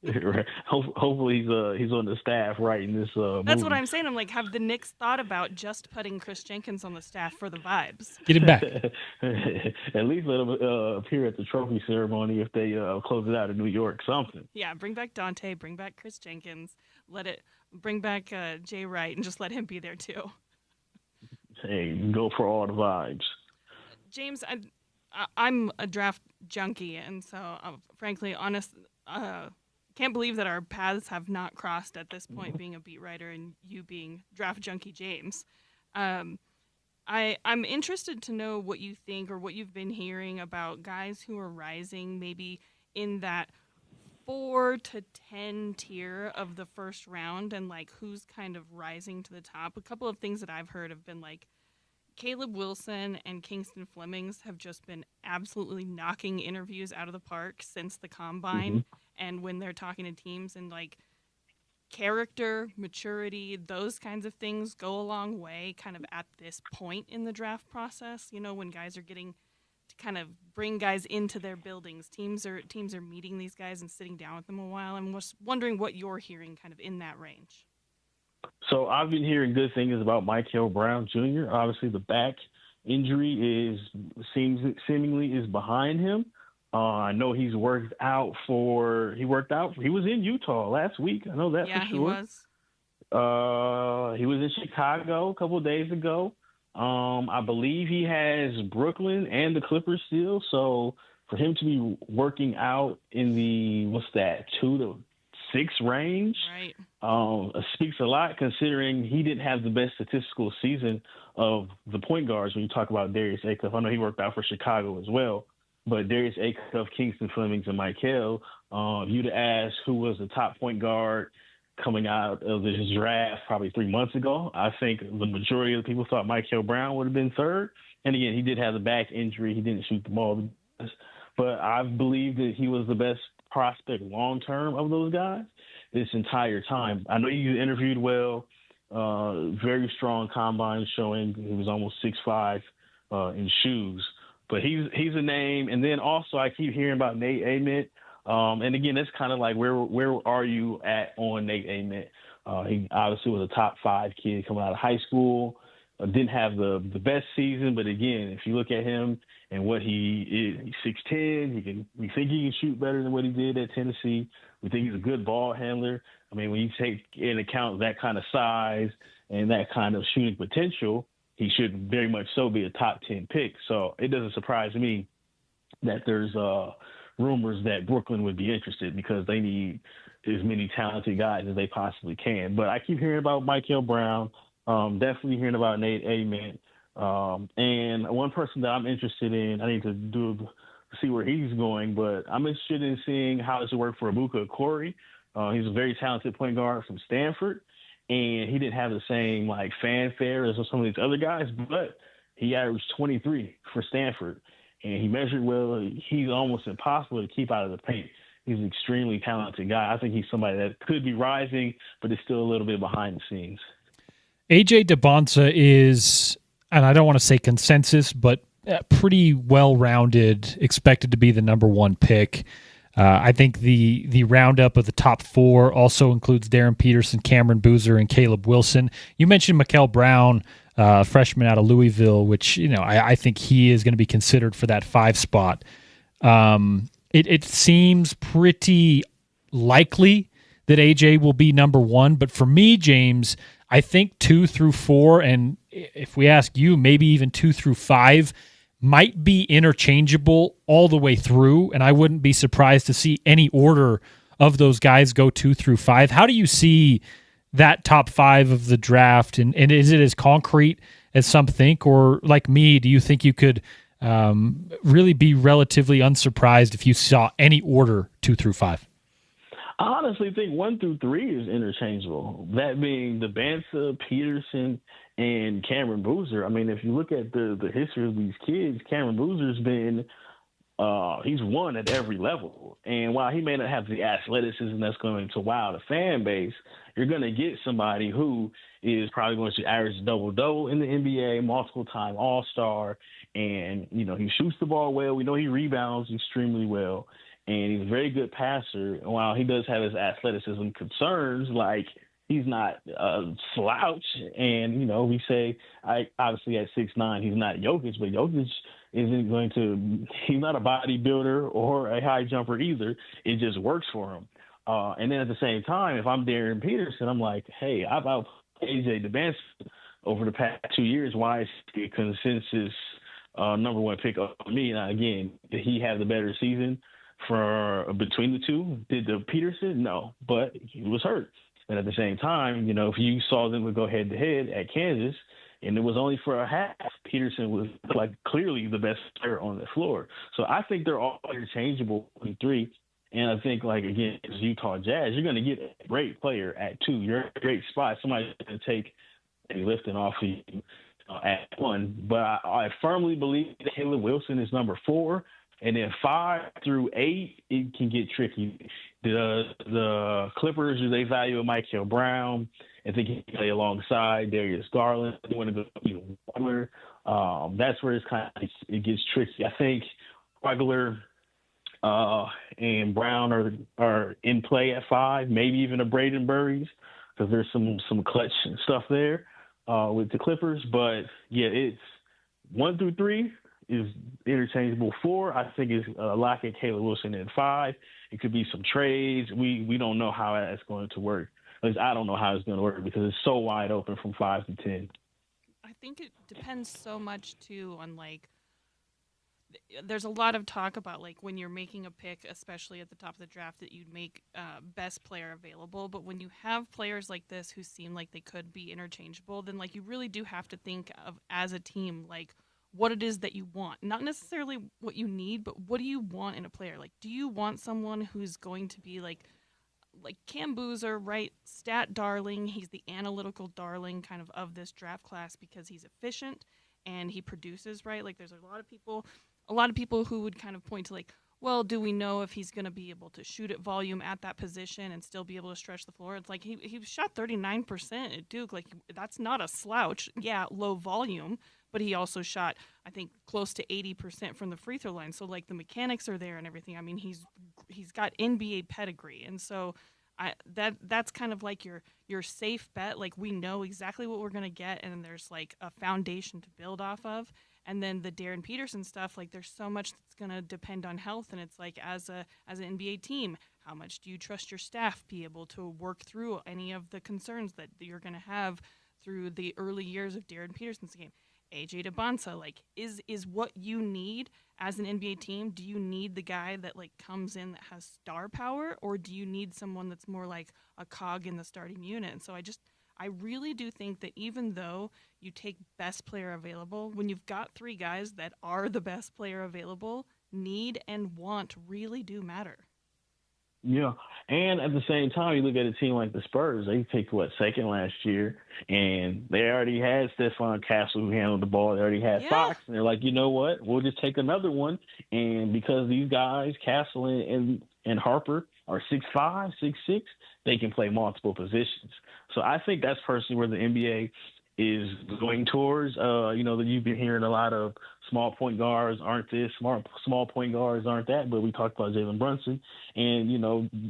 Right. Hopefully he's on the staff writing this That's movie. what I'm saying. I'm like, have the Knicks thought about just putting Chris Jenkins on the staff for the vibes? Get him back. At least let him appear at the trophy ceremony if they close it out in New York, something. Yeah, bring back Dante, bring back Chris Jenkins, bring back Jay Wright, and just let him be there too. Hey, go for all the vibes. James, I'm a draft junkie, and so frankly, can't believe that our paths have not crossed at this point, being a beat writer and you being draft junkie James. I'm interested to know what you think or what you've been hearing about guys who are rising maybe in that 4 to 10 tier of the first round, and like who's kind of rising to the top. A couple of things that I've heard have been like Caleb Wilson and Kingston Flemings have just been absolutely knocking interviews out of the park since the combine. Mm-hmm. And when they're talking to teams, and like character, maturity, those kinds of things go a long way kind of at this point in the draft process. When guys are getting to kind of bring guys into their buildings, teams are meeting these guys and sitting down with them a while. I'm just wondering what you're hearing kind of in that range. So I've been hearing good things about Michael Brown Jr. Obviously, the back injury seemingly is behind him. I know he worked out. He was in Utah last week. I know that for sure. He was. He was in Chicago a couple of days ago. I believe he has Brooklyn and the Clippers still. So for him to be working out in the 2 to 6 range, right, speaks a lot, considering he didn't have the best statistical season of the point guards when you talk about Darius Acuff. I know he worked out for Chicago as well. But Darius Acuff, Kingston Flemings, and Michael, you'd ask who was the top point guard coming out of this draft probably 3 months ago. I think the majority of the people thought Michael Brown would have been third. And again, he did have the back injury. He didn't shoot the ball. But I believe that he was the best prospect long-term of those guys this entire time. I know you interviewed well, very strong combine showing he was almost 6'5" in shoes. But he's a name. And then also I keep hearing about Nate Ament. And again, that's kind of like where are you at on Nate Ament? He obviously was a top 5 kid coming out of high school. Didn't have the best season, but again, if you look at him and what he is, he's 6'10". We think he can shoot better than what he did at Tennessee. We think he's a good ball handler. I mean, when you take into account that kind of size and that kind of shooting potential, he should very much so be a top 10 pick. So it doesn't surprise me that there's rumors that Brooklyn would be interested, because they need as many talented guys as they possibly can. But I keep hearing about Michael Brown, definitely hearing about Nate Ament. And one person that I'm interested in, I need to see where he's going, but I'm interested in seeing how this will work for Abuka Okori. He's a very talented point guard from Stanford, and he didn't have the same fanfare as some of these other guys, but he averaged 23 for Stanford, and he measured well. He's almost impossible to keep out of the paint. He's an extremely talented guy. I think he's somebody that could be rising, but is still a little bit behind the scenes. AJ DeBonza is, and I don't want to say consensus, but pretty well-rounded, expected to be the number 1 pick. I think the roundup of the top 4 also includes Darren Peterson, Cameron Boozer, and Caleb Wilson. You mentioned Mikael Brown, freshman out of Louisville, which I think he is going to be considered for that 5 spot. It seems pretty likely that AJ will be number 1, but for me, James, I think 2 through 4, and if we ask you, maybe even 2 through 5 might be interchangeable all the way through, and I wouldn't be surprised to see any order of those guys go 2 through 5. How do you see that top 5 of the draft, and is it as concrete as some think, or like me, do you think you could really be relatively unsurprised if you saw any order 2 through 5? I honestly think 1 through 3 is interchangeable. That being the Bansa, Peterson, and Cameron Boozer. I mean, if you look at the history of these kids, Cameron Boozer's been he's won at every level. And while he may not have the athleticism that's going to wow the fan base, you're going to get somebody who is probably going to average double-double in the NBA, multiple-time All-Star, and he shoots the ball well. We know he rebounds extremely well. And he's a very good passer. While he does have his athleticism concerns, like he's not a slouch. And, we say, obviously at 6'9", he's not Jokic, but Jokic he's not a bodybuilder or a high jumper either. It just works for him. And then at the same time, if I'm Darren Peterson, I'm like, hey, I've outplayed AJ DeBanson over the past 2 years. Why is he a consensus number 1 pick on me? Now, again, did he have the better season for between the two? Did the Peterson? No, but he was hurt. And at the same time, if you saw them go head-to-head at Kansas, and it was only for a half, Peterson was like clearly the best player on the floor. So I think they're all interchangeable in 3. And I think, again, as Utah Jazz, you're going to get a great player at 2. You're in a great spot. Somebody's going to take a lifting off of you at 1. But I firmly believe that Caleb Wilson is number 4. And then 5 through 8, it can get tricky. The Clippers, they value Mikael Brown. I think he can play alongside Darius Garland. They want to go Wagner. That's where it gets tricky. I think Wagner and Brown are in play at 5, maybe even a Braden Burries, because there's some clutch stuff there with the Clippers. But yeah, it's 1 through 3 is interchangeable. 4, I think, is lock at Caleb Wilson. And 5, it could be some trades. We don't know how that's going to work. At least I don't know how it's going to work because it's so wide open from 5 to 10. I think it depends so much too on there's a lot of talk about when you're making a pick, especially at the top of the draft, that you'd make best player available. But when you have players like this who seem like they could be interchangeable, then you really do have to think of as a team what it is that you want. Not necessarily what you need, but what do you want in a player? Do you want someone who's going to be like Cam Boozer, right? Stat darling. He's the analytical darling kind of this draft class because he's efficient and he produces, right? There's a lot of people who would kind of point to well, do we know if he's going to be able to shoot at volume at that position and still be able to stretch the floor? It's he shot 39% at Duke. That's not a slouch. Yeah, low volume, but he also shot, I think, close to 80% from the free throw line. So the mechanics are there and everything. I mean, he's got NBA pedigree, and so that's kind of your safe bet. We know exactly what we're gonna get, and then there's a foundation to build off of. And then the Darren Peterson stuff, there's so much that's gonna depend on health, and it's as an NBA team, how much do you trust your staff be able to work through any of the concerns that you're gonna have through the early years of Darren Peterson's game? AJ DeBansa, is what you need as an NBA team. Do you need the guy that comes in that has star power, or do you need someone that's more like a cog in the starting unit? And so I really do think that even though you take best player available, when you've got 3 guys that are the best player available, need and want really do matter. Yeah, and at the same time, you look at a team like the Spurs. They picked, second last year, and they already had Stephon Castle who handled the ball. They already had Fox, and they're like, you know what? We'll just take another one. And because these guys, Castle and Harper, are 6'5", 6'6", they can play multiple positions. So I think that's personally where the NBA is going towards. That you've been hearing a lot of small point guards aren't this, small point guards aren't that. But we talked about Jalen Brunson, and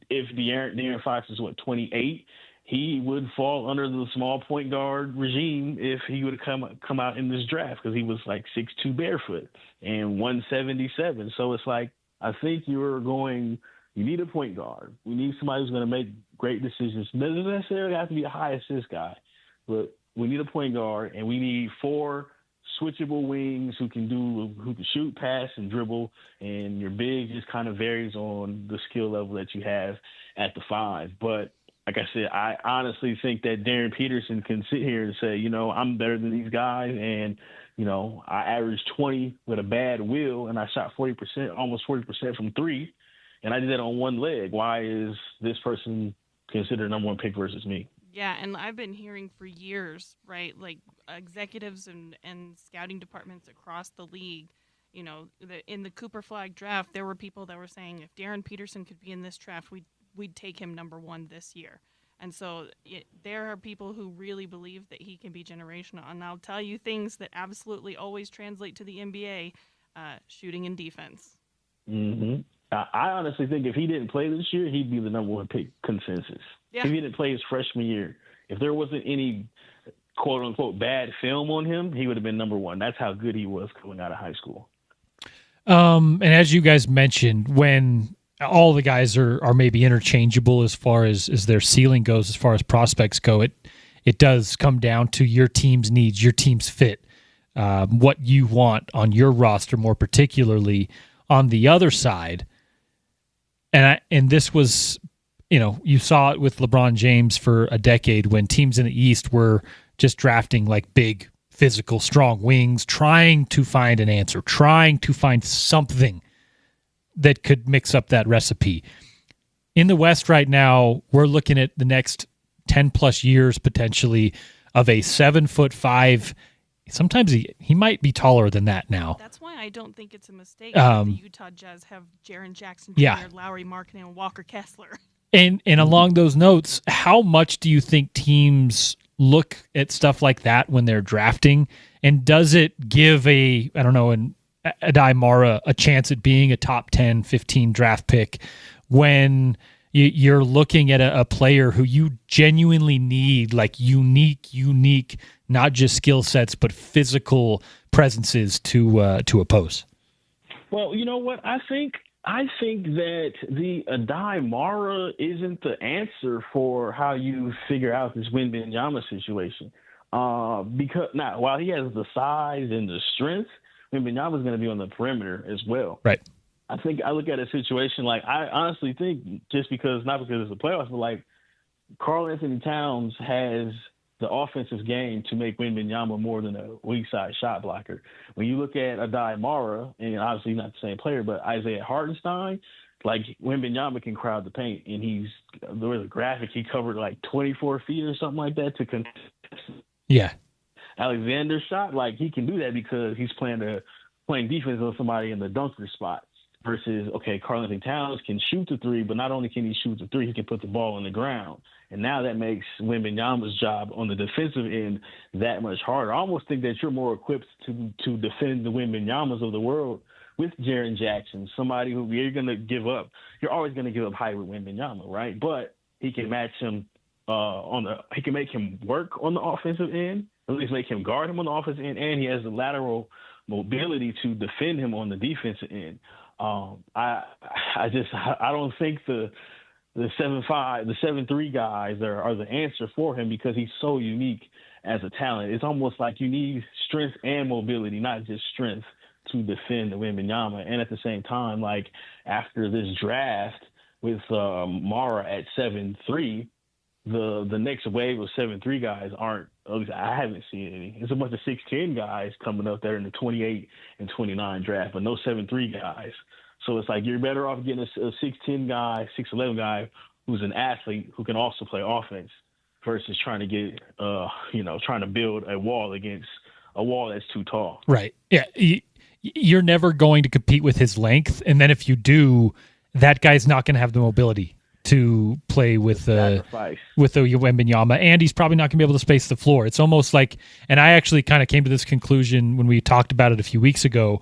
if De'Aaron Fox is 28, he would fall under the small point guard regime if he would come out in this draft, because he was like 6'2" barefoot and 177. So it's like, I think you need a point guard. We need somebody who's going to make great decisions. Doesn't necessarily have to be a high assist guy, but we need a point guard, and we need 4 switchable wings who can shoot, pass, and dribble. And your big just kind of varies on the skill level that you have at the 5. But like I said, I honestly think that Darren Peterson can sit here and say, I'm better than these guys, and I averaged 20 with a bad will, and I shot 40%, almost 40% from 3, and I did that on one leg. Why is this person considered number 1 pick versus me? Yeah, and I've been hearing for years, right, like executives and scouting departments across the league, in the Cooper Flag draft, there were people that were saying if Darren Peterson could be in this draft, we'd take him number 1 this year. And so there are people who really believe that he can be generational. And I'll tell you things that absolutely always translate to the NBA, shooting and defense. Mm-hmm. I honestly think if he didn't play this year, he'd be the number 1 pick consensus. Yeah. If he didn't play his freshman year, if there wasn't any quote-unquote bad film on him, he would have been number 1. That's how good he was coming out of high school. And as you guys mentioned, when all the guys are maybe interchangeable as far as their ceiling goes, as far as prospects go, it does come down to your team's needs, your team's fit, what you want on your roster, more particularly on the other side. And this was, you saw it with LeBron James for a decade when teams in the East were just drafting like big, physical, strong wings, trying to find an answer, trying to find something that could mix up that recipe. In the West right now, we're looking at the next 10 plus years potentially of a 7'5". Sometimes he might be taller than that now. That's why I don't think it's a mistake that the Utah Jazz have Jaren Jackson Jr., Lauri Markkanen, and Walker Kessler. And along those notes, how much do you think teams look at stuff like that when they're drafting? And does it give an Adai Mara a chance at being a top 10, 15 draft pick when you're looking at a player who you genuinely need, like unique, not just skill sets, but physical presences to oppose? Well, you know what? I think that the Adai Mara isn't the answer for how you figure out this Wembanyama situation. Because now, while he has the size and the strength, Wembanyama's going to be on the perimeter as well. Right. I think I look at a situation like, I honestly think not because it's the playoffs, but like Karl Anthony Towns has the offensive game to make Wembanyama more than a weak side shot blocker. When you look at Adai Mara, and obviously not the same player, but Isaiah Hartenstein, like Wembanyama can crowd the paint, and there was a graphic, he covered like 24 feet or something like that to contest. Yeah. Alexander's shot, like he can do that because he's playing defense on somebody in the dunker spot. Versus, Karl Anthony Towns can shoot the 3, but not only can he shoot the 3, he can put the ball on the ground. And now that makes Wembanyama's job on the defensive end that much harder. I almost think that you're more equipped to defend the Wembanyamas of the world with Jaren Jackson, somebody who you're going to give up. You're always going to give up height with Wembanyama, right? But he can match him he can make him work on the offensive end, at least make him guard him on the offensive end, and he has the lateral mobility to defend him on the defensive end. I don't think the 7'5", the 7'3" guys are the answer for him because he's so unique as a talent. It's almost like you need strength and mobility, not just strength, to defend the Wembanyama. And at the same time, like after this draft with Mara at 7'3", the next wave of 7'3" guys aren't. At least I haven't seen any. It's a bunch of 6'10" guys coming up there in the 28 and 29 draft, but no 7'3" guys. So it's like you're better off getting a 6'10" guy, 6'11" guy who's an athlete who can also play offense versus trying to get, trying to build a wall against a wall that's too tall. Right. Yeah. You're never going to compete with his length. And then if you do, that guy's not going to have the mobility to play with Sacrifice. with Wembanyama, and he's probably not going to be able to space the floor. It's almost like, and I actually kind of came to this conclusion when we talked about it a few weeks ago,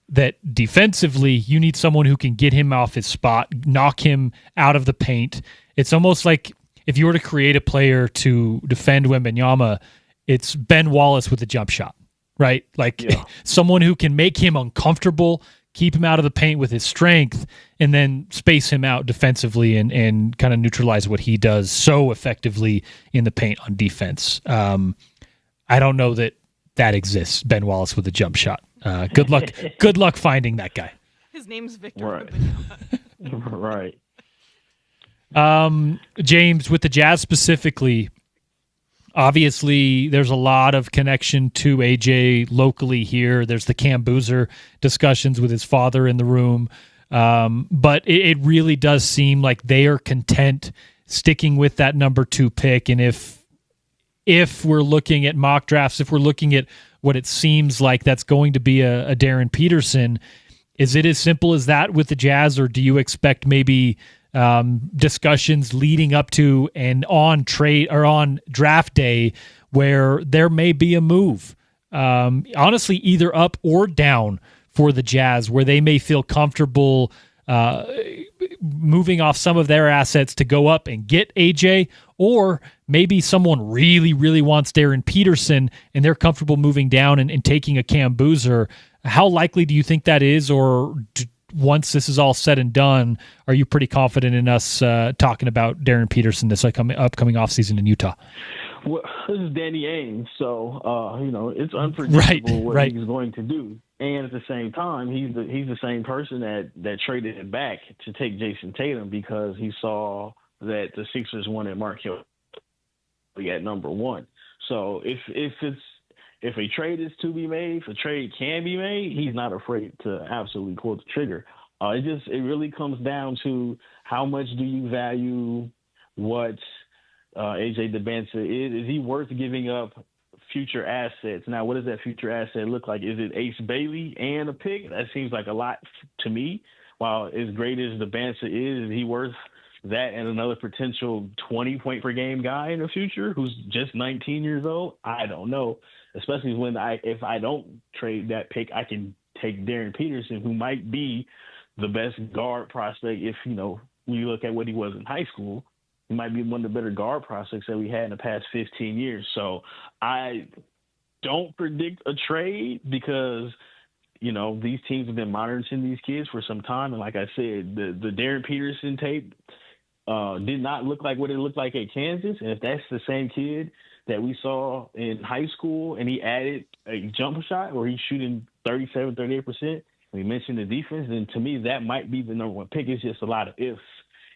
that defensively you need someone who can get him off his spot, knock him out of the paint. It's almost like if you were to create a player to defend Wembanyama, it's Ben Wallace with a jump shot, right? Like someone who can make him uncomfortable, keep him out of the paint with his strength, and then space him out defensively and kind of neutralize what he does so effectively in the paint on defense. I don't know that exists, Ben Wallace with a jump shot. Good luck. Good luck finding that guy. His name's Victor. Right. Right. James, with the Jazz specifically, obviously there's a lot of connection to AJ locally here. There's the Cam Boozer discussions with his father in the room. But it really does seem like they are content sticking with that number 2 pick. And if we're looking at mock drafts, if we're looking at what it seems like that's going to be a Darren Peterson, is it as simple as that with the Jazz, or do you expect maybe discussions leading up to and on trade or on draft day where there may be a move, honestly, either up or down for the Jazz, where they may feel comfortable moving off some of their assets to go up and get AJ, or maybe someone really, really wants Darren Peterson and they're comfortable moving down and taking a Cam Boozer. How likely do you think that is, or once this is all said and done, are you pretty confident in us talking about Darren Peterson this upcoming offseason in Utah? Well, this is Danny Ainge, so it's unpredictable what he's going to do. And at the same time, he's the same person that traded it back to take Jason Tatum because he saw that the Sixers wanted Markelle at number 1. So if a trade is to be made, if a trade can be made, he's not afraid to absolutely pull the trigger. It really comes down to how much do you value what AJ DeBanza is. Is he worth giving up future assets? Now, what does that future asset look like? Is it Ace Bailey and a pick? That seems like a lot to me. While as great as DeBanza is he worth that and another potential 20-point-per-game guy in the future who's just 19 years old? I don't know. Especially if I don't trade that pick, I can take Darren Peterson, who might be the best guard prospect. If when you look at what he was in high school, he might be one of the better guard prospects that we had in the past 15 years. So I don't predict a trade because these teams have been monitoring these kids for some time, and like I said, the Darren Peterson tape did not look like what it looked like at Kansas. And if that's the same kid that we saw in high school and he added a jump shot where he's shooting 37, 38%, we mentioned the defense, then to me that might be the number 1 pick. It's just a lot of ifs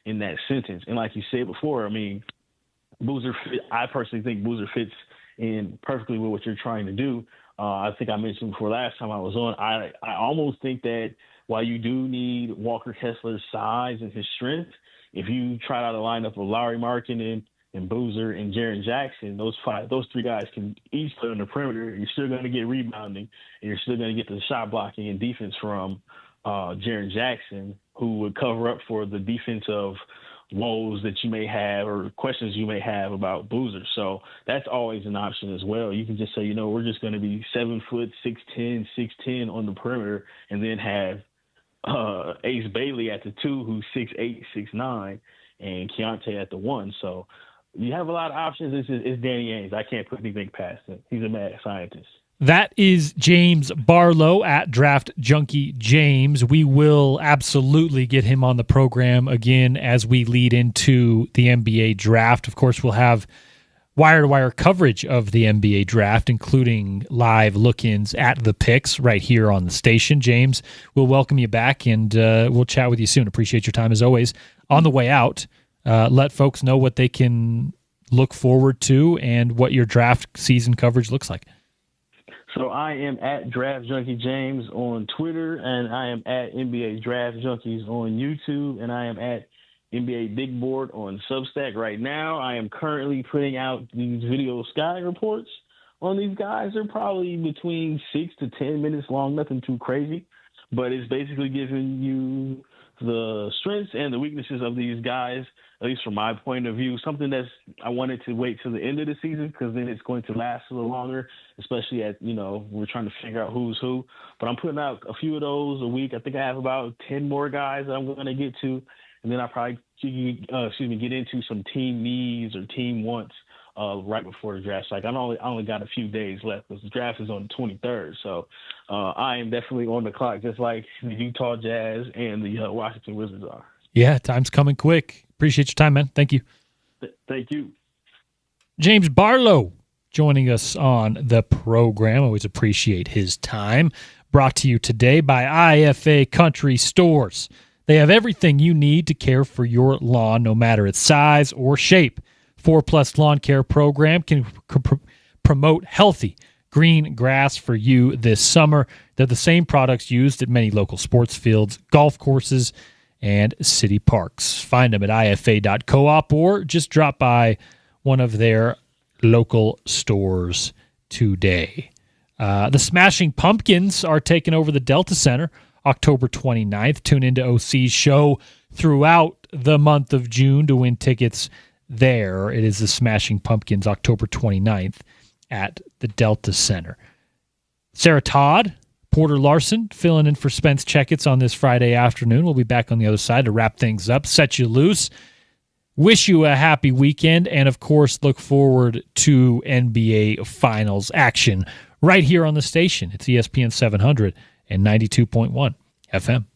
in that sentence. And like you said before, I mean, I personally think Boozer fits in perfectly with what you're trying to do. I think I mentioned before last time I was on, I almost think that while you do need Walker Kessler's size and his strength, if you try out a lineup of Lauri Markkanen and Boozer and Jaren Jackson, those 3 guys can each play on the perimeter. You're still going to get rebounding, and you're still going to get the shot blocking and defense from Jaren Jackson, who would cover up for the defensive woes that you may have or questions you may have about Boozer. So that's always an option as well. You can just say, we're just going to be 7 foot, 6'10", 6'10" on the perimeter, and then have Ace Bailey at the 2, who's 6'8", 6'9", and Keontae at the 1. So you have a lot of options. It's Danny Ainge. I can't put anything past him. He's a mad scientist. That is James Barlow at Draft Junkie James. We will absolutely get him on the program again as we lead into the NBA draft. Of course, we'll have wire-to-wire coverage of the NBA draft, including live look-ins at the picks right here on the station. James, we'll welcome you back, and we'll chat with you soon. Appreciate your time as always. On the way out, let folks know what they can look forward to and what your draft season coverage looks like. So I am at Draft Junkie James on Twitter, and I am at NBA Draft Junkies on YouTube, and I am at NBA Big Board on Substack right now. I am currently putting out these video sky reports on these guys. They're probably between 6 to 10 minutes long, nothing too crazy. but it's basically giving you the strengths and the weaknesses of these guys, at least from my point of view. Something that's I wanted to wait till the end of the season because then it's going to last a little longer, especially we're trying to figure out who's who. But I'm putting out a few of those a week. I think I have about 10 more guys that I'm going to get to, and then I probably get into some team needs or team wants right before the draft. Like I only got a few days left because the draft is on the 23rd. So I am definitely on the clock, just like the Utah Jazz and the Washington Wizards are. Yeah, time's coming quick. Appreciate your time, man. Thank you. Thank you. James Barlow joining us on the program. Always appreciate his time. Brought to you today by IFA Country Stores. They have everything you need to care for your lawn, no matter its size or shape. 4+ Lawn Care program can promote healthy green grass for you this summer. They're the same products used at many local sports fields, golf courses, and city parks. Find them at ifa.coop or just drop by one of their local stores today. The Smashing Pumpkins are taking over the Delta Center October 29th. Tune into OC's show throughout the month of June to win tickets there. It is the Smashing Pumpkins October 29th at the Delta Center. Sarah Todd, Porter Larson filling in for Spence Checketts on this Friday afternoon. We'll be back on the other side to wrap things up, set you loose, wish you a happy weekend, and of course look forward to NBA Finals action right here on the station. It's ESPN 700 and 92.1 FM.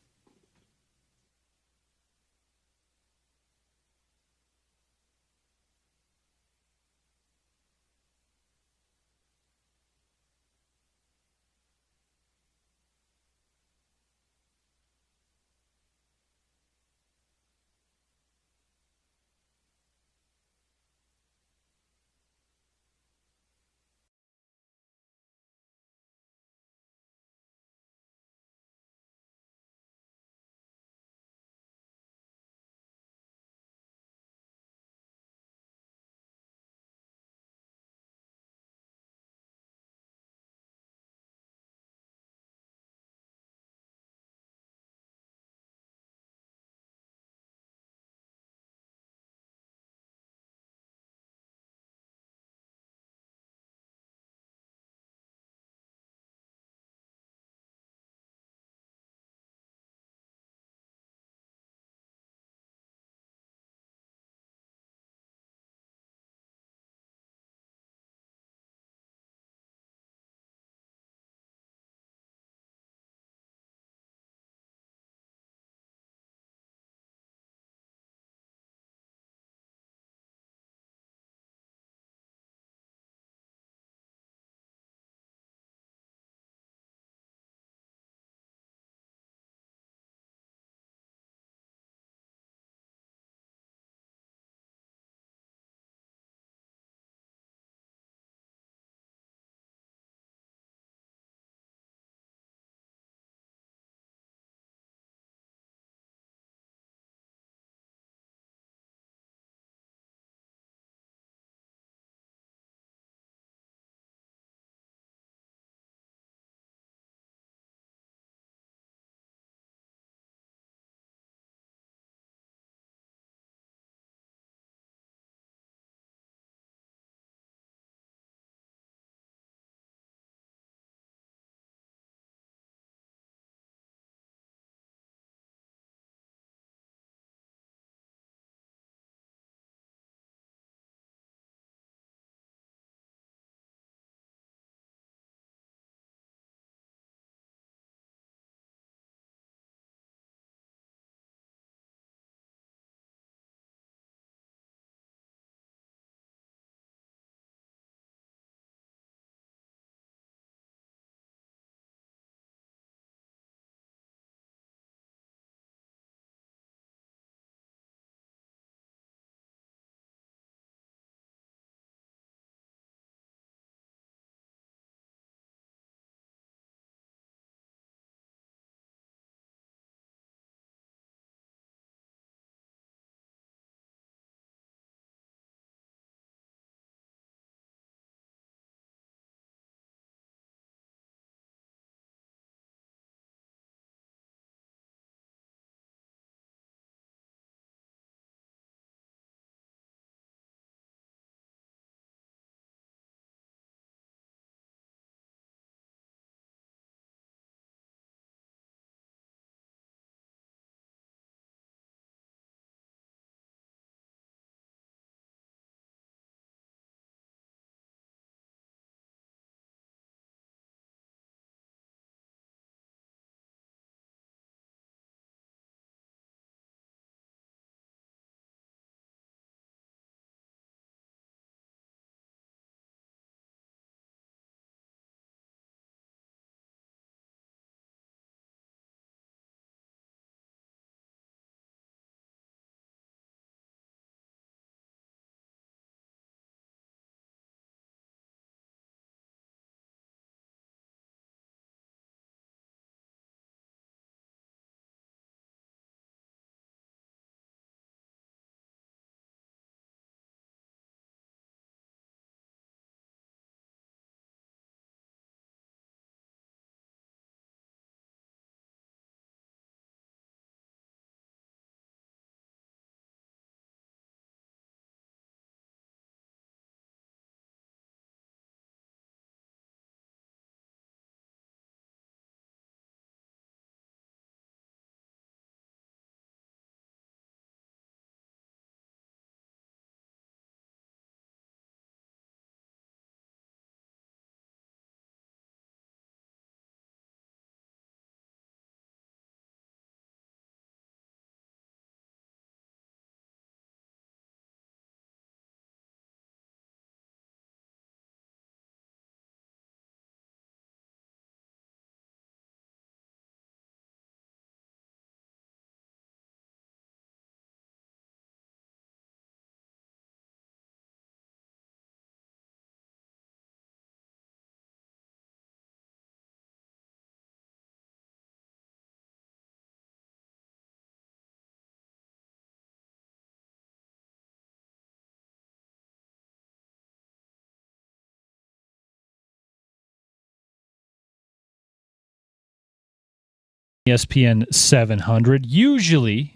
ESPN 700, usually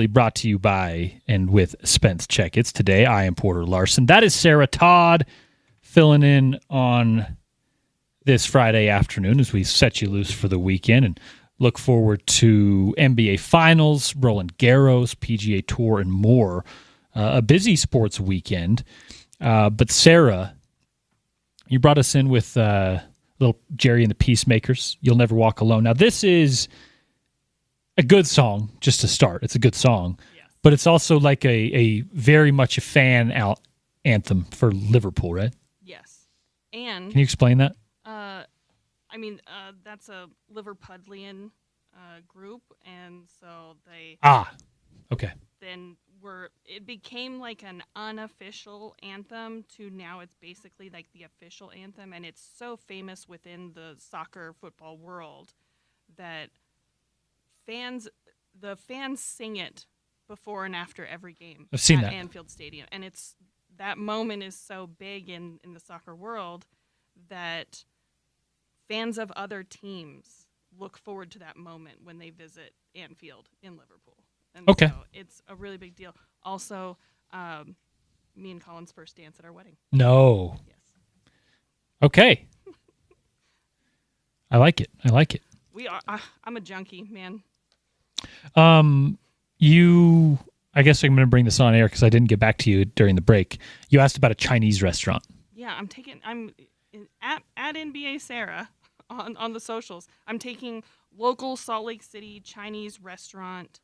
brought to you by and with Spence Checketts. Today, I am Porter Larson. That is Sarah Todd filling in on this Friday afternoon as we set you loose for the weekend and look forward to NBA Finals, Roland Garros, PGA Tour, and more. A busy sports weekend. But Sarah, you brought us in with little Jerry and the Peacemakers, You'll Never Walk Alone. Now, this is a good song just to start. It's a good song. Yes. But it's also like a very much a fan anthem for Liverpool, right? Yes. And can you explain that? That's a Liverpudlian group, and so they... okay. Then it became like an unofficial anthem to now it's basically like the official anthem, and it's so famous within the soccer football world that the fans sing it before and after every game. I've seen at that. Anfield Stadium, and that moment is so big in the soccer world that fans of other teams look forward to that moment when they visit Anfield in Liverpool. And okay. So it's a really big deal. Also, me and Colin's first dance at our wedding. No. Yes. Okay. I like it. We are. I'm a junkie, man. I guess I'm going to bring this on air because I didn't get back to you during the break. You asked about a Chinese restaurant. Yeah, I'm at NBA Sarah on the socials. I'm taking local Salt Lake City Chinese restaurant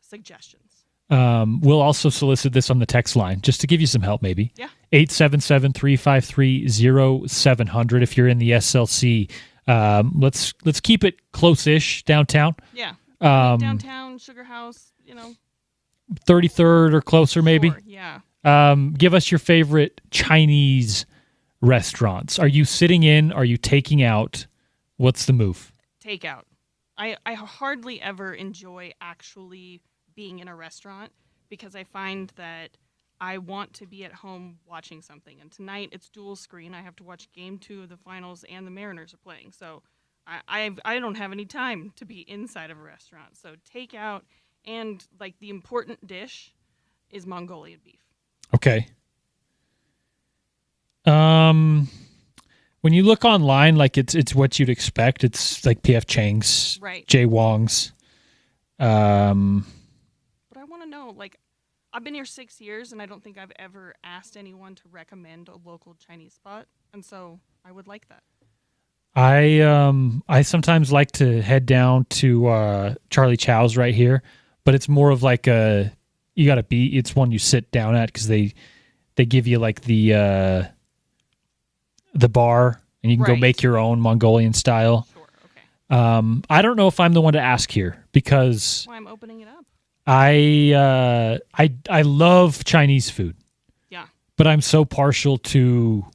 suggestions. We'll also solicit this on the text line just to give you some help, maybe. Yeah. 877-353-0700 if you're in the SLC. Let's keep it close-ish downtown. Yeah. Downtown, Sugar House, 33rd or closer, maybe. Sure, yeah. Give us your favorite Chinese restaurants. Are you sitting in? Are you taking out? What's the move? Takeout. I hardly ever enjoy actually being in a restaurant because I find that I want to be at home watching something. And tonight it's dual screen. I have to watch Game 2 of the finals and the Mariners are playing. So I don't have any time to be inside of a restaurant. So takeout, and like the important dish is Mongolian beef. Okay. When you look online, like it's what you'd expect. It's like P.F. Chang's, right. Jay Wong's. But I want to know, like, I've been here 6 years, and I don't think I've ever asked anyone to recommend a local Chinese spot, and so I would like that. I sometimes like to head down to Charlie Chow's right here, but it's more of like it's one you sit down at because they give you like the bar, and you can go make your own Mongolian style. Sure, okay. I don't know if I'm the one to ask here because I'm opening it up. I love Chinese food. Yeah. But I'm so partial to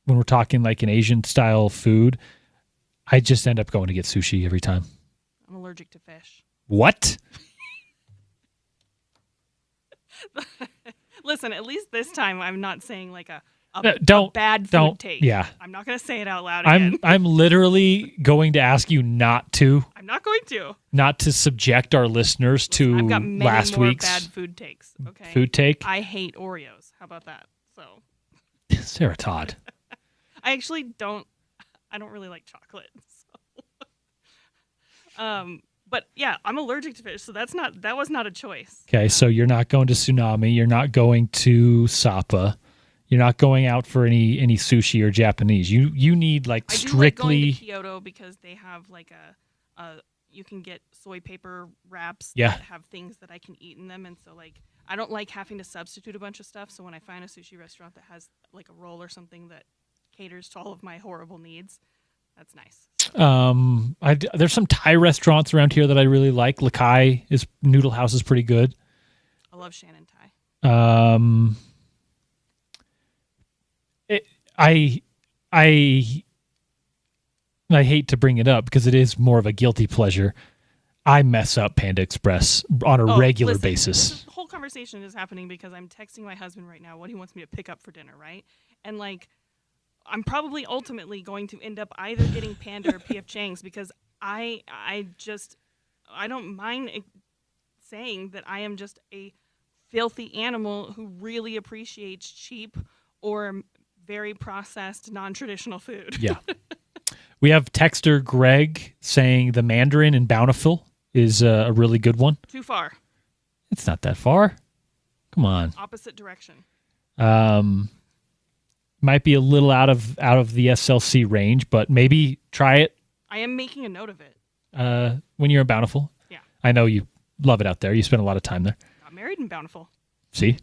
when we're talking like an Asian style food, I just end up going to get sushi every time. I'm allergic to fish. What? Listen, at least this time I'm not saying like a bad food take. Yeah. I'm not going to say it out loud again. I'm literally going to ask you not to. I'm not going to. Not to subject our listeners to I've got many last more week's bad food takes. Okay. Food take. I hate Oreos. How about that? So. Sarah Todd. I actually don't. I don't really like chocolate. So. But yeah, I'm allergic to fish, so that was not a choice. Okay, so you're not going to Tsunami. You're not going to Sapa. You're not going out for any sushi or Japanese. You need like strictly. I do like going to Kyoto because they have like you can get soy paper wraps that have things that I can eat in them, and so like I don't like having to substitute a bunch of stuff. So when I find a sushi restaurant that has like a roll or something that caters to all of my horrible needs, that's nice. There's some Thai restaurants around here that I really like. Lakai Noodle House is pretty good. I love Shannon Thai. I hate to bring it up because it is more of a guilty pleasure. I mess up Panda Express on a regular basis. This whole conversation is happening because I'm texting my husband right now what he wants me to pick up for dinner, right? And like, I'm probably ultimately going to end up either getting Panda or P.F. Chang's because I don't mind saying that I am just a filthy animal who really appreciates cheap or very processed, non-traditional food. Yeah. We have texter Greg saying the Mandarin in Bountiful is a really good one. Too far. It's not that far. Come on. Opposite direction. Might be a little out of the SLC range, but maybe try it. I am making a note of it. When you're in Bountiful. Yeah. I know you love it out there. You spend a lot of time there. Got married in Bountiful. See?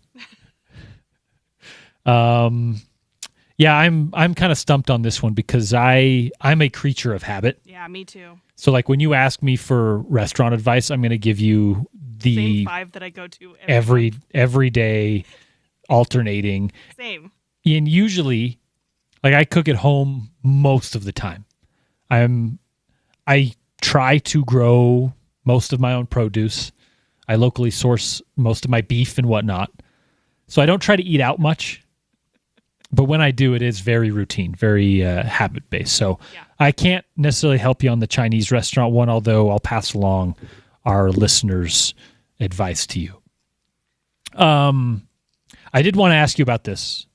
Yeah, I'm kind of stumped on this one because I'm a creature of habit. Yeah, me too. So like when you ask me for restaurant advice, I'm going to give you the same 5 that I go to every day, alternating. Same. And usually, like I cook at home most of the time. I try to grow most of my own produce. I locally source most of my beef and whatnot. So I don't try to eat out much. But when I do, it is very routine, very habit-based. So yeah. I can't necessarily help you on the Chinese restaurant one, although I'll pass along our listeners' advice to you. I did want to ask you about this.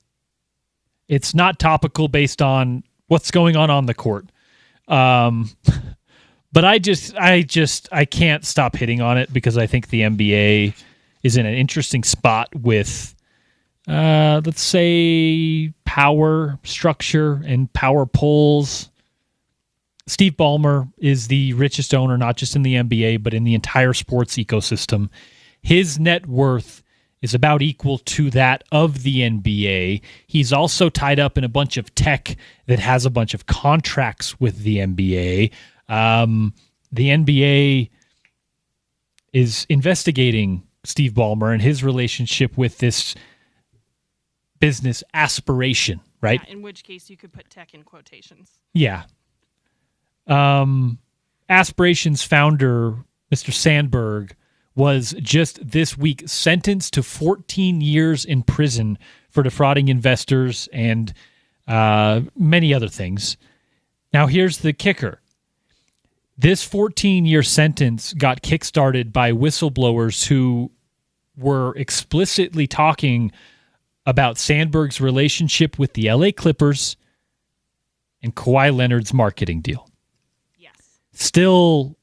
It's not topical based on what's going on the court. But I can't stop hitting on it because I think the NBA is in an interesting spot with let's say power structure and power polls. Steve Ballmer is the richest owner, not just in the NBA, but in the entire sports ecosystem. His net worth is about equal to that of the NBA. He's also tied up in a bunch of tech that has a bunch of contracts with the NBA. The NBA is investigating Steve Ballmer and his relationship with this business aspiration, right? Yeah, in which case you could put tech in quotations. Yeah. Aspiration's founder, Mr. Sandberg, was just this week sentenced to 14 years in prison for defrauding investors and many other things. Now, here's the kicker. This 14-year sentence got kickstarted by whistleblowers who were explicitly talking about Sandberg's relationship with the LA Clippers and Kawhi Leonard's marketing deal. Yes. Still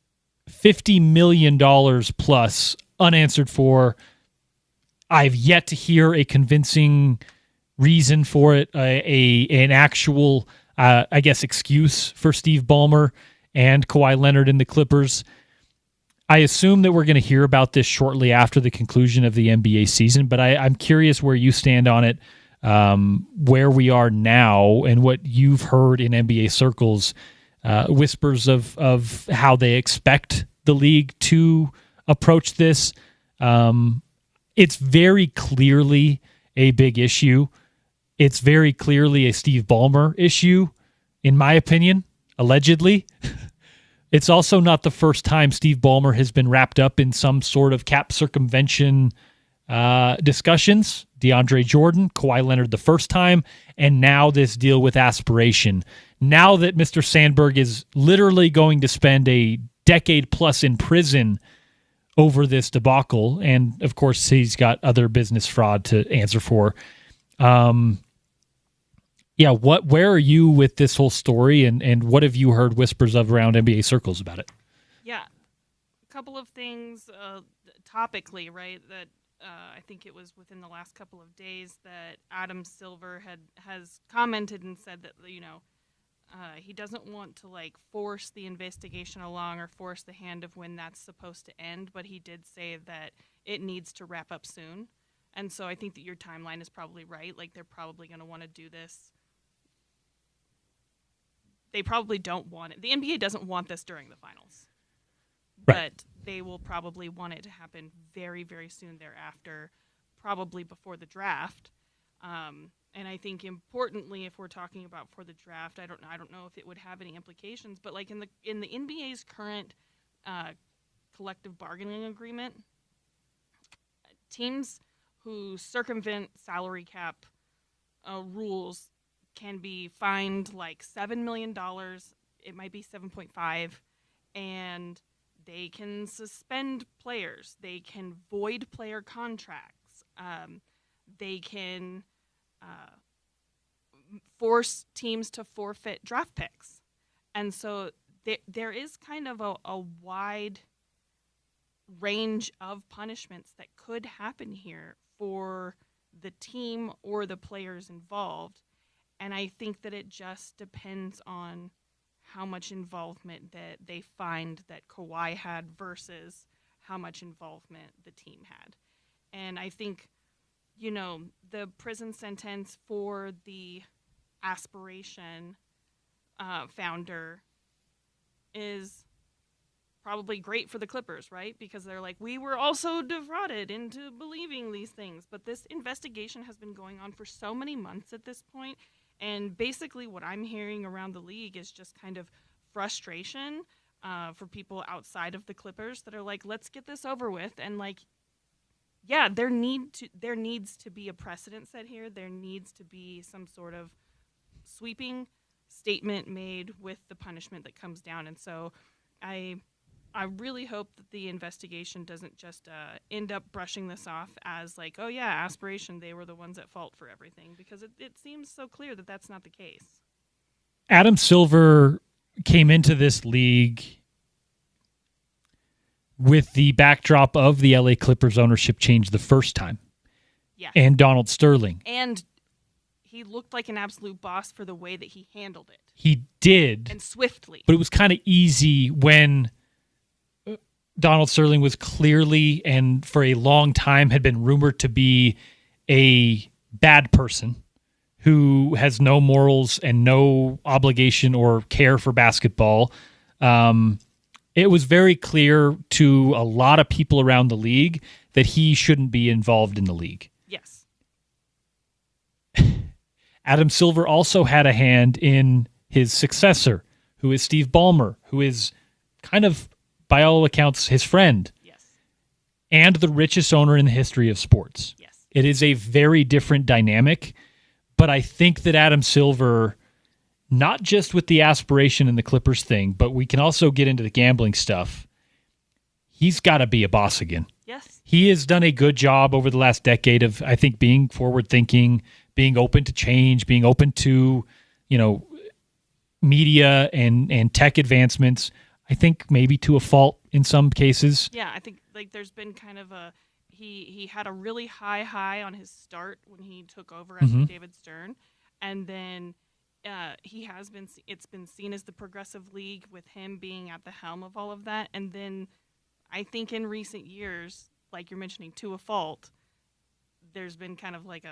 $50 million plus unanswered for. I've yet to hear a convincing reason for it, an actual, I guess, excuse for Steve Ballmer and Kawhi Leonard and the Clippers. I assume that we're going to hear about this shortly after the conclusion of the NBA season, but I'm curious where you stand on it, where we are now, and what you've heard in NBA circles, whispers of how they expect the league to approach this. It's very clearly a big issue. It's very clearly a Steve Ballmer issue, in my opinion, allegedly. It's also not the first time Steve Ballmer has been wrapped up in some sort of cap circumvention discussions. DeAndre Jordan, Kawhi Leonard the first time, and now this deal with aspiration. Now that Mr. Sandberg is literally going to spend a decade plus in prison over this debacle, and of course he's got other business fraud to answer for. Yeah, where are you with this whole story, and what have you heard whispers of around NBA circles about it? Yeah, a couple of things topically, right, that I think it was within the last couple of days that Adam Silver has commented and said that, he doesn't want to force the investigation along or force the hand of when that's supposed to end, but he did say that it needs to wrap up soon. And so I think that your timeline is probably right. They're probably going to want to do this. They probably don't want it. The NBA doesn't want this during the finals. Right. But they will probably want it to happen very, very soon thereafter, probably before the draft. And I think importantly, if we're talking about for the draft, I don't know if it would have any implications, but in the NBA's current collective bargaining agreement, teams who circumvent salary cap rules can be fined $7 million. It might be 7.5, and they can suspend players. They can void player contracts. They can force teams to forfeit draft picks. And so there is kind of a wide range of punishments that could happen here for the team or the players involved. And I think that it just depends on how much involvement that they find that Kawhi had versus how much involvement the team had. And I think, the prison sentence for the Aspiration founder is probably great for the Clippers, right? Because they're like, we were also defrauded into believing these things. But this investigation has been going on for so many months at this point. And basically what I'm hearing around the league is just kind of frustration for people outside of the Clippers that are like, let's get this over with. And yeah, there needs to be a precedent set here. There needs to be some sort of sweeping statement made with the punishment that comes down. And so I really hope that the investigation doesn't just end up brushing this off as like, oh yeah, Aspiration, they were the ones at fault for everything, because it seems so clear that that's not the case. Adam Silver came into this league with the backdrop of the LA Clippers ownership change the first time. Yeah. And Donald Sterling. And he looked like an absolute boss for the way that he handled it. He did. And swiftly. But it was kind of easy when Donald Sterling was clearly and for a long time had been rumored to be a bad person who has no morals and no obligation or care for basketball. It was very clear to a lot of people around the league that he shouldn't be involved in the league. Yes. Adam Silver also had a hand in his successor, who is Steve Ballmer, who is kind of, by all accounts, his friend. Yes. And the richest owner in the history of sports. Yes. It is a very different dynamic, but I think that Adam Silver, not just with the Aspiration and the Clippers thing, but we can also get into the gambling stuff, he's got to be a boss again. Yes. He has done a good job over the last decade of, I think, being forward-thinking, being open to change, being open to, media and tech advancements. I think maybe to a fault in some cases. Yeah, I think there's been kind of he had a really high on his start when he took over after David Stern, and then it's been seen as the progressive league with him being at the helm of all of that. And then I think in recent years, like you're mentioning, to a fault, there's been kind of like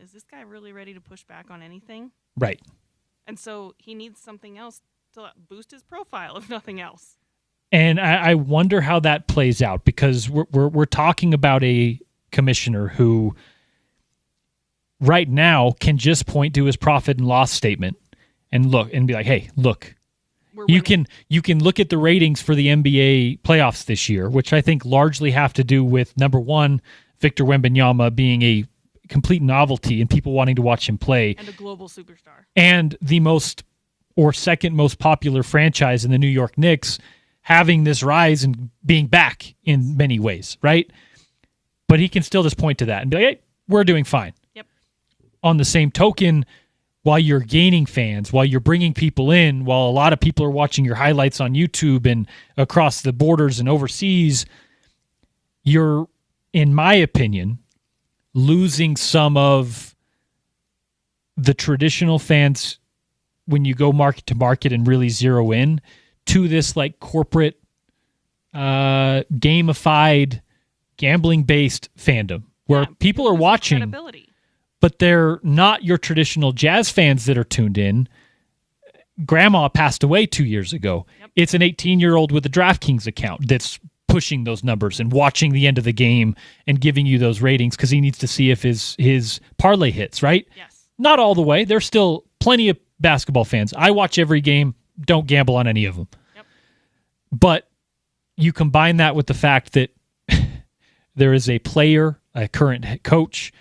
is this guy really ready to push back on anything? Right. And so he needs something else to boost his profile, if nothing else. And I wonder how that plays out, because we're talking about a commissioner who right now can just point to his profit and loss statement and look and be like, hey, look, you can look at the ratings for the NBA playoffs this year, which I think largely have to do with, number one, Victor Wembanyama being a complete novelty and people wanting to watch him play. And a global superstar. And the most or second most popular franchise in the New York Knicks having this rise and being back in many ways, right? But he can still just point to that and be like, hey, we're doing fine. Yep. On the same token, while you're gaining fans, while you're bringing people in, while a lot of people are watching your highlights on YouTube and across the borders and overseas, you're, in my opinion, losing some of the traditional fans when you go market to market and really zero in to this like corporate, gamified, gambling-based fandom where people are watching, but they're not your traditional Jazz fans that are tuned in. Grandma passed away 2 years ago. Yep. It's an 18-year-old with a DraftKings account that's pushing those numbers and watching the end of the game and giving you those ratings because he needs to see if his parlay hits, right? Yes. Not all the way. There's still plenty of basketball fans. I watch every game, don't gamble on any of them. Yep. But you combine that with the fact that there is a player, a current coach,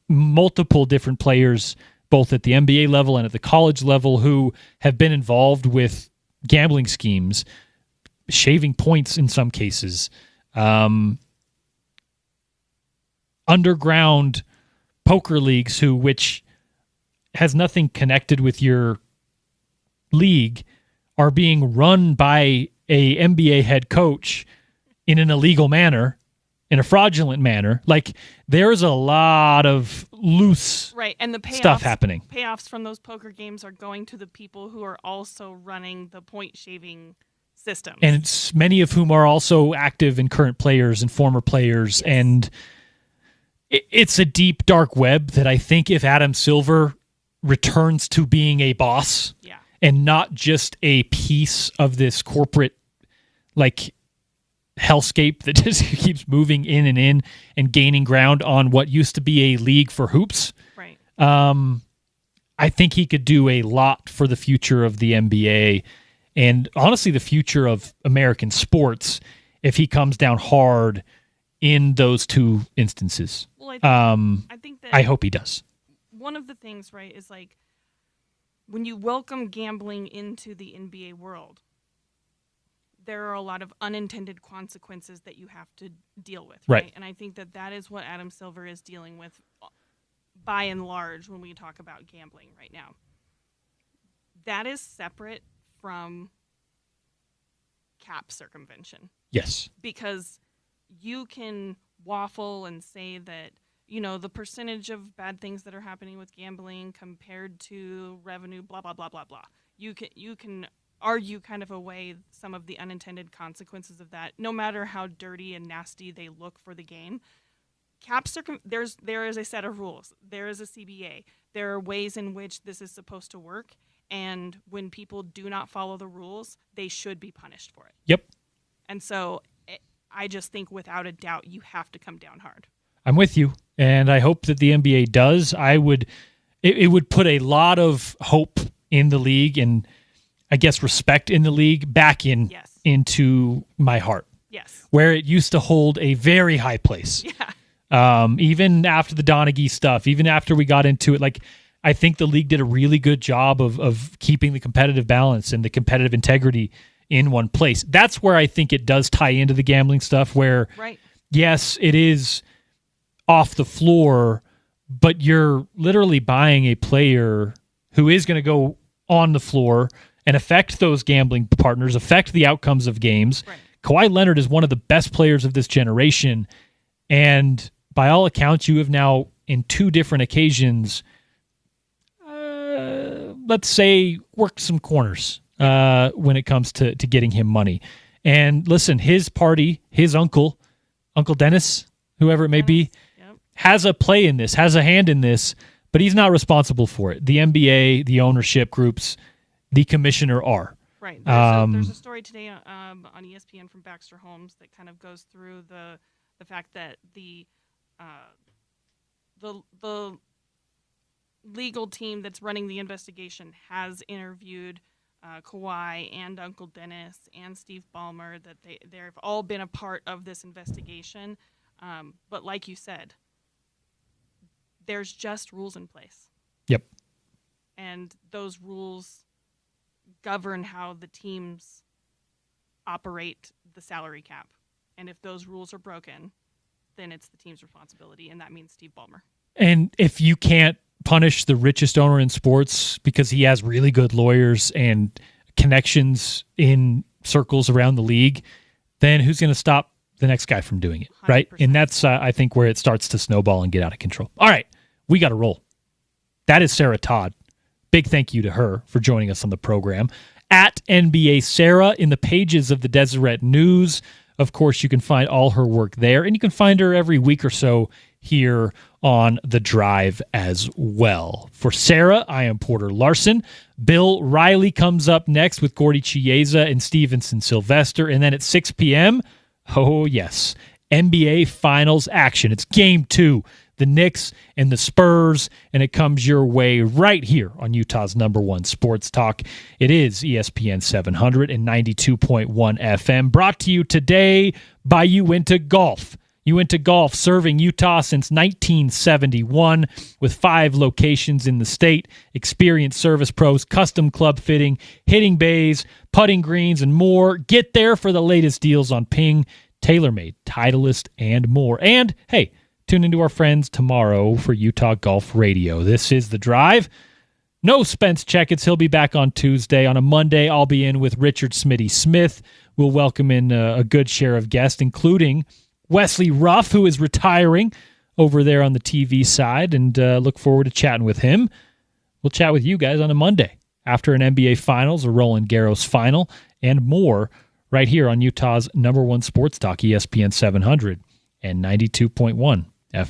multiple different players, both at the NBA level and at the college level, who have been involved with gambling schemes, shaving points in some cases, underground poker leagues which has nothing connected with your league, are being run by a NBA head coach in an illegal manner, in a fraudulent manner. Like, there's a lot of loose and the stuff happening. Payoffs from those poker games are going to the people who are also running the point shaving systems. And many of whom are also active and current players and former players. Yes. And it's a deep, dark web that I think if Adam Silver returns to being a boss and not just a piece of this corporate, like, hellscape that just keeps moving in and gaining ground on what used to be a league for hoops. Right. I think he could do a lot for the future of the NBA and honestly the future of American sports if he comes down hard in those two instances. Well, I think that I hope he does. One of the things, right, is like when you welcome gambling into the NBA world, there are a lot of unintended consequences that you have to deal with, right? And I think that is what Adam Silver is dealing with by and large when we talk about gambling right now. That is separate from cap circumvention. Yes. Because you can waffle and say that, the percentage of bad things that are happening with gambling compared to revenue, blah, blah, blah, blah, blah. You can argue kind of away some of the unintended consequences of that, no matter how dirty and nasty they look for the game. There is a set of rules. There is a CBA. There are ways in which this is supposed to work, and when people do not follow the rules, they should be punished for it. Yep. And so I just think without a doubt you have to come down hard. I'm with you, and I hope that the NBA does. It would put a lot of hope in the league and I guess respect in the league back into my heart. Yes. Where it used to hold a very high place. Yeah. Even after the Donaghy stuff, even after we got into it, like, I think the league did a really good job of keeping the competitive balance and the competitive integrity in one place. That's where I think it does tie into the gambling stuff where, yes, it is off the floor, but you're literally buying a player who is going to go on the floor and affect those gambling partners, affect the outcomes of games. Right. Kawhi Leonard is one of the best players of this generation, and by all accounts, you have now, in two different occasions, let's say, worked some corners when it comes to getting him money. And listen, his party, his Uncle Dennis, whoever it may be, has a play in this, has a hand in this, but he's not responsible for it. The NBA, the ownership groups, the commissioner are. Right. There's a story today on ESPN from Baxter Holmes that kind of goes through the fact that the legal team that's running the investigation has interviewed Kawhi and Uncle Dennis and Steve Ballmer, that they've all been a part of this investigation. But like you said, there's just rules in place. Yep. And those rules govern how the teams operate the salary cap. And if those rules are broken, then it's the team's responsibility, and that means Steve Ballmer. And if you can't punish the richest owner in sports because he has really good lawyers and connections in circles around the league, then who's going to stop the next guy from doing it, 100%. Right? And that's, I think, where it starts to snowball and get out of control. All right, we got to roll. That is Sarah Todd. Big thank you to her for joining us on the program. At NBA Sarah in the pages of the Deseret News. Of course, you can find all her work there, and you can find her every week or so here on The Drive as well. For Sarah, I am Porter Larson. Bill Riley comes up next with Gordy Chiesa and Stevenson Sylvester, and then at 6 p.m., oh yes, NBA Finals action. It's Game 2. The Knicks and the Spurs, and it comes your way right here on Utah's #1 sports talk. It is ESPN 700 and 92.1 FM, brought to you today by Uinta Golf. You went to golf, serving Utah since 1971 with 5 locations in the state. Experienced service pros, custom club fitting, hitting bays, putting greens, and more. Get there for the latest deals on Ping, TaylorMade, Titleist, and more. And, hey, tune into our friends tomorrow for Utah Golf Radio. This is The Drive. No Spence Checketts. He'll be back on Tuesday. On a Monday, I'll be in with Richard Smitty Smith. We'll welcome in a good share of guests, including Wesley Ruff, who is retiring over there on the TV side, and look forward to chatting with him. We'll chat with you guys on a Monday after an NBA Finals, a Roland Garros final, and more right here on Utah's #1 sports talk, ESPN 700 and 92.1 FM.